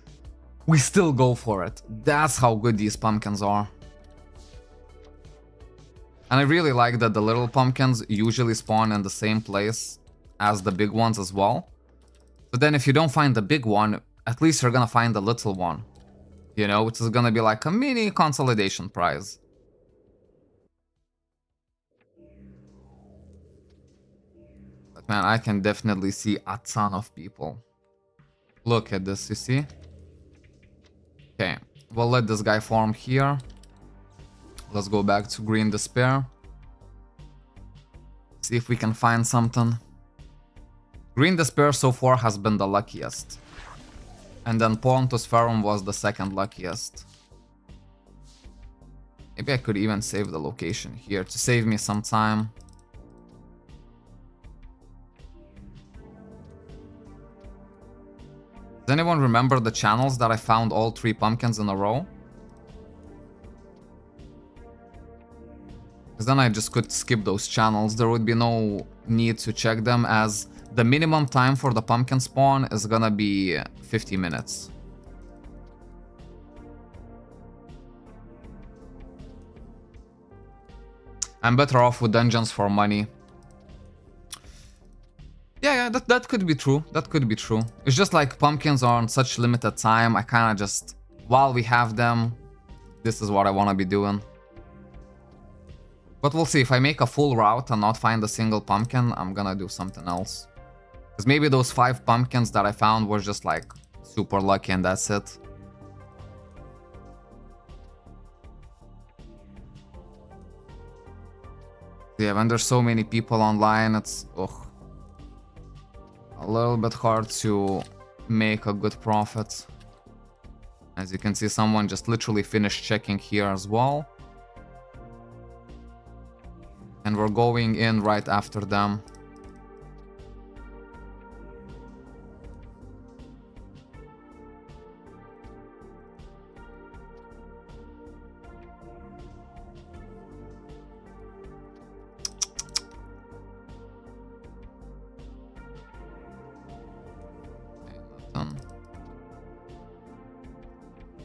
we still go for it. That's how good these pumpkins are. And I really like that the little pumpkins usually spawn in the same place as the big ones as well. So then if you don't find the big one, at least you're gonna find the little one. You know, which is gonna be like a mini consolidation prize. But man, I can definitely see a ton of people. Look at this, you see? Okay, we'll let this guy farm here. Let's go back to Green Despair. See if we can find something. Green Despair so far has been the luckiest. And then Pontus Ferrum was the second luckiest. Maybe I could even save the location here to save me some time. Does anyone remember the channels that I found all 3 pumpkins in a row? Because then I just could skip those channels. There would be no need to check them, as the minimum time for the pumpkin spawn is gonna be 50 minutes. I'm better off with dungeons for money. Yeah, that could be true. That could be true. It's just like pumpkins are on such limited time. I kind of just, while we have them, this is what I want to be doing. But we'll see. If I make a full route and not find a single pumpkin, I'm gonna do something else. Because maybe those 5 pumpkins that I found were just like super lucky and that's it. Yeah, when there's so many people online, it's a little bit hard to make a good profit. As you can see, someone just literally finished checking here as well. And we're going in right after them.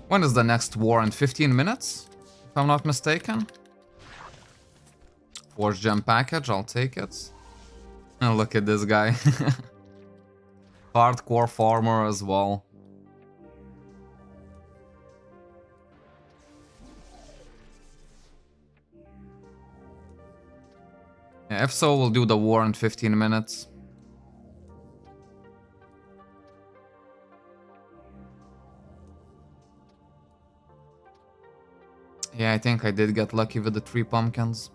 When is the next war? In 15 minutes? If I'm not mistaken. Forge gem package, I'll take it. And look at this guy. Hardcore farmer as well. Yeah, if so, we'll do the war in 15 minutes. Yeah, I think I did get lucky with the 3 pumpkins.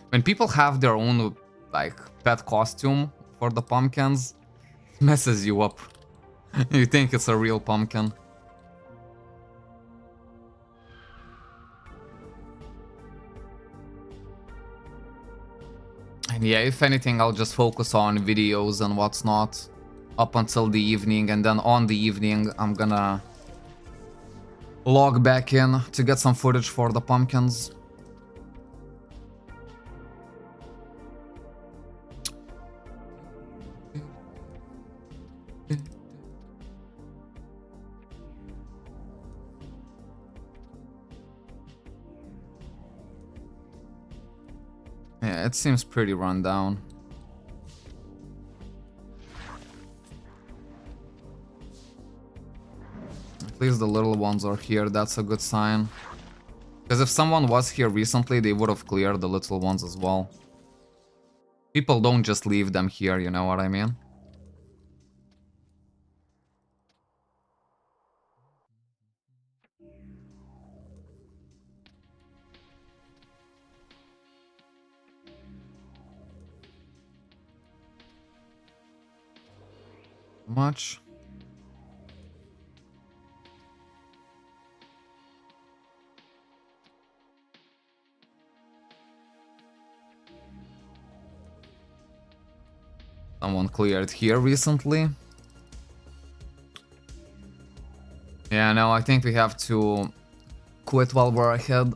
When people have their own, like, pet costume for the pumpkins, it messes you up. You think it's a real pumpkin. And yeah, if anything, I'll just focus on videos and what's not up until the evening, and then on the evening, I'm gonna log back in to get some footage for the pumpkins. Yeah, it seems pretty run down. At least the little ones are here, that's a good sign. Because if someone was here recently, they would have cleared the little ones as well. People don't just leave them here, you know what I mean? Much. Someone cleared here recently. Yeah, no, I think we have to quit while we're ahead.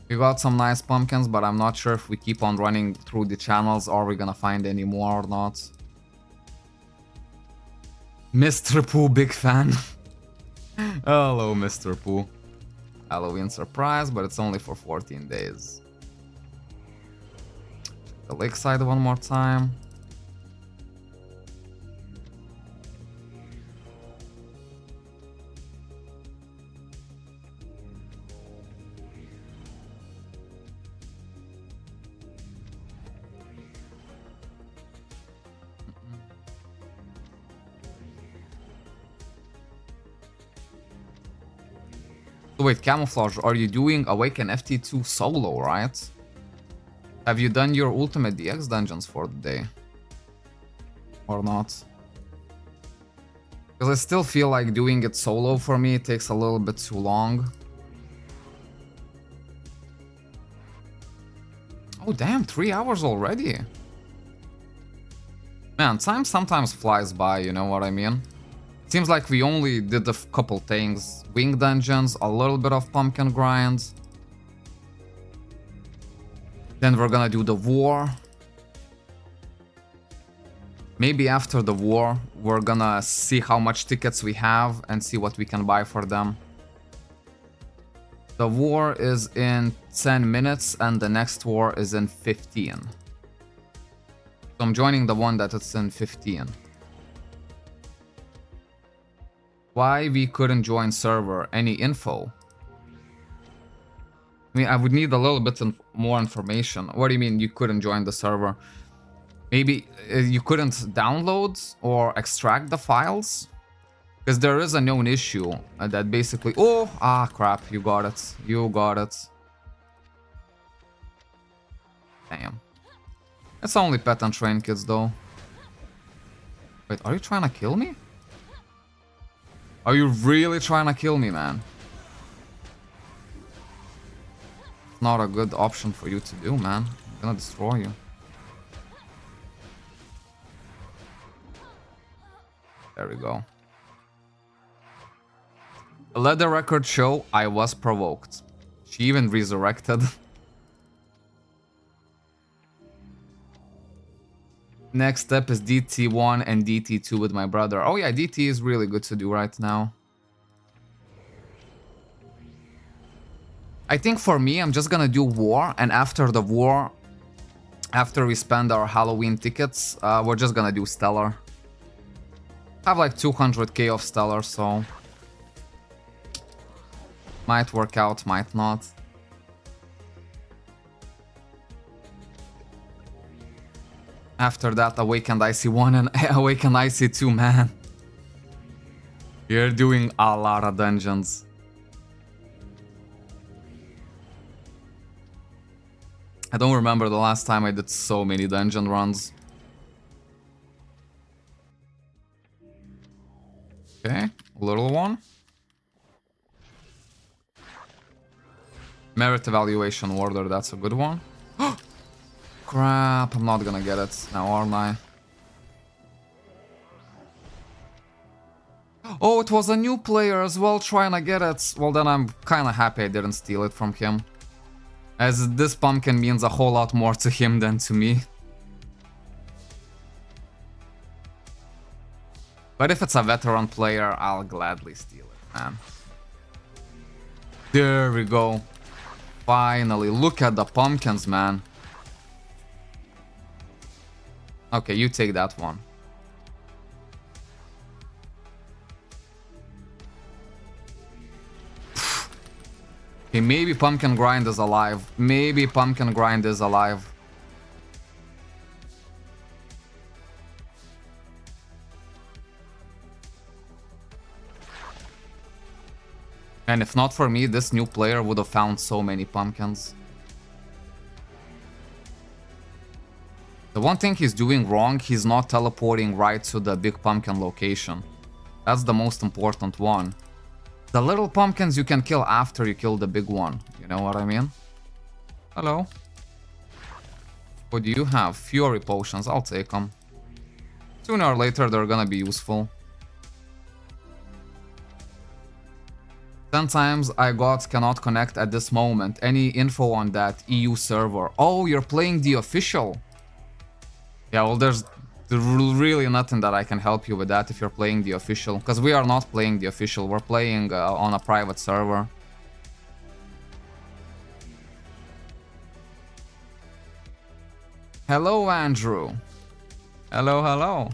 We got some nice pumpkins, but I'm not sure if we keep on running through the channels, are we gonna find any more or not. Mr. Pooh, big fan. Hello, Mr. Pooh. Halloween surprise, but it's only for 14 days. The lakeside one more time. So wait, Camouflage, are you doing Awaken FT2 solo, right? Have you done your ultimate DX dungeons for the day? Or not? Because I still feel like doing it solo for me takes a little bit too long. Oh damn, 3 hours already. Man, time sometimes flies by, you know what I mean? Seems like we only did a couple things. Wing dungeons, a little bit of pumpkin grind. Then we're gonna do the war. Maybe after the war, we're gonna see how much tickets we have and see what we can buy for them. The war is in 10 minutes and the next war is in 15. So I'm joining the one that it's in 15. Why we couldn't join server? Any info? I mean, I would need a little bit more information. What do you mean you couldn't join the server? Maybe you couldn't download or extract the files? Because there is a known issue that basically... Oh, crap, you got it. You got it. Damn. It's only pet and train kids though. Wait, are you trying to kill me? Are you really trying to kill me, man? It's not a good option for you to do, man. I'm gonna destroy you. There we go. Let the record show I was provoked. She even resurrected. Next step is DT1 and DT2 with my brother. Oh yeah, DT is really good to do right now. I think for me, I'm just gonna do war, and after the war, after we spend our Halloween tickets, we're just gonna do Stellar. I have like 200k of Stellar, so... might work out, might not. After that, Awakened IC1 and Awakened IC2, man. You're doing a lot of dungeons. I don't remember the last time I did so many dungeon runs. Okay, little one. Merit evaluation order, that's a good one. Crap, I'm not gonna get it now, aren't I? Oh, it was a new player as well trying to get it. Well, then I'm kinda happy I didn't steal it from him. As this pumpkin means a whole lot more to him than to me. But if it's a veteran player, I'll gladly steal it, man. There we go. Finally, look at the pumpkins, man. Okay, you take that one. Okay, maybe Pumpkin Grind is alive. Maybe Pumpkin Grind is alive. And if not for me, this new player would have found so many pumpkins. The one thing he's doing wrong, he's not teleporting right to the big pumpkin location. That's the most important one. The little pumpkins you can kill after you kill the big one. You know what I mean? Hello. What do you have? Fury potions. I'll take them. Sooner or later they're gonna be useful. 10 times I got cannot connect at this moment. Any info on that EU server? Oh, you're playing the official. Yeah, well, there's really nothing that I can help you with that if you're playing the official. Because we are not playing the official. We're playing on a private server. Hello, Andrew. Hello, hello.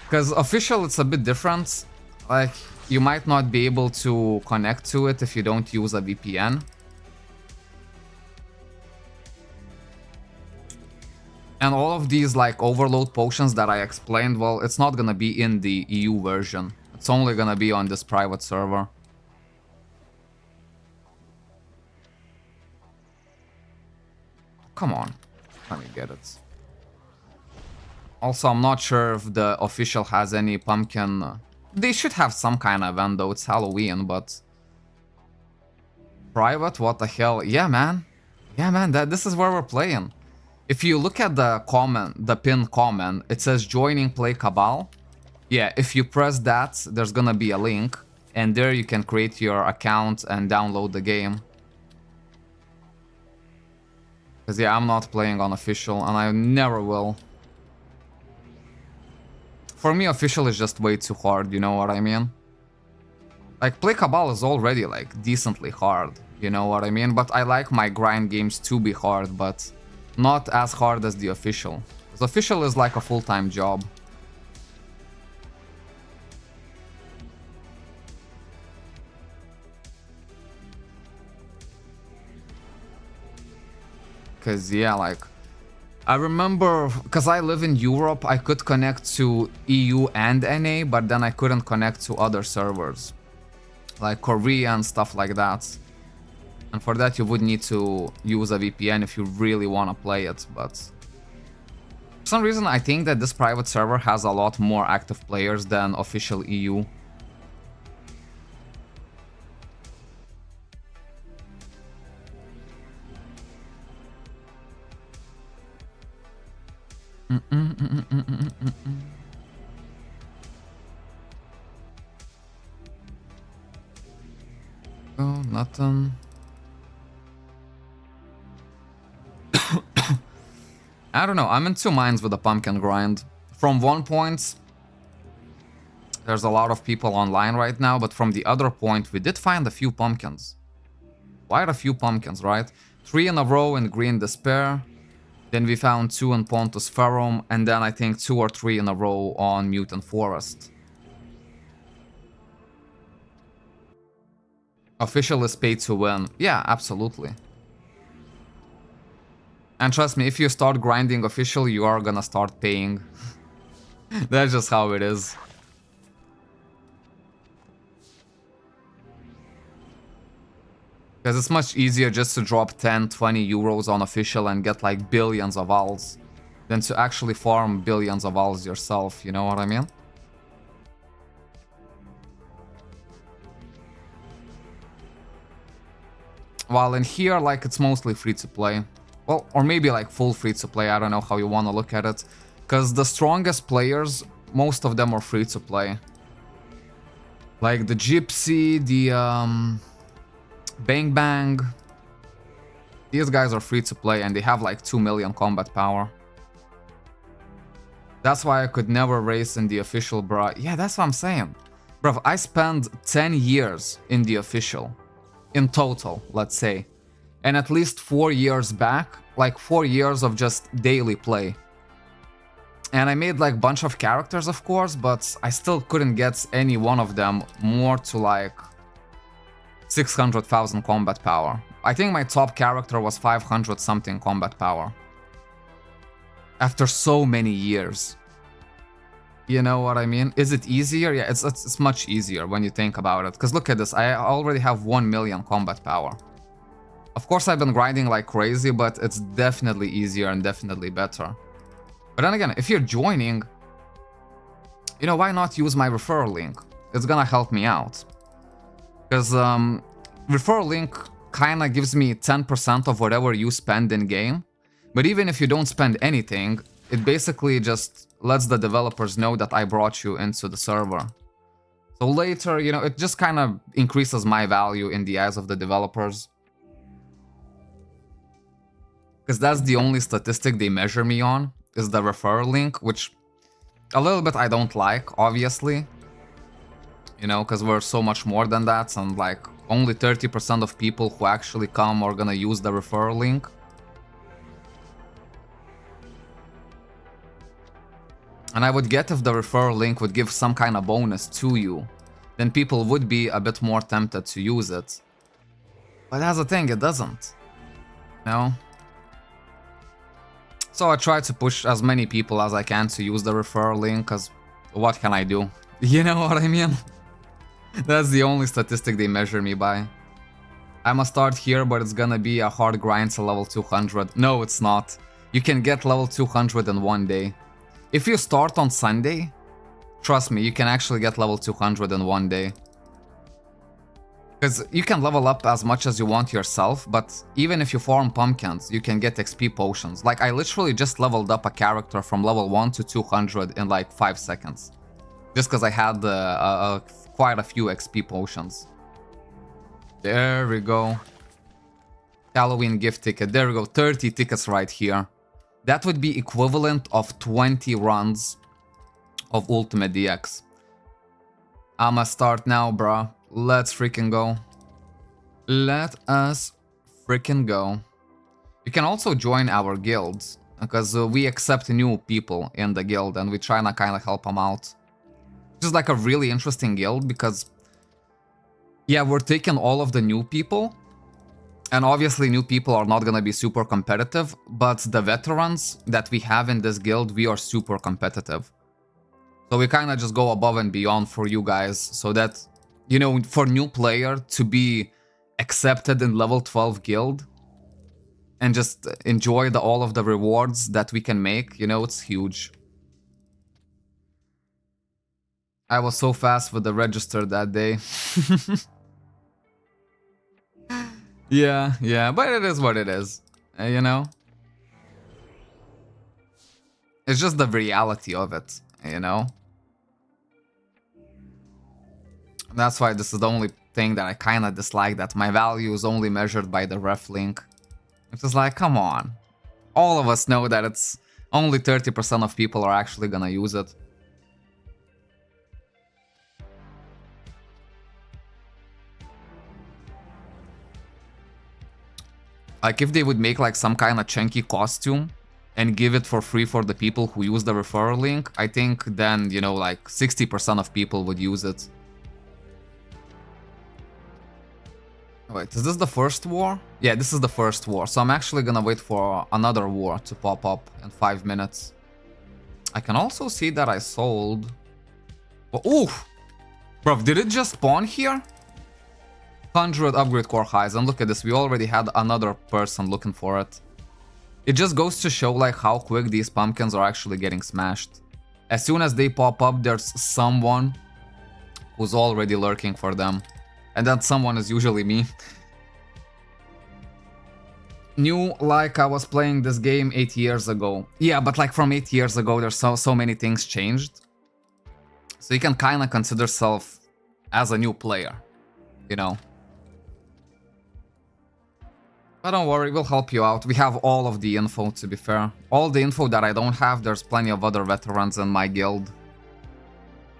Because official, it's a bit different. Like, you might not be able to connect to it if you don't use a VPN. And all of these like overload potions that I explained, well, it's not gonna be in the EU version. It's only gonna be on this private server. Come on, let me get it. Also, I'm not sure if the official has any pumpkin... They should have some kind of event though, it's Halloween, but... Private? What the hell? Yeah, man. Yeah, man, this is where we're playing. If you look at the comment, the pinned comment, it says joining play Cabal. Yeah, if you press that, there's gonna be a link, and there you can create your account and download the game. Because yeah, I'm not playing on official, and I never will. For me, official is just way too hard, you know what I mean? Like, play Cabal is already like decently hard, you know what I mean? But I like my grind games to be hard, but not as hard as the official. The official is like a full-time job. Cause yeah, like, I remember, cause I live in Europe, I could connect to EU and NA, but then I couldn't connect to other servers. Like Korea and stuff like that. And for that you would need to use a VPN if you really want to play it, but for some reason I think that this private server has a lot more active players than official EU. Oh, nothing. I don't know, I'm in two minds with the pumpkin grind. From one point, there's a lot of people online right now, but from the other point, we did find a few pumpkins. Quite a few pumpkins, right? 3 in a row in Green Despair. Then we found 2 in Pontus Ferrum, and then I think 2 or 3 in a row on Mutant Forest. Official is paid to win. Yeah, absolutely. And trust me, if you start grinding official, you are gonna start paying. That's just how it is. Because it's much easier just to drop 10, 20 euros on official and get like billions of alts than to actually farm billions of alts yourself, you know what I mean? While in here, like, it's mostly free to play. Well, or maybe like full free to play, I don't know how you want to look at it. Because the strongest players, most of them are free to play. Like the Gypsy, the Bang Bang. These guys are free to play and they have like 2 million combat power. That's why I could never race in the official, bro. Yeah, that's what I'm saying. Bro, I spent 10 years in the official. In total, let's say. And at least 4 years back, like 4 years of just daily play. And I made like a bunch of characters, of course, but I still couldn't get any one of them more to like 600,000 combat power. I think my top character was 500 something combat power. After so many years. You know what I mean? Is it easier? Yeah, it's much easier when you think about it. Because look at this, I already have 1 million combat power. Of course I've been grinding like crazy, but it's definitely easier and definitely better. But then again, if you're joining, you know, why not use my referral link? It's gonna help me out. Because referral link kinda gives me 10% of whatever you spend in game. But even if you don't spend anything, it basically just lets the developers know that I brought you into the server. So later, you know, it just kind of increases my value in the eyes of the developers. Because that's the only statistic they measure me on, is the referral link, which a little bit I don't like, obviously. You know, because we're so much more than that, and like only 30% of people who actually come are gonna use the referral link. And I would get if the referral link would give some kind of bonus to you, then people would be a bit more tempted to use it. But that's the thing, it doesn't. You know? So I try to push as many people as I can to use the referral link, because what can I do? You know what I mean? That's the only statistic they measure me by. I'ma start here, but it's gonna be a hard grind to level 200. No, it's not. You can get level 200 in 1 day. If you start on Sunday, trust me, you can actually get level 200 in 1 day. Because you can level up as much as you want yourself, but even if you farm pumpkins, you can get XP potions. Like, I literally just leveled up a character from level 1 to 200 in like 5 seconds. Just because I had quite a few XP potions. There we go. Halloween gift ticket. There we go. 30 tickets right here. That would be equivalent of 20 runs of Ultimate DX. I'ma start now, bruh. Let's freaking go. Let us freaking go. You can also join our guilds, because we accept new people in the guild and we try to kind of help them out. Which is like a really interesting guild because, yeah, we're taking all of the new people. And obviously new people are not gonna be super competitive, but the veterans that we have in this guild, we are super competitive. So we kind of just go above and beyond for you guys so that, you know, for new player to be accepted in level 12 guild and just enjoy all of the rewards that we can make, you know, it's huge. I was so fast with the register that day. Yeah, but it is what it is, you know? It's just the reality of it, you know? That's why this is the only thing that I kind of dislike, that my value is only measured by the ref link. It's just like, come on. All of us know that it's only 30% of people are actually gonna use it. Like, if they would make like some kind of chunky costume and give it for free for the people who use the referral link, I think then, you know, like 60% of people would use it. Wait, is this the first war? Yeah, this is the first war, so I'm actually gonna wait for another war to pop up in 5 minutes. I can also see that I sold... Oh, oof! Bro, did it just spawn here? 100 upgrade core highs, and look at this, we already had another person looking for it. It just goes to show like how quick these pumpkins are actually getting smashed. As soon as they pop up, there's someone who's already lurking for them. And that someone is usually me. New, like I was playing this game 8 years ago. Yeah, but like from 8 years ago, there's so many things changed. So you can kind of consider yourself as a new player, you know. But don't worry, we'll help you out. We have all of the info, to be fair. All the info that I don't have, there's plenty of other veterans in my guild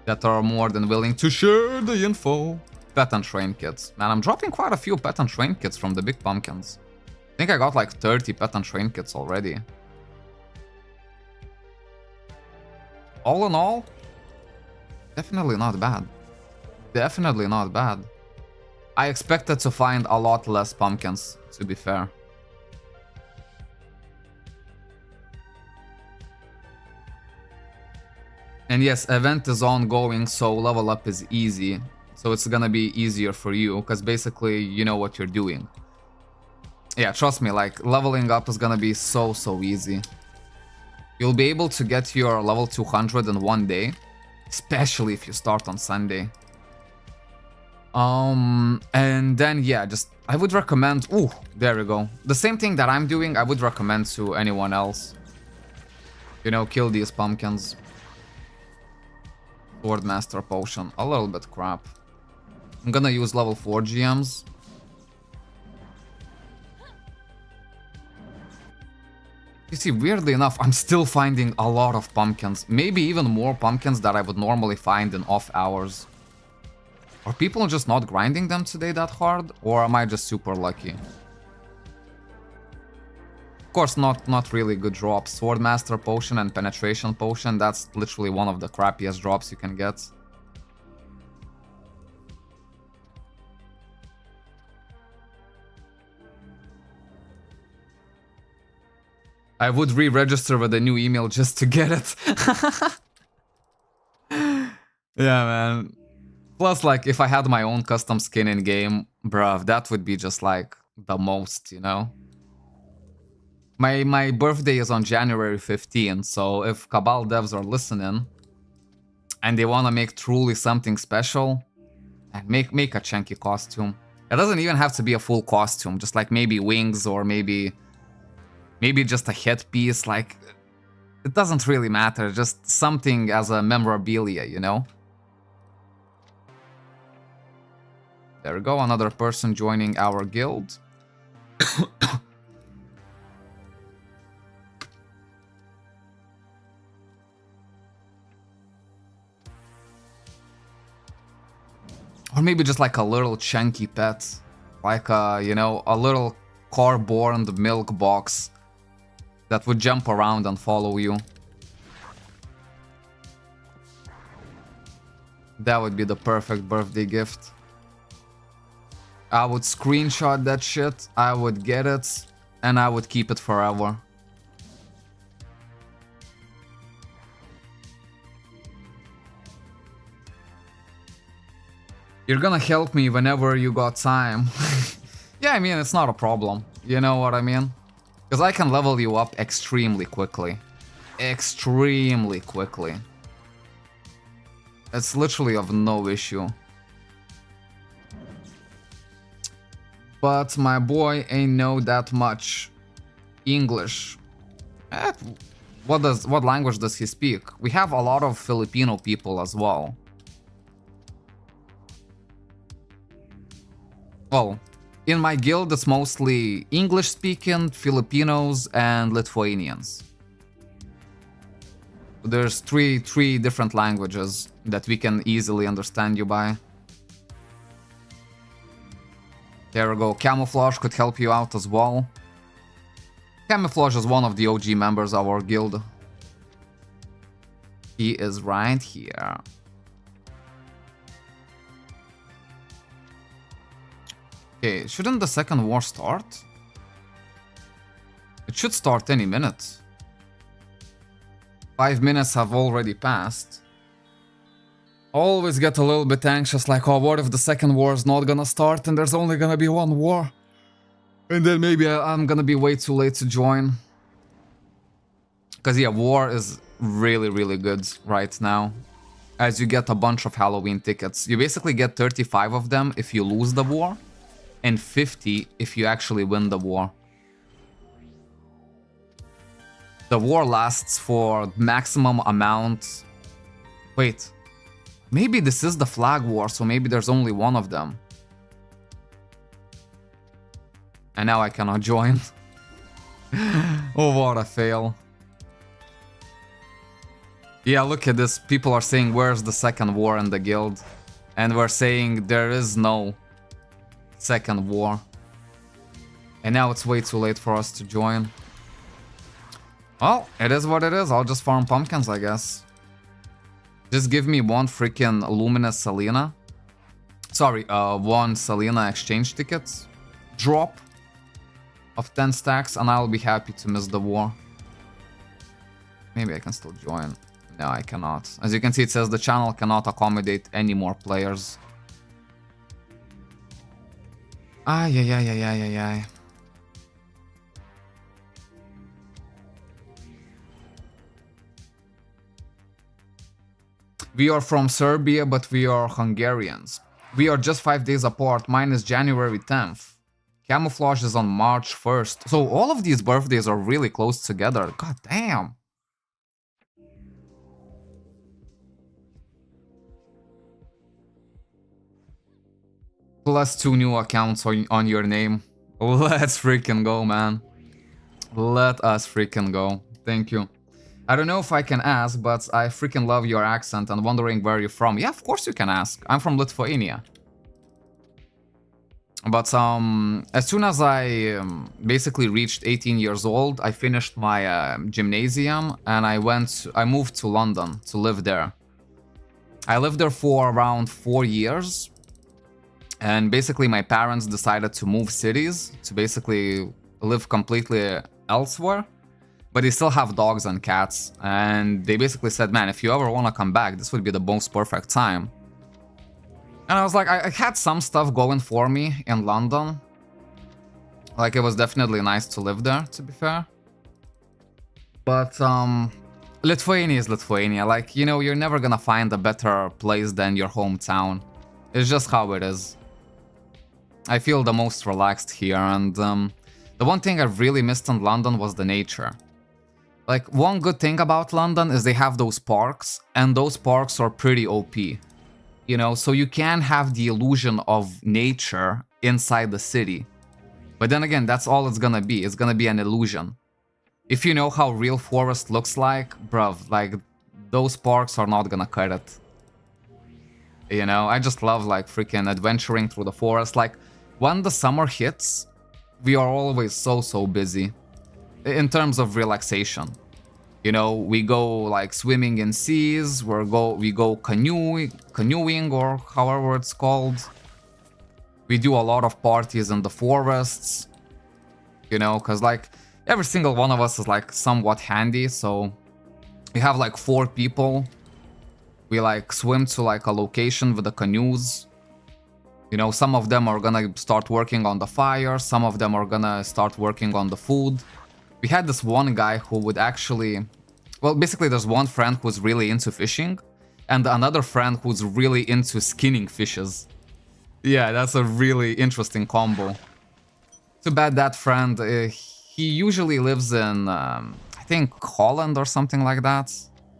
that are more than willing to share the info. Pet and train kits. Man, I'm dropping quite a few pet and train kits from the big pumpkins. I think I got like 30 pet and train kits already. All in all, definitely not bad. Definitely not bad. I expected to find a lot less pumpkins, to be fair. And yes, event is ongoing, so level up is easy. So it's gonna be easier for you, because basically you know what you're doing. Yeah, trust me, like, leveling up is gonna be so easy. You'll be able to get your level 200 in 1 day, especially if you start on Sunday. And then, yeah, just, I would recommend, ooh, there we go. The same thing that I'm doing, I would recommend to anyone else. You know, kill these pumpkins. Swordmaster potion, a little bit crap. I'm gonna use level 4 GMs. You see, weirdly enough, I'm still finding a lot of pumpkins. Maybe even more pumpkins that I would normally find in off hours. Are people just not grinding them today that hard? Or am I just super lucky? Of course, not really good drops. Swordmaster potion and penetration potion, that's literally one of the crappiest drops you can get. I would re-register with a new email just to get it. Yeah, man. Plus, like, if I had my own custom skin in game, bruv, that would be just like the most, you know? My birthday is on January 15th, so if Cabal devs are listening and they want to make truly something special, and make a chunky costume. It doesn't even have to be a full costume, just like maybe wings or maybe just a headpiece, like, it doesn't really matter, just something as a memorabilia, you know? There we go, another person joining our guild. Or maybe just like a little chunky pet. Like a, you know, a little car-born milk box that would jump around and follow you. That would be the perfect birthday gift. I would screenshot that shit, I would get it, and I would keep it forever. You're gonna help me whenever you got time. Yeah, I mean, it's not a problem. You know what I mean? Because I can level you up extremely quickly. Extremely quickly. It's literally of no issue. But my boy ain't know that much English. What language does he speak? We have a lot of Filipino people as well. Well, in my guild it's mostly English speaking, Filipinos, and Lithuanians. There's three different languages that we can easily understand you by. There we go. Camouflage could help you out as well. Camouflage is one of the OG members of our guild. He is right here. Okay, shouldn't the second war start? It should start any minute. 5 minutes have already passed. Always get a little bit anxious, like, oh, what if the second war is not gonna start and there's only gonna be one war? And then maybe I'm gonna be way too late to join. Because, yeah, war is really, really good right now. As you get a bunch of Halloween tickets. You basically get 35 of them if you lose the war, and 50 if you actually win the war. The war lasts for maximum amount... Wait. Maybe this is the flag war, so maybe there's only one of them. And now I cannot join. Oh, what a fail. Yeah, look at this. People are saying, where's the second war in the guild? And we're saying there is no second war. And now it's way too late for us to join. Well, it is what it is. I'll just farm pumpkins, I guess. Just give me one freaking Luminous Selena. Sorry, one Selena exchange ticket drop of 10 stacks, and I'll be happy to miss the war. Maybe I can still join. No, I cannot. As you can see, it says the channel cannot accommodate any more players. Ay, ay, ay, ay, ay, ay, ay. We are from Serbia, but we are Hungarians. We are just 5 days apart. Mine is January 10th. Camouflage is on March 1st. So all of these birthdays are really close together. God damn. Plus 2 new accounts on your name. Let's freaking go, man. Let us freaking go. Thank you. I don't know if I can ask, but I freaking love your accent and wondering where you're from. Yeah, of course you can ask. I'm from Lithuania. But as soon as I basically reached 18 years old, I finished my gymnasium and I moved to London to live there. I lived there for around 4 years. And basically my parents decided to move cities to basically live completely elsewhere. But they still have dogs and cats, and they basically said, man, if you ever want to come back, this would be the most perfect time. And I was like, I had some stuff going for me in London. Like, it was definitely nice to live there, to be fair. But, Lithuania is Lithuania. Like, you know, you're never gonna find a better place than your hometown. It's just how it is. I feel the most relaxed here, and the one thing I really missed in London was the nature. Like, one good thing about London is they have those parks, and those parks are pretty OP. You know, so you can have the illusion of nature inside the city. But then again, that's all it's gonna be. It's gonna be an illusion. If you know how real forest looks like, bruv, like, those parks are not gonna cut it. You know, I just love, like, freaking adventuring through the forest. Like, when the summer hits, we are always so busy. In terms of relaxation, you know, we go like swimming in seas, we go canoeing or however it's called. We do a lot of parties in the forests, you know, because like every single one of us is like somewhat handy. So we have like 4 people. We like swim to like a location with the canoes. You know, some of them are gonna start working on the fire, some of them are gonna start working on the food. We had this one guy who would actually... Well, basically there's one friend who's really into fishing, and another friend who's really into skinning fishes. Yeah, that's a really interesting combo. Too bad that friend, he usually lives in, I think, Holland or something like that.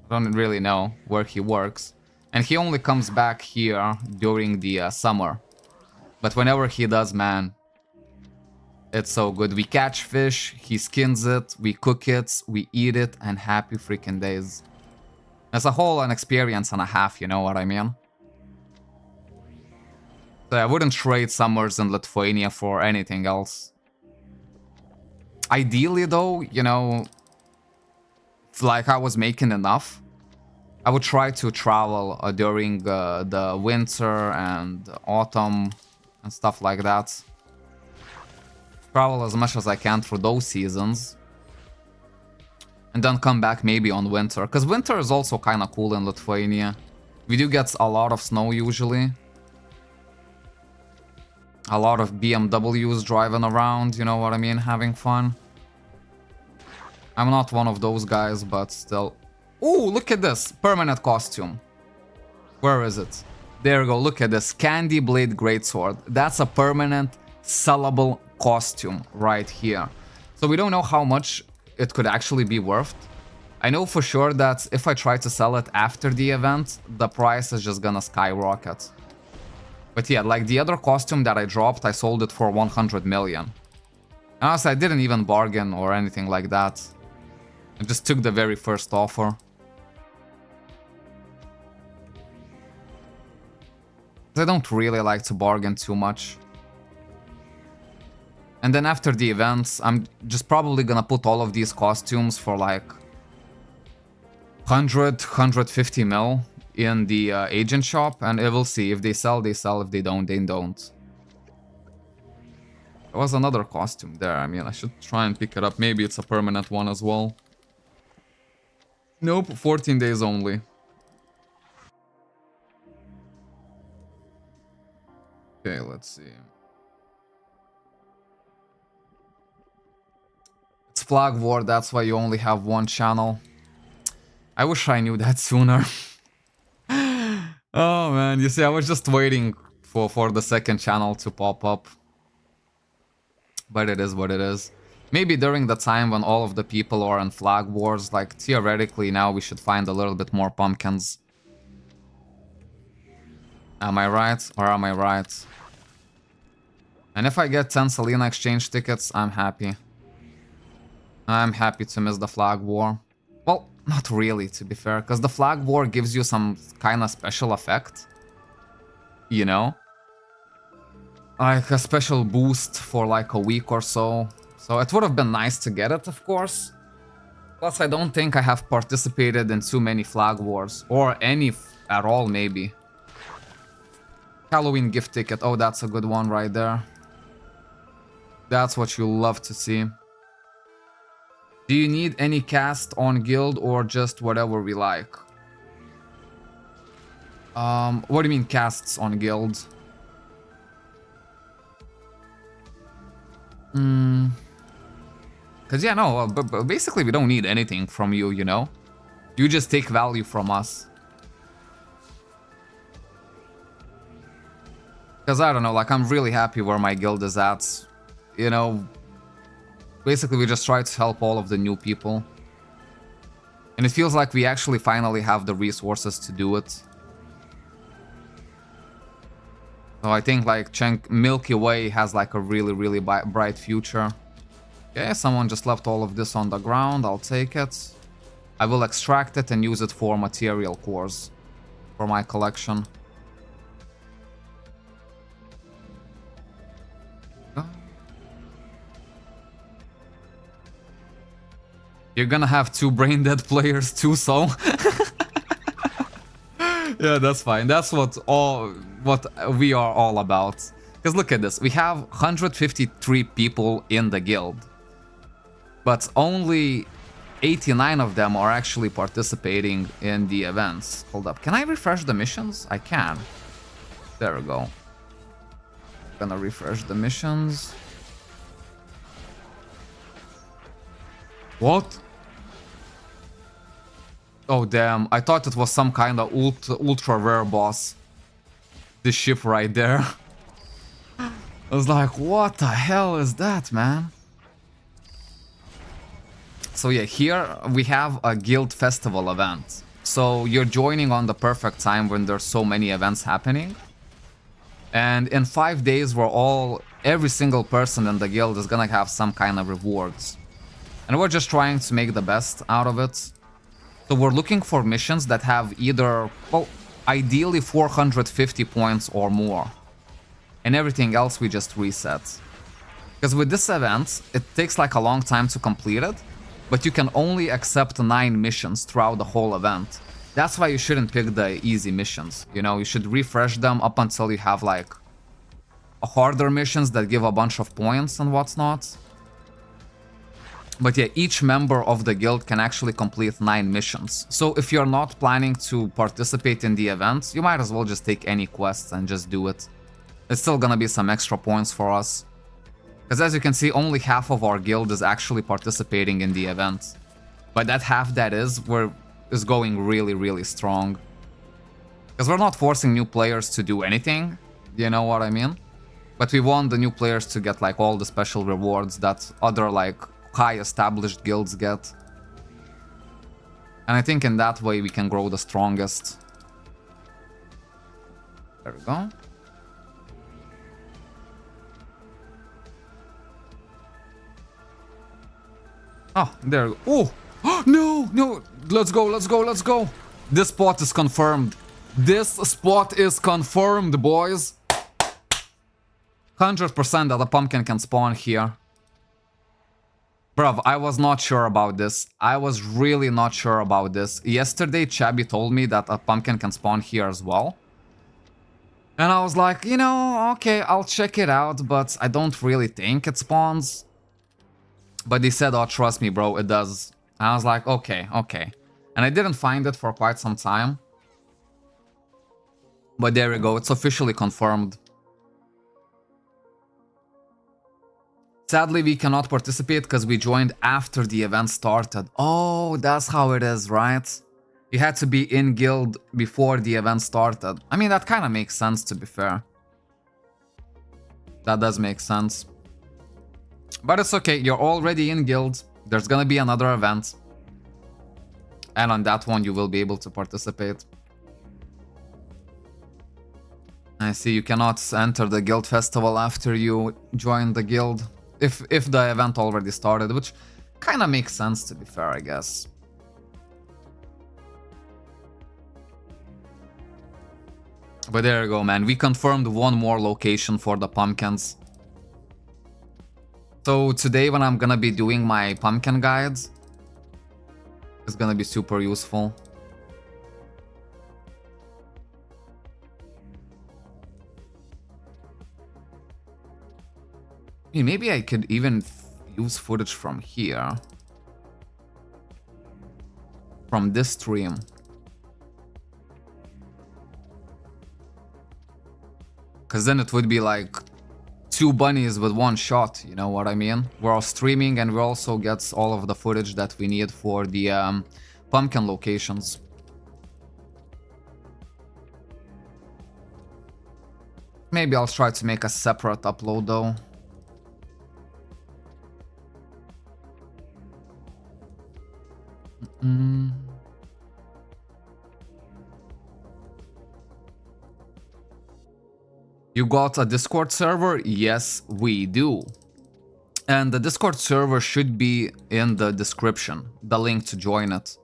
I don't really know where he works. And he only comes back here during the summer. But whenever he does, man, it's so good. We catch fish, he skins it, we cook it, we eat it, and happy freaking days. It's a whole an experience and a half, you know what I mean? So I wouldn't trade summers in Lithuania for anything else. Ideally, though, you know, if like I was making enough, I would try to travel during the winter and autumn and stuff like that. Travel as much as I can through those seasons. And then come back maybe on winter. Because winter is also kind of cool in Lithuania. We do get a lot of snow usually. A lot of BMWs driving around, you know what I mean? Having fun. I'm not one of those guys, but still. Ooh, look at this. Permanent costume. Where is it? There we go. Look at this. Candy Blade Greatsword. That's a permanent sellable costume right here. So we don't know how much it could actually be worth. I know for sure that if I try to sell it after the event, the price is just gonna skyrocket. But yeah, like the other costume that I dropped, I sold it for 100 million. Honestly, I didn't even bargain or anything like that. I just took the very first offer. I don't really like to bargain too much. And then after the events, I'm just probably gonna put all of these costumes for like 100, 150 mil in the agent shop, and we'll see. If they sell, they sell. If they don't, they don't. There was another costume there. I mean, I should try and pick it up. Maybe it's a permanent one as well. Nope, 14 days only. Okay, let's see. It's Flag War, that's why you only have one channel. I wish I knew that sooner. Oh man, you see, I was just waiting for the second channel to pop up. But it is what it is. Maybe during the time when all of the people are in Flag Wars, like theoretically now we should find a little bit more pumpkins. Am I right? Or am I right? And if I get 10 Selena exchange tickets, I'm happy. I'm happy to miss the Flag War. Well, not really, to be fair, because the Flag War gives you some kind of special effect. You know? Like a special boost for like a week or so. So it would have been nice to get it, of course. Plus, I don't think I have participated in too many Flag Wars. Or any at all, maybe. Halloween gift ticket. Oh, that's a good one right there. That's what you love to see. Do you need any cast on guild or just whatever we like? What do you mean casts on guild? Cause yeah, no, but basically we don't need anything from you, you know? You just take value from us. Cause I don't know, like I'm really happy where my guild is at. You know, basically we just try to help all of the new people. And it feels like we actually finally have the resources to do it. So I think like Milky Way has like a really bright future. Okay, someone just left all of this on the ground. I'll take it. I will extract it and use it for material cores for my collection. You're gonna have two brain dead players too, so yeah, that's fine. That's what we are all about. Because look at this, we have 153 people in the guild, but only 89 of them are actually participating in the events. Hold up, can I refresh the missions? I can. There we go. Gonna refresh the missions. What? Oh damn, I thought it was some kind of ultra rare boss. This ship right there. I was like, what the hell is that, man? So yeah, here we have a guild festival event. So you're joining on the perfect time when there's so many events happening. And in 5 days, every single person in the guild is gonna have some kind of rewards. And we're just trying to make the best out of it. So we're looking for missions that have either, well, ideally 450 points or more. And everything else we just reset. Because with this event, it takes like a long time to complete it, but you can only accept 9 missions throughout the whole event. That's why you shouldn't pick the easy missions, you know, you should refresh them up until you have like harder missions that give a bunch of points and whatnot. But yeah, each member of the guild can actually complete 9 missions. So if you're not planning to participate in the event, you might as well just take any quests and just do it. It's still gonna be some extra points for us. Because as you can see, only half of our guild is actually participating in the event. But that half that is going really, really strong. Because we're not forcing new players to do anything, you know what I mean? But we want the new players to get like all the special rewards that other like high established guilds get. And I think in that way we can grow the strongest. There we go. Oh, there we go. Oh, no, no. Let's go, let's go, let's go. This spot is confirmed. This spot is confirmed, boys. 100% that a pumpkin can spawn here. Bruv, I was not sure about this. I was really not sure about this. Yesterday, Chabby told me that a pumpkin can spawn here as well. And I was like, you know, okay, I'll check it out, but I don't really think it spawns. But he said, oh, trust me, bro, it does. And I was like, okay, okay. And I didn't find it for quite some time. But there we go, it's officially confirmed. Sadly, we cannot participate because we joined after the event started. Oh, that's how it is, right? You had to be in guild before the event started. I mean, that kind of makes sense, to be fair. That does make sense. But it's okay, you're already in guild. There's gonna be another event. And on that one, you will be able to participate. I see you cannot enter the guild festival after you join the guild. If the event already started, which kind of makes sense, to be fair, I guess. But there you go, man. We confirmed one more location for the pumpkins. So today when I'm gonna be doing my pumpkin guides, it's gonna be super useful. Maybe I could even use footage from here. From this stream. Because then it would be like 2 bunnies with 1 shot, you know what I mean? We're all streaming and we also get all of the footage that we need for the pumpkin locations. Maybe I'll try to make a separate upload though. You got a Discord server? Yes, we do. And the Discord server should be in the description, the link to join it.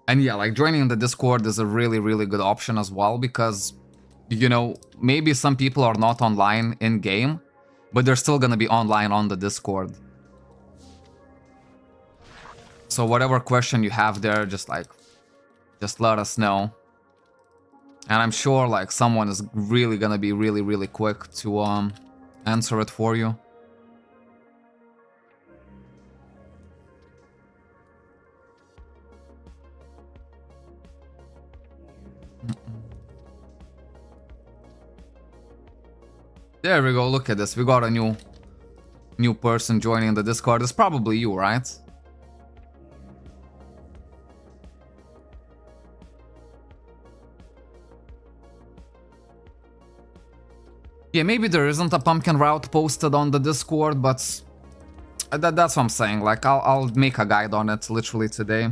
And yeah, like joining the Discord is a really, really good option as well because, you know, maybe some people are not online in game, but they're still gonna be online on the Discord. So whatever question you have there, just let us know. And I'm sure like someone is really gonna be really, really quick to answer it for you. There we go, look at this. We got a new person joining the Discord. It's probably you, right? Yeah, maybe there isn't a pumpkin route posted on the Discord, but that's what I'm saying. Like, I'll make a guide on it literally today.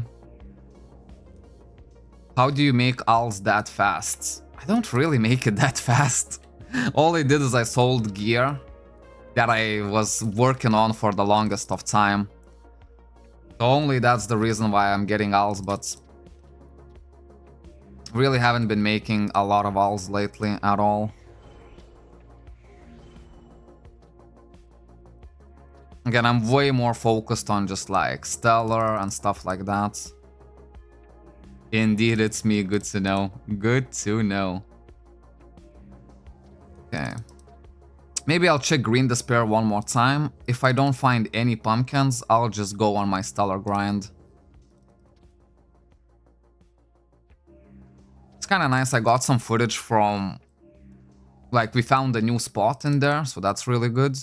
How do you make owls that fast? I don't really make it that fast. All I did is I sold gear that I was working on for the longest of time. So only that's the reason why I'm getting owls, but really haven't been making a lot of owls lately at all. Again, I'm way more focused on just like Stellar and stuff like that. Indeed, it's me. Good to know. Good to know. Okay. Maybe I'll check Green Despair one more time. If I don't find any pumpkins, I'll just go on my Stellar grind. It's kind of nice. I got some footage from... Like, we found a new spot in there, so that's really good.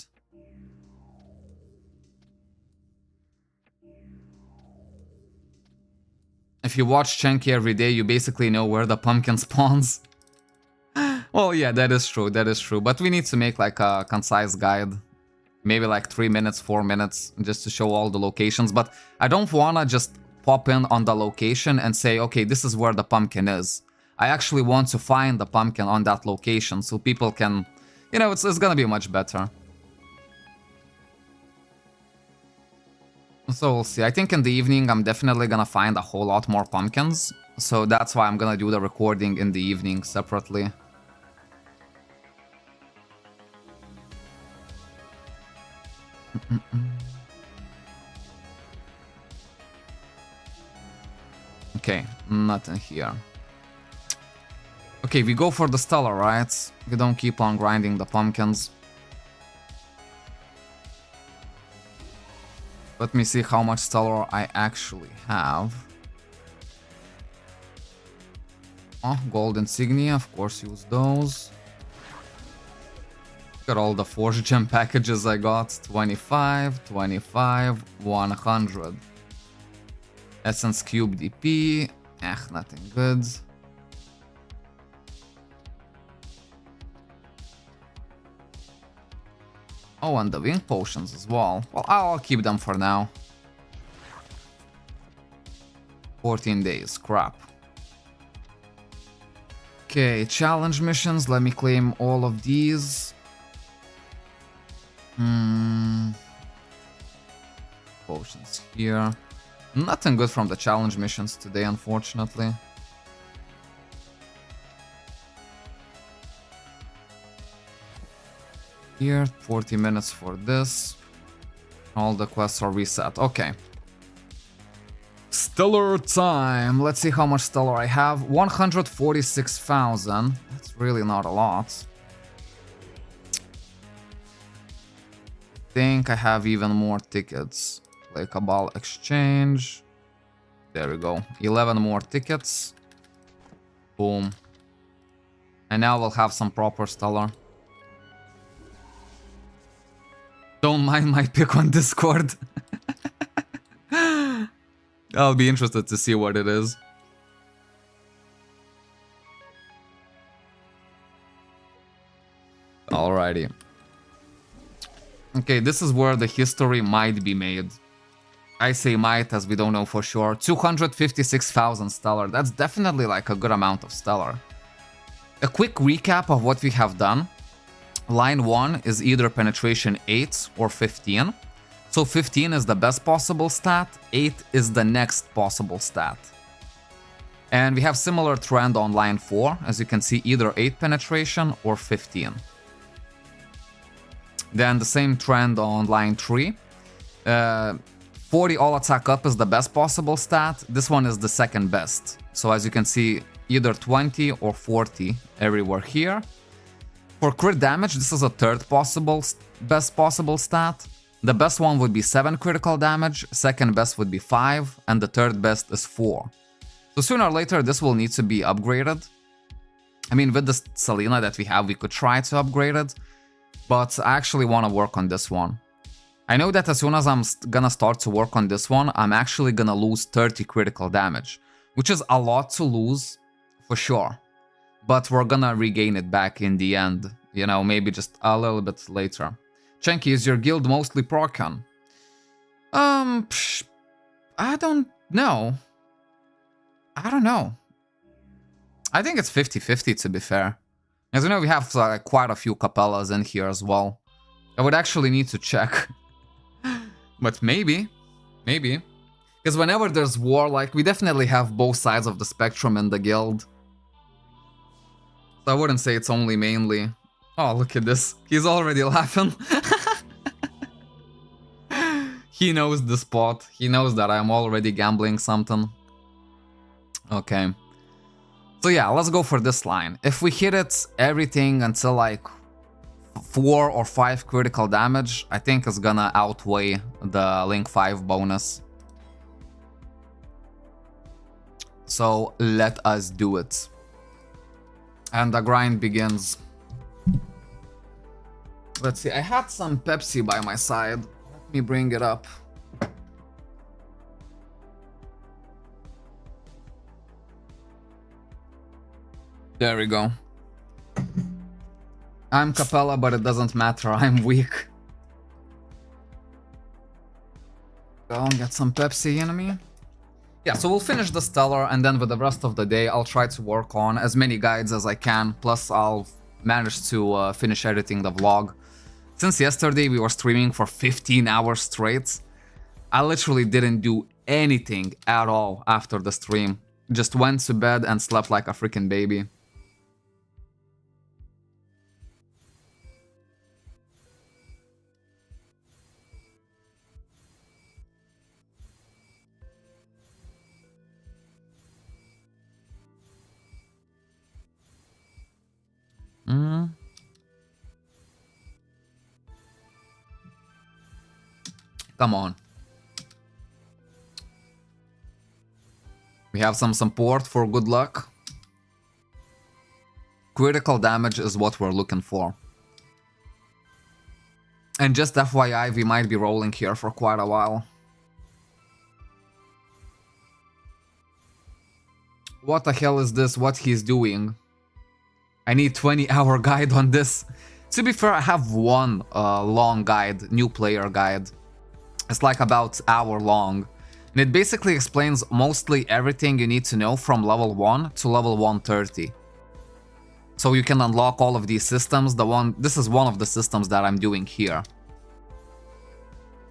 If you watch Chunky every day, you basically know where the pumpkin spawns. Well, yeah, that is true, that is true. But we need to make like a concise guide. Maybe like 3 minutes, 4 minutes, just to show all the locations. But I don't wanna just pop in on the location and say, okay, this is where the pumpkin is. I actually want to find the pumpkin on that location so people can, you know, it's gonna be much better. So we'll see. I think in the evening I'm definitely gonna find a whole lot more pumpkins. So that's why I'm gonna do the recording in the evening separately. Okay, nothing here. Okay, we go for the Stellar, right? We don't keep on grinding the pumpkins. Let me see how much Stellar I actually have. Oh, gold insignia, of course use those. Look at all the Forge Gem packages I got. 25, 25, 100. Essence Cube DP. Nothing good. Oh, and the wing potions as well. Well, I'll keep them for now. 14 days, crap. Okay, challenge missions. Let me claim all of these. Potions here. Nothing good from the challenge missions today, unfortunately. Here, 40 minutes for this. All the quests are reset. Okay. Stellar time. Let's see how much Stellar I have. 146,000. That's really not a lot. I think I have even more tickets. Play Cabal exchange. There we go. 11 more tickets. Boom. And now we'll have some proper Stellar. Don't mind my pick on Discord. I'll be interested to see what it is. Alrighty. Okay, this is where the history might be made. I say might as we don't know for sure. 256,000 Stellar. That's definitely like a good amount of Stellar. A quick recap of what we have done. Line 1 is either penetration 8 or 15. So 15 is the best possible stat, 8 is the next possible stat. And we have similar trend on line 4, as you can see, either 8 penetration or 15. Then the same trend on line 3. 40 all attack up is the best possible stat, this one is the second best. So as you can see, either 20 or 40 everywhere here. For crit damage, this is a third possible best possible stat. The best one would be 7 critical damage, second best would be 5, and the third best is 4. So sooner or later this will need to be upgraded. I mean, with the Selena that we have, we could try to upgrade it. But I actually want to work on this one. I know that as soon as I'm gonna start to work on this one, I'm actually gonna lose 30 critical damage, which is a lot to lose, for sure. But we're gonna regain it back in the end, you know, maybe just a little bit later. Chenky, is your guild mostly Procon? I don't know. I don't know. I think it's 50-50 to be fair. As you know, we have quite a few Capellas in here as well. I would actually need to check. But maybe. Maybe. Because whenever there's war, like, we definitely have both sides of the spectrum in the guild. So I wouldn't say it's only mainly... Oh, look at this. He's already laughing. He knows the spot. He knows that I'm already gambling something. Okay. So yeah, let's go for this line. If we hit it everything until like 4 or 5 critical damage, I think it's gonna outweigh the Link 5 bonus. So let us do it. And the grind begins. Let's see, I had some Pepsi by my side. Let me bring it up. There we go. I'm Capella, but it doesn't matter, I'm weak. Go and get some Pepsi in me. Yeah, so we'll finish the Stellar, and then with the rest of the day, I'll try to work on as many guides as I can, plus I'll manage to finish editing the vlog. Since yesterday we were streaming for 15 hours straight, I literally didn't do anything at all after the stream. Just went to bed and slept like a freaking baby. Come on. We have some support for good luck. Critical damage is what we're looking for. And just FYI, we might be rolling here for quite a while. What the hell is this? What he's doing? I need 20-hour guide on this. To be fair, I have one long guide, new player guide. It's like about hour long. And it basically explains mostly everything you need to know from level 1 to level 130. So you can unlock all of these systems. This is one of the systems that I'm doing here.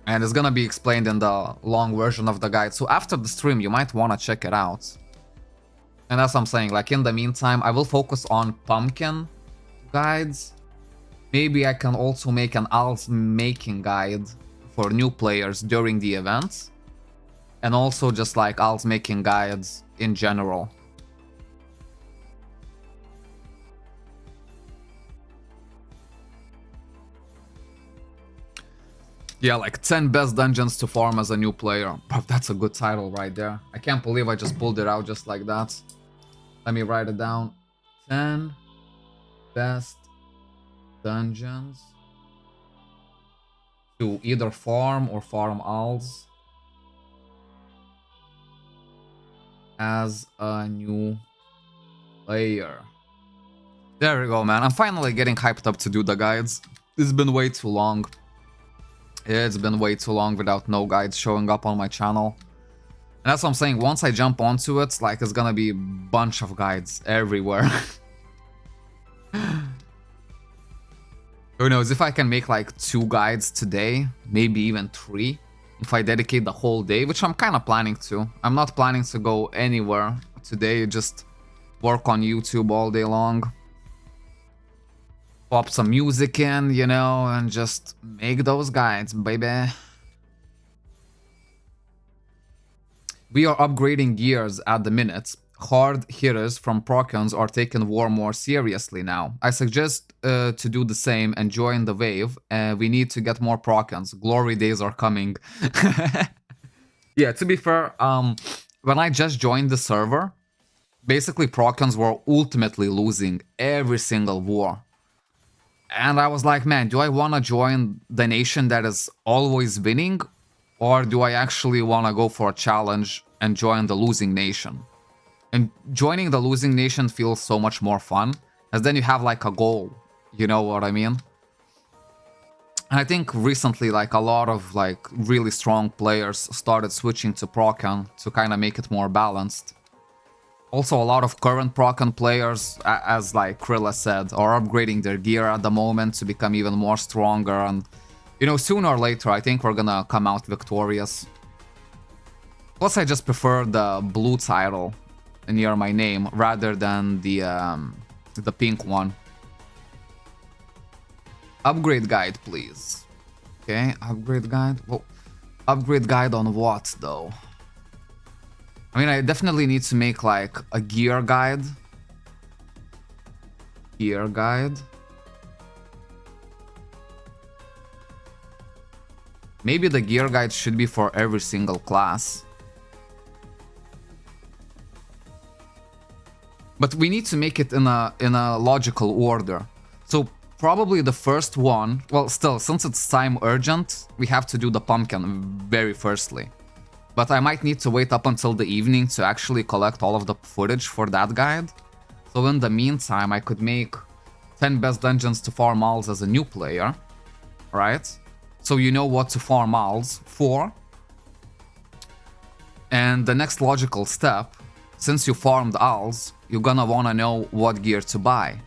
And it's gonna be explained in the long version of the guide. So after the stream, you might wanna check it out. And as I'm saying, like in the meantime, I will focus on pumpkin guides. Maybe I can also make an alt making guide for new players during the events. And also just like alt making guides in general. Yeah, like 10 best dungeons to farm as a new player. But that's a good title right there. I can't believe I just pulled it out just like that. Let me write it down. 10 best dungeons to either farm or farm alts as a new player. There we go, man. I'm finally getting hyped up to do the guides. It's been way too long. It's been way too long without no guides showing up on my channel. And that's what I'm saying, once I jump onto it, like, it's gonna be a bunch of guides everywhere. Who knows, if I can make like 2 guides today, maybe even 3, if I dedicate the whole day, which I'm kind of planning to. I'm not planning to go anywhere today, just work on YouTube all day long. Pop some music in, you know, and just make those guides, baby. We are upgrading gears at the minute. Hard hitters from Procons are taking war more seriously now. I suggest to do the same and join the wave. We need to get more Procons. Glory days are coming. Yeah, to be fair, when I just joined the server, basically Procons were ultimately losing every single war. And I was like, man, do I want to join the nation that is always winning? Or do I actually want to go for a challenge and join the losing nation? And joining the losing nation feels so much more fun, as then you have like a goal, you know what I mean? And I think recently like a lot of like really strong players started switching to Procan to kind of make it more balanced. Also, a lot of current Procan players, as like Krilla said, are upgrading their gear at the moment to become even more stronger. And, you know, sooner or later, I think we're gonna come out victorious. Plus, I just prefer the blue title near my name rather than the pink one. Upgrade guide, please. Okay, upgrade guide. Well, upgrade guide on what, though? I mean, I definitely need to make, like, a gear guide. Gear guide. Maybe the gear guide should be for every single class. But we need to make it in a logical order. So probably the first one... Well, still, since it's time urgent, we have to do the pumpkin very firstly. But I might need to wait up until the evening to actually collect all of the footage for that guide. So in the meantime, I could make 10 best dungeons to farm alls as a new player. Right? So you know what to farm alls for. And the next logical step, since you farmed alls, you're gonna wanna know what gear to buy.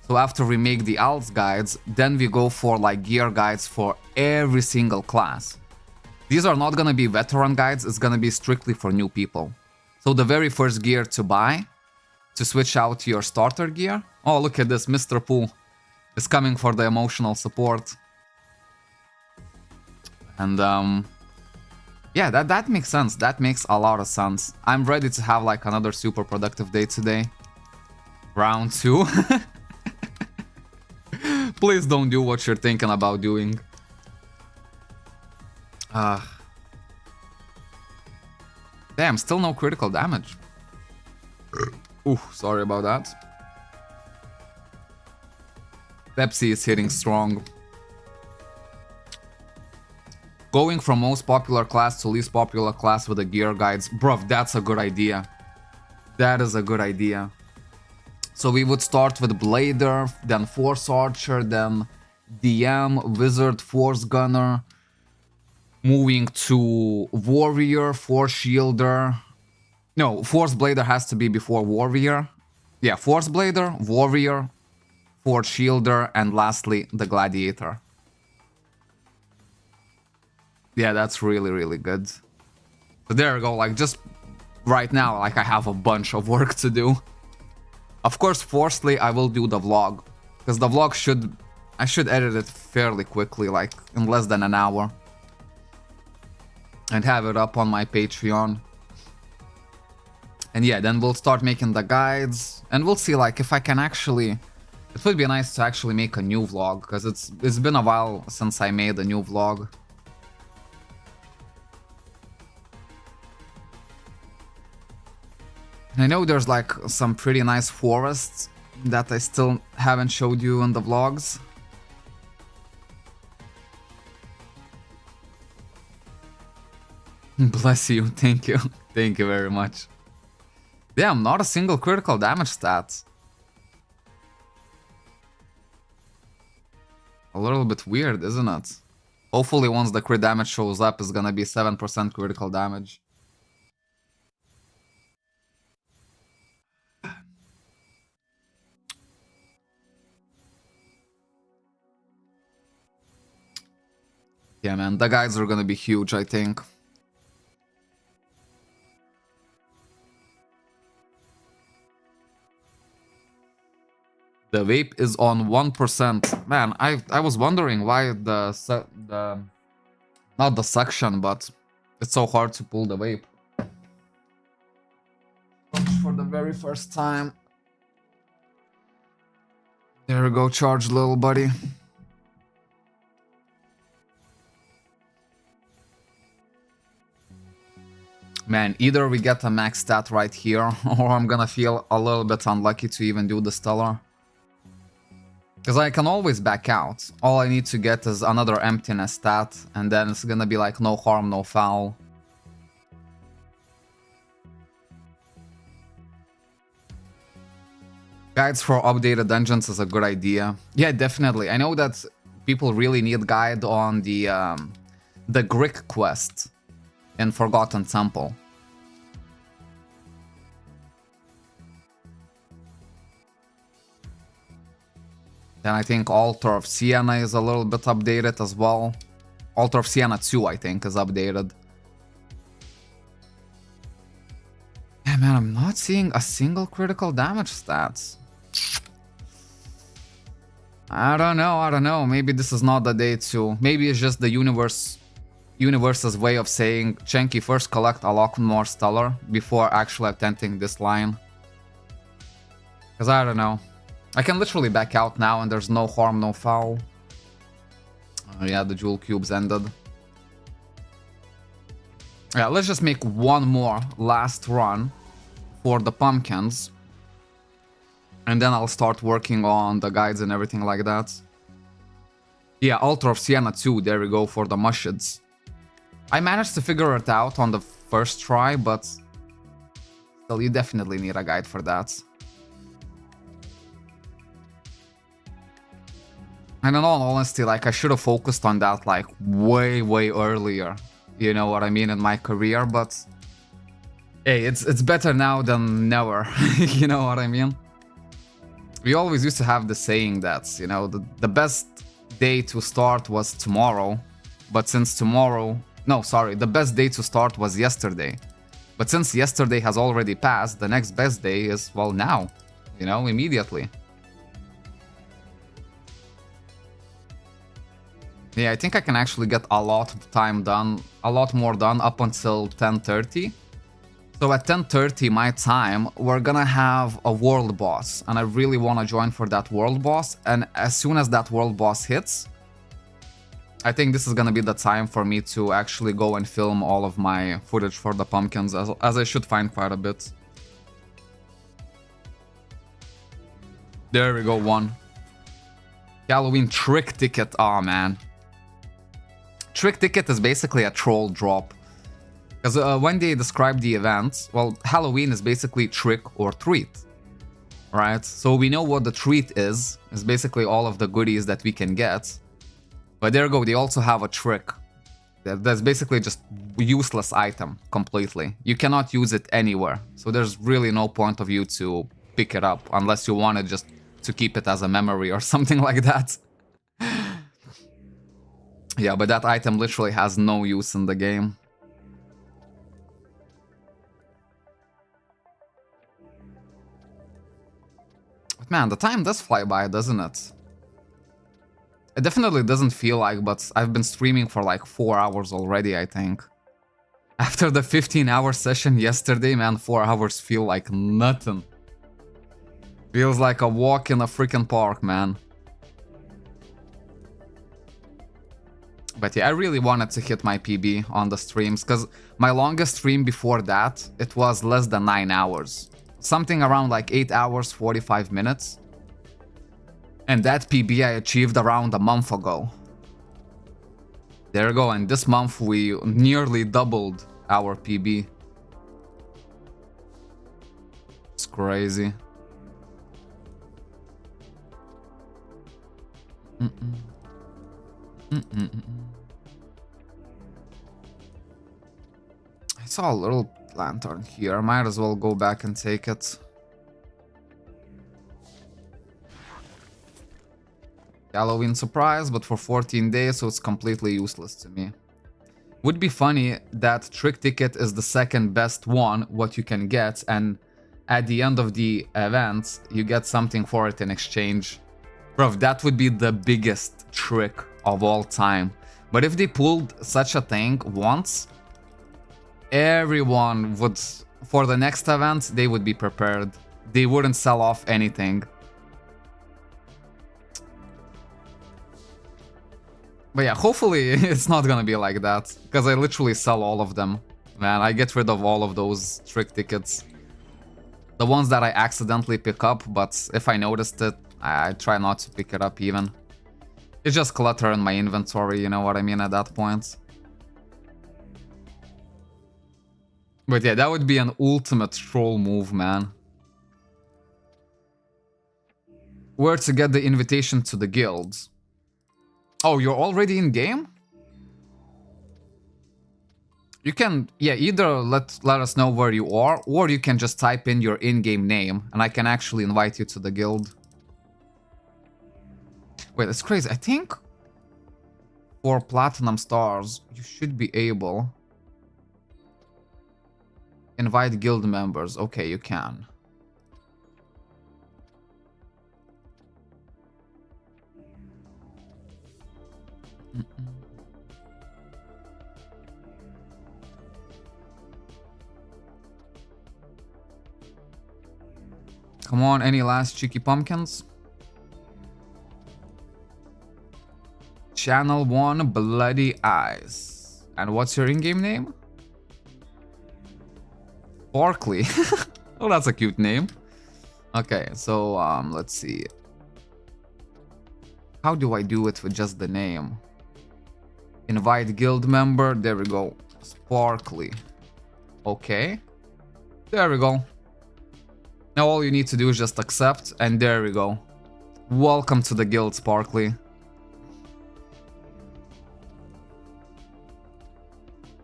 So after we make the alls guides, then we go for like gear guides for every single class. These are not gonna be veteran guides, it's gonna be strictly for new people. So the very first gear to buy, to switch out your starter gear. Oh, look at this, Mr. Pooh is coming for the emotional support. And yeah, that makes sense. That makes a lot of sense. I'm ready to have like another super productive day today. Round 2. Please don't do what you're thinking about doing. Damn, still no critical damage. Ooh, sorry about that. Pepsi is hitting strong. Going from most popular class to least popular class with the gear guides. Bruv, that's a good idea. That is a good idea. So we would start with Blader, then Force Archer, then DM, Wizard, Force Gunner. Moving to Warrior, Force Shielder. No, Force Blader has to be before Warrior. Yeah, Force Blader, Warrior, Force Shielder, and lastly, the Gladiator. Yeah, that's really, really good. So there we go, like just right now, like I have a bunch of work to do. Of course, firstly, I will do the vlog. Because the vlog I should edit it fairly quickly, like in less than an hour. And have it up on my Patreon. And yeah, then we'll start making the guides. And we'll see, like, if I can actually... It would be nice to actually make a new vlog, because it's been a while since I made a new vlog. I know there's like some pretty nice forests that I still haven't showed you in the vlogs. Bless you, thank you. Thank you very much. Damn, not a single critical damage stat. A little bit weird, isn't it? Hopefully once the crit damage shows up, it's gonna be 7% critical damage. Yeah, man, the guides are gonna be huge, I think. The vape is on 1%. Man, I was wondering why not the suction, but it's so hard to pull the vape. For the very first time. There we go, charge, little buddy. Man, either we get a max stat right here, or I'm gonna feel a little bit unlucky to even do the stellar. Because I can always back out. All I need to get is another emptiness stat, and then it's gonna be like no harm, no foul. Guides for updated dungeons is a good idea. Yeah, definitely. I know that people really need guide on the Greek quest in Forgotten Temple. Then I think Altar of Siena is a little bit updated as well. Altar of Siena 2, I think, is updated. Yeah, man, I'm not seeing a single critical damage stats. I don't know. Maybe this is not the day to... Maybe it's just the universe's way of saying, Chenki, first collect a lot more stellar before actually attempting this line. Because I don't know. I can literally back out now and there's no harm, no foul. Yeah, the jewel cubes ended. Yeah, let's just make one more last run for the pumpkins. And then I'll start working on the guides and everything like that. Yeah, Altar of Siena 2, there we go, for the mushids. I managed to figure it out on the first try, but still, you definitely need a guide for that. And in all honesty, like, I should have focused on that, like, way earlier. You know what I mean, in my career, but... Hey, it's better now than never. You know what I mean? We always used to have the saying that, you know, the best day to start was tomorrow. But since tomorrow... No, sorry, the best day to start was yesterday. But since yesterday has already passed, the next best day is, well, now. You know, immediately. Yeah, I think I can actually get a lot of time done, a lot more done up until 10:30. So at 10:30 my time, we're gonna have a world boss, and I really want to join for that world boss. And as soon as that world boss hits, I think this is gonna be the time for me to actually go and film all of my footage for the pumpkins, as I should find quite a bit. There we go, one. Halloween trick ticket, oh man. Trick ticket is basically a troll drop. Because when they describe the event, well, Halloween is basically trick or treat, right? So we know what the treat is basically all of the goodies that we can get. But there you go, they also have a trick. That's basically just useless item, completely. You cannot use it anywhere, so there's really no point of you to pick it up, unless you want it just to keep it as a memory or something like that. Yeah, but that item literally has no use in the game. But man, the time does fly by, doesn't it? It definitely doesn't feel like, but I've been streaming for like 4 hours already, I think. After the 15-hour session yesterday, man, 4 hours feel like nothing. Feels like a walk in a freaking park, man. But yeah, I really wanted to hit my PB on the streams, because my longest stream before that, it was less than 9 hours. Something around like 8 hours, 45 minutes. And that PB I achieved around a month ago. There you go, and this month we nearly doubled our PB. It's crazy. I saw a little lantern here. I might as well go back and take it. Halloween surprise, but for 14 days, so it's completely useless to me. Would be funny that trick ticket is the second best one, what you can get, and at the end of the event, you get something for it in exchange. Bro, that would be the biggest trick of all time. But if they pulled such a thing once, everyone would, for the next event, they would be prepared. They wouldn't sell off anything. But yeah, hopefully it's not gonna be like that, because I literally sell all of them. Man, I get rid of all of those trick tickets. The ones that I accidentally pick up, but if I noticed it, I try not to pick it up even. It's just clutter in my inventory, you know what I mean, at that point. But yeah, that would be an ultimate troll move, man. Where to get the invitation to the guilds? Oh, you're already in game? You can, yeah, either let us know where you are, or you can just type in your in-game name, and I can actually invite you to the guild. Wait, that's crazy. I think for platinum stars, you should be able invite guild members. Okay, you can. Come on, any last cheeky pumpkins? Channel 1 Bloody Eyes. And what's your in-game name? Sparkly. Oh, that's a cute name. Okay, so let's see. How do I do it with just the name? Invite guild member. There we go. Sparkly. Okay. There we go. Now all you need to do is just accept, and there we go. Welcome to the guild, Sparkly.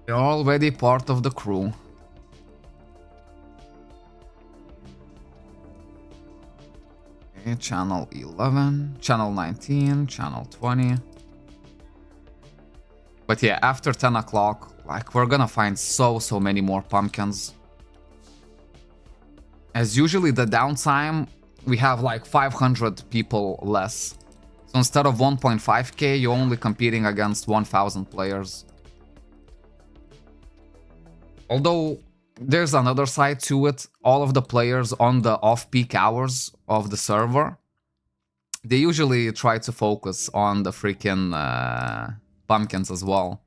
You're already part of the crew. Okay, channel 11, channel 19, channel 20. But yeah, after 10 o'clock, like, we're gonna find so many more pumpkins. As usually the downtime, we have like 500 people less. So instead of 1.5k, you're only competing against 1,000 players. Although, there's another side to it. All of the players on the off-peak hours of the server, they usually try to focus on the freaking pumpkins as well.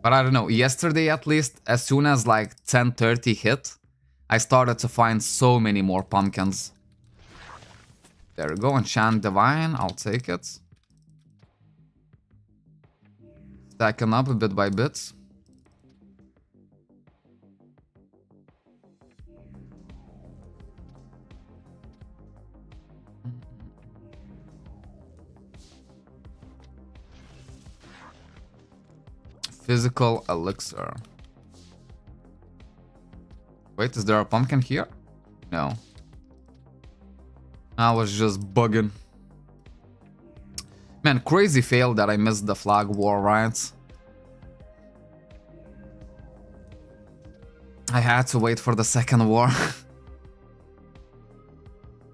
But I don't know, yesterday at least, as soon as like 10:30 hit, I started to find so many more pumpkins. There we go, enchant divine, I'll take it. Stacking up bit by bit. Physical elixir. Wait, is there a pumpkin here? No. I was just bugging. Man, crazy fail that I missed the flag war, right? I had to wait for the second war.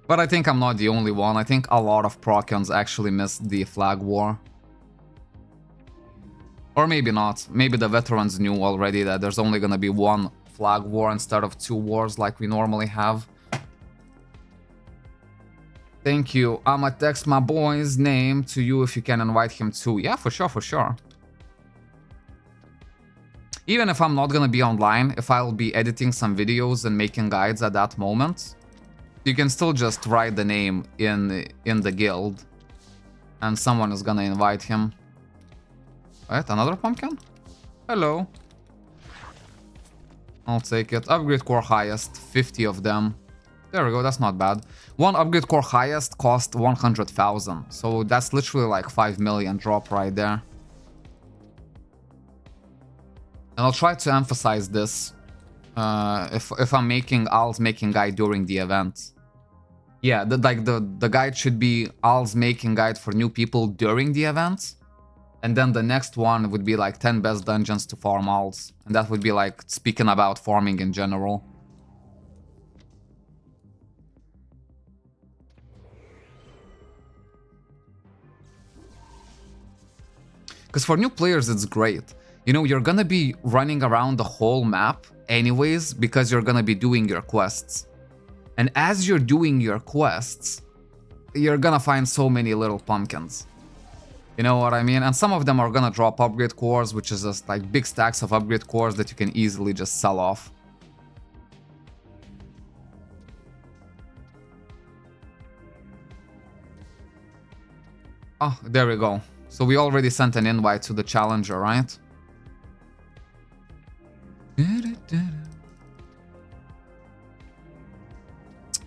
But I think I'm not the only one. I think a lot of Procons actually missed the flag war. Or maybe not. Maybe the veterans knew already that there's only gonna be one flag war instead of 2 wars like we normally have. Thank you. I'ma text my boy's name to you if you can invite him too. Yeah, for sure, for sure. Even if I'm not gonna be online, if I'll be editing some videos and making guides at that moment, you can still just write the name in the guild, and someone is gonna invite him. Right, another pumpkin? Hello. I'll take it. Upgrade core highest, 50 of them. There we go, that's not bad. One upgrade core highest cost 100,000, so that's literally like 5 million drop right there. And I'll try to emphasize this if I'm making Al's making guide during the event. Yeah, the guide should be Al's making guide for new people during the event. And then the next one would be like 10 best dungeons to farm Al's. And that would be like speaking about farming in general. Because for new players, it's great. You know, you're gonna be running around the whole map anyways, because you're gonna be doing your quests. And as you're doing your quests, you're gonna find so many little pumpkins. You know what I mean? And some of them are gonna drop upgrade cores, which is just like big stacks of upgrade cores that you can easily just sell off. Oh, there we go. So we already sent an invite to the challenger, right?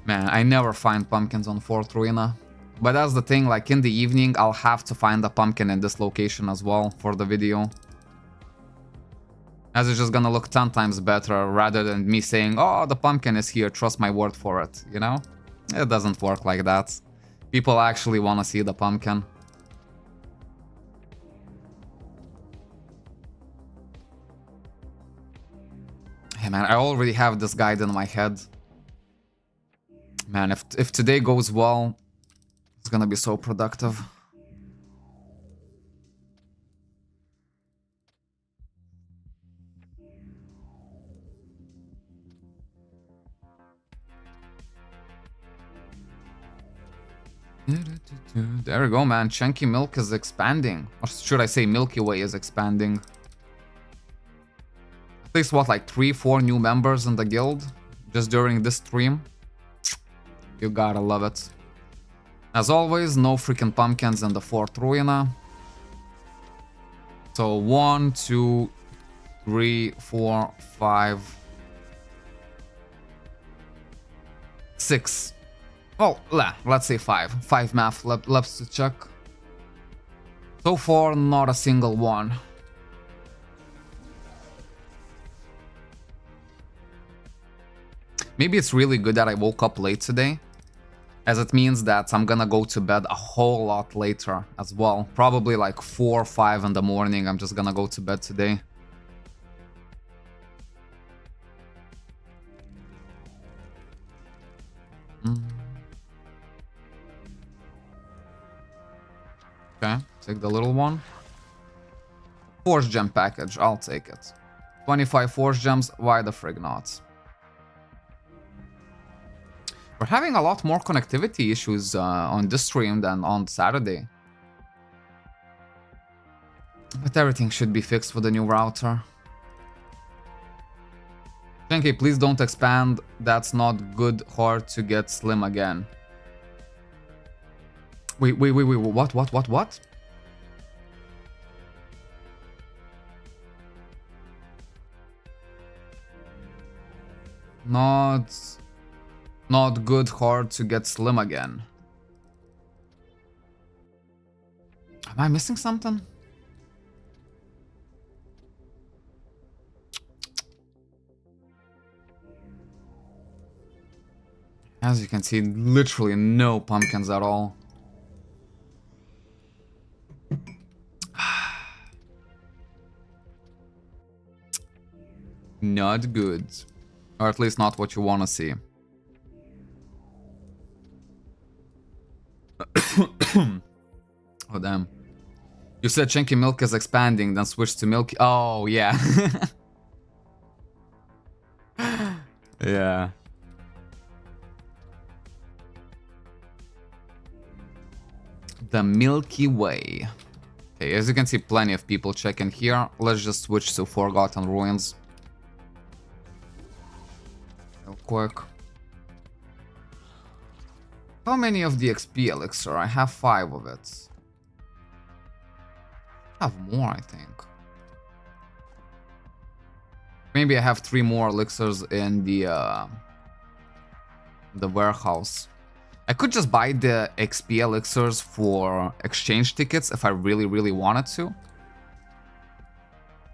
Man, I never find pumpkins on Fort Ruina. But that's the thing, like in the evening, I'll have to find a pumpkin in this location as well for the video. As it's just gonna look 10 times better rather than me saying, oh, the pumpkin is here, trust my word for it, you know? It doesn't work like that. People actually want to see the pumpkin. Hey man, I already have this guide in my head. Man, if today goes well, it's gonna be so productive. There we go, man. Chunky Milk is expanding. Or should I say Milky Way is expanding. At least, what, like 3-4 new members in the guild? Just during this stream? You gotta love it. As always, no freaking pumpkins in the Fort Ruina. So 1, 2, 3, 4, 5, 6. Oh, let's say 5. 5 math left to check. So far, not a single one. Maybe it's really good that I woke up late today, as it means that I'm gonna go to bed a whole lot later as well. Probably like 4 or 5 in the morning. I'm just gonna go to bed today. Okay, take the little one. Force gem package, I'll take it. 25 force gems, why the frig not? We're having a lot more connectivity issues on this stream than on Saturday. But everything should be fixed with the new router. Shenki, please don't expand. That's not good. Hard to get slim again. Wait, what? Not good, hard to get slim again. Am I missing something? As you can see, literally no pumpkins at all. Not good. Or at least not what you want to see. Oh, damn. You said Chunky Milk is expanding, then switch to Milky... Oh, yeah. Yeah. The Milky Way. Okay, as you can see, plenty of people checking here. Let's just switch to Forgotten Ruins. Real quick. How many of the XP elixir? I have 5 of it. I have more, I think. Maybe I have 3 more elixirs in the warehouse. I could just buy the XP elixirs for exchange tickets if I really wanted to.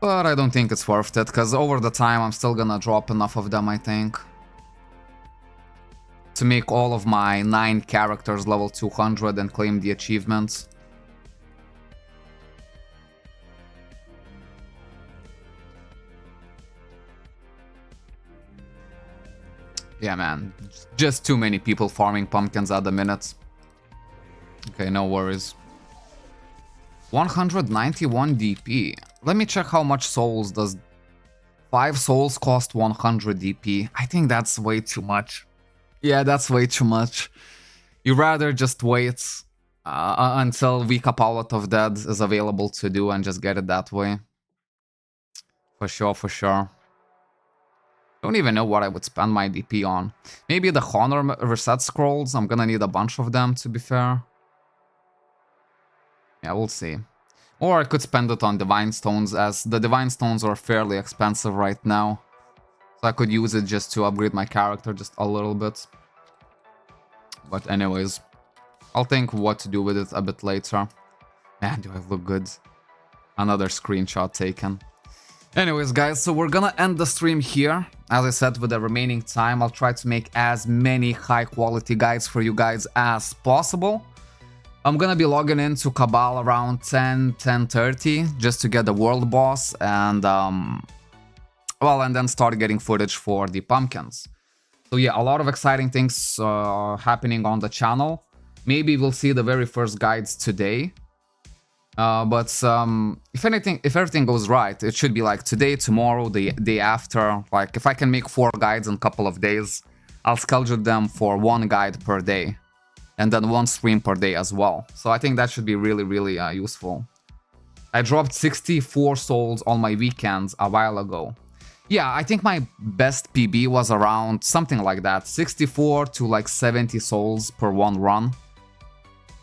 But I don't think it's worth it, because over the time I'm still gonna drop enough of them, I think, to make all of my 9 characters level 200 and claim the achievements. Yeah, man. Just too many people farming pumpkins at the minute. Okay, no worries. 191 DP. Let me check how much souls does... 5 souls cost 100 DP. I think that's way too much. Yeah, that's way too much. You rather just wait until Vika Pilot of Dead is available to do and just get it that way. For sure, for sure. Don't even know what I would spend my DP on. Maybe the Honor Reset Scrolls. I'm gonna need a bunch of them, to be fair. Yeah, we'll see. Or I could spend it on Divine Stones, as the Divine Stones are fairly expensive right now. So I could use it just to upgrade my character just a little bit. But anyways, I'll think what to do with it a bit later. Man, do I look good. Another screenshot taken. Anyways, guys, so we're gonna end the stream here. As I said, with the remaining time, I'll try to make as many high-quality guides for you guys as possible. I'm gonna be logging into Cabal around 10:30 just to get the world boss and, well, and then start getting footage for the pumpkins. So yeah, a lot of exciting things happening on the channel. Maybe we'll see the very first guides today. But if everything goes right, it should be like today, tomorrow, the day after. Like if I can make 4 guides in a couple of days, I'll schedule them for 1 guide per day. And then 1 stream per day as well. So I think that should be really, really useful. I dropped 64 souls on my weekends a while ago. Yeah, I think my best PB was around something like that. 64 to like 70 souls per 1 run.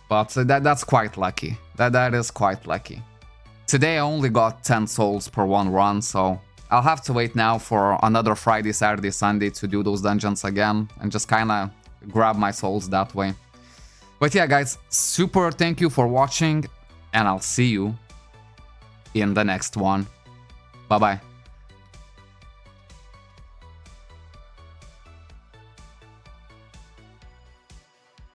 But that's quite lucky. That is quite lucky. Today I only got 10 souls per 1 run, so I'll have to wait now for another Friday, Saturday, Sunday to do those dungeons again and just kind of grab my souls that way. But yeah, guys, super thank you for watching, and I'll see you in the next one. Bye-bye.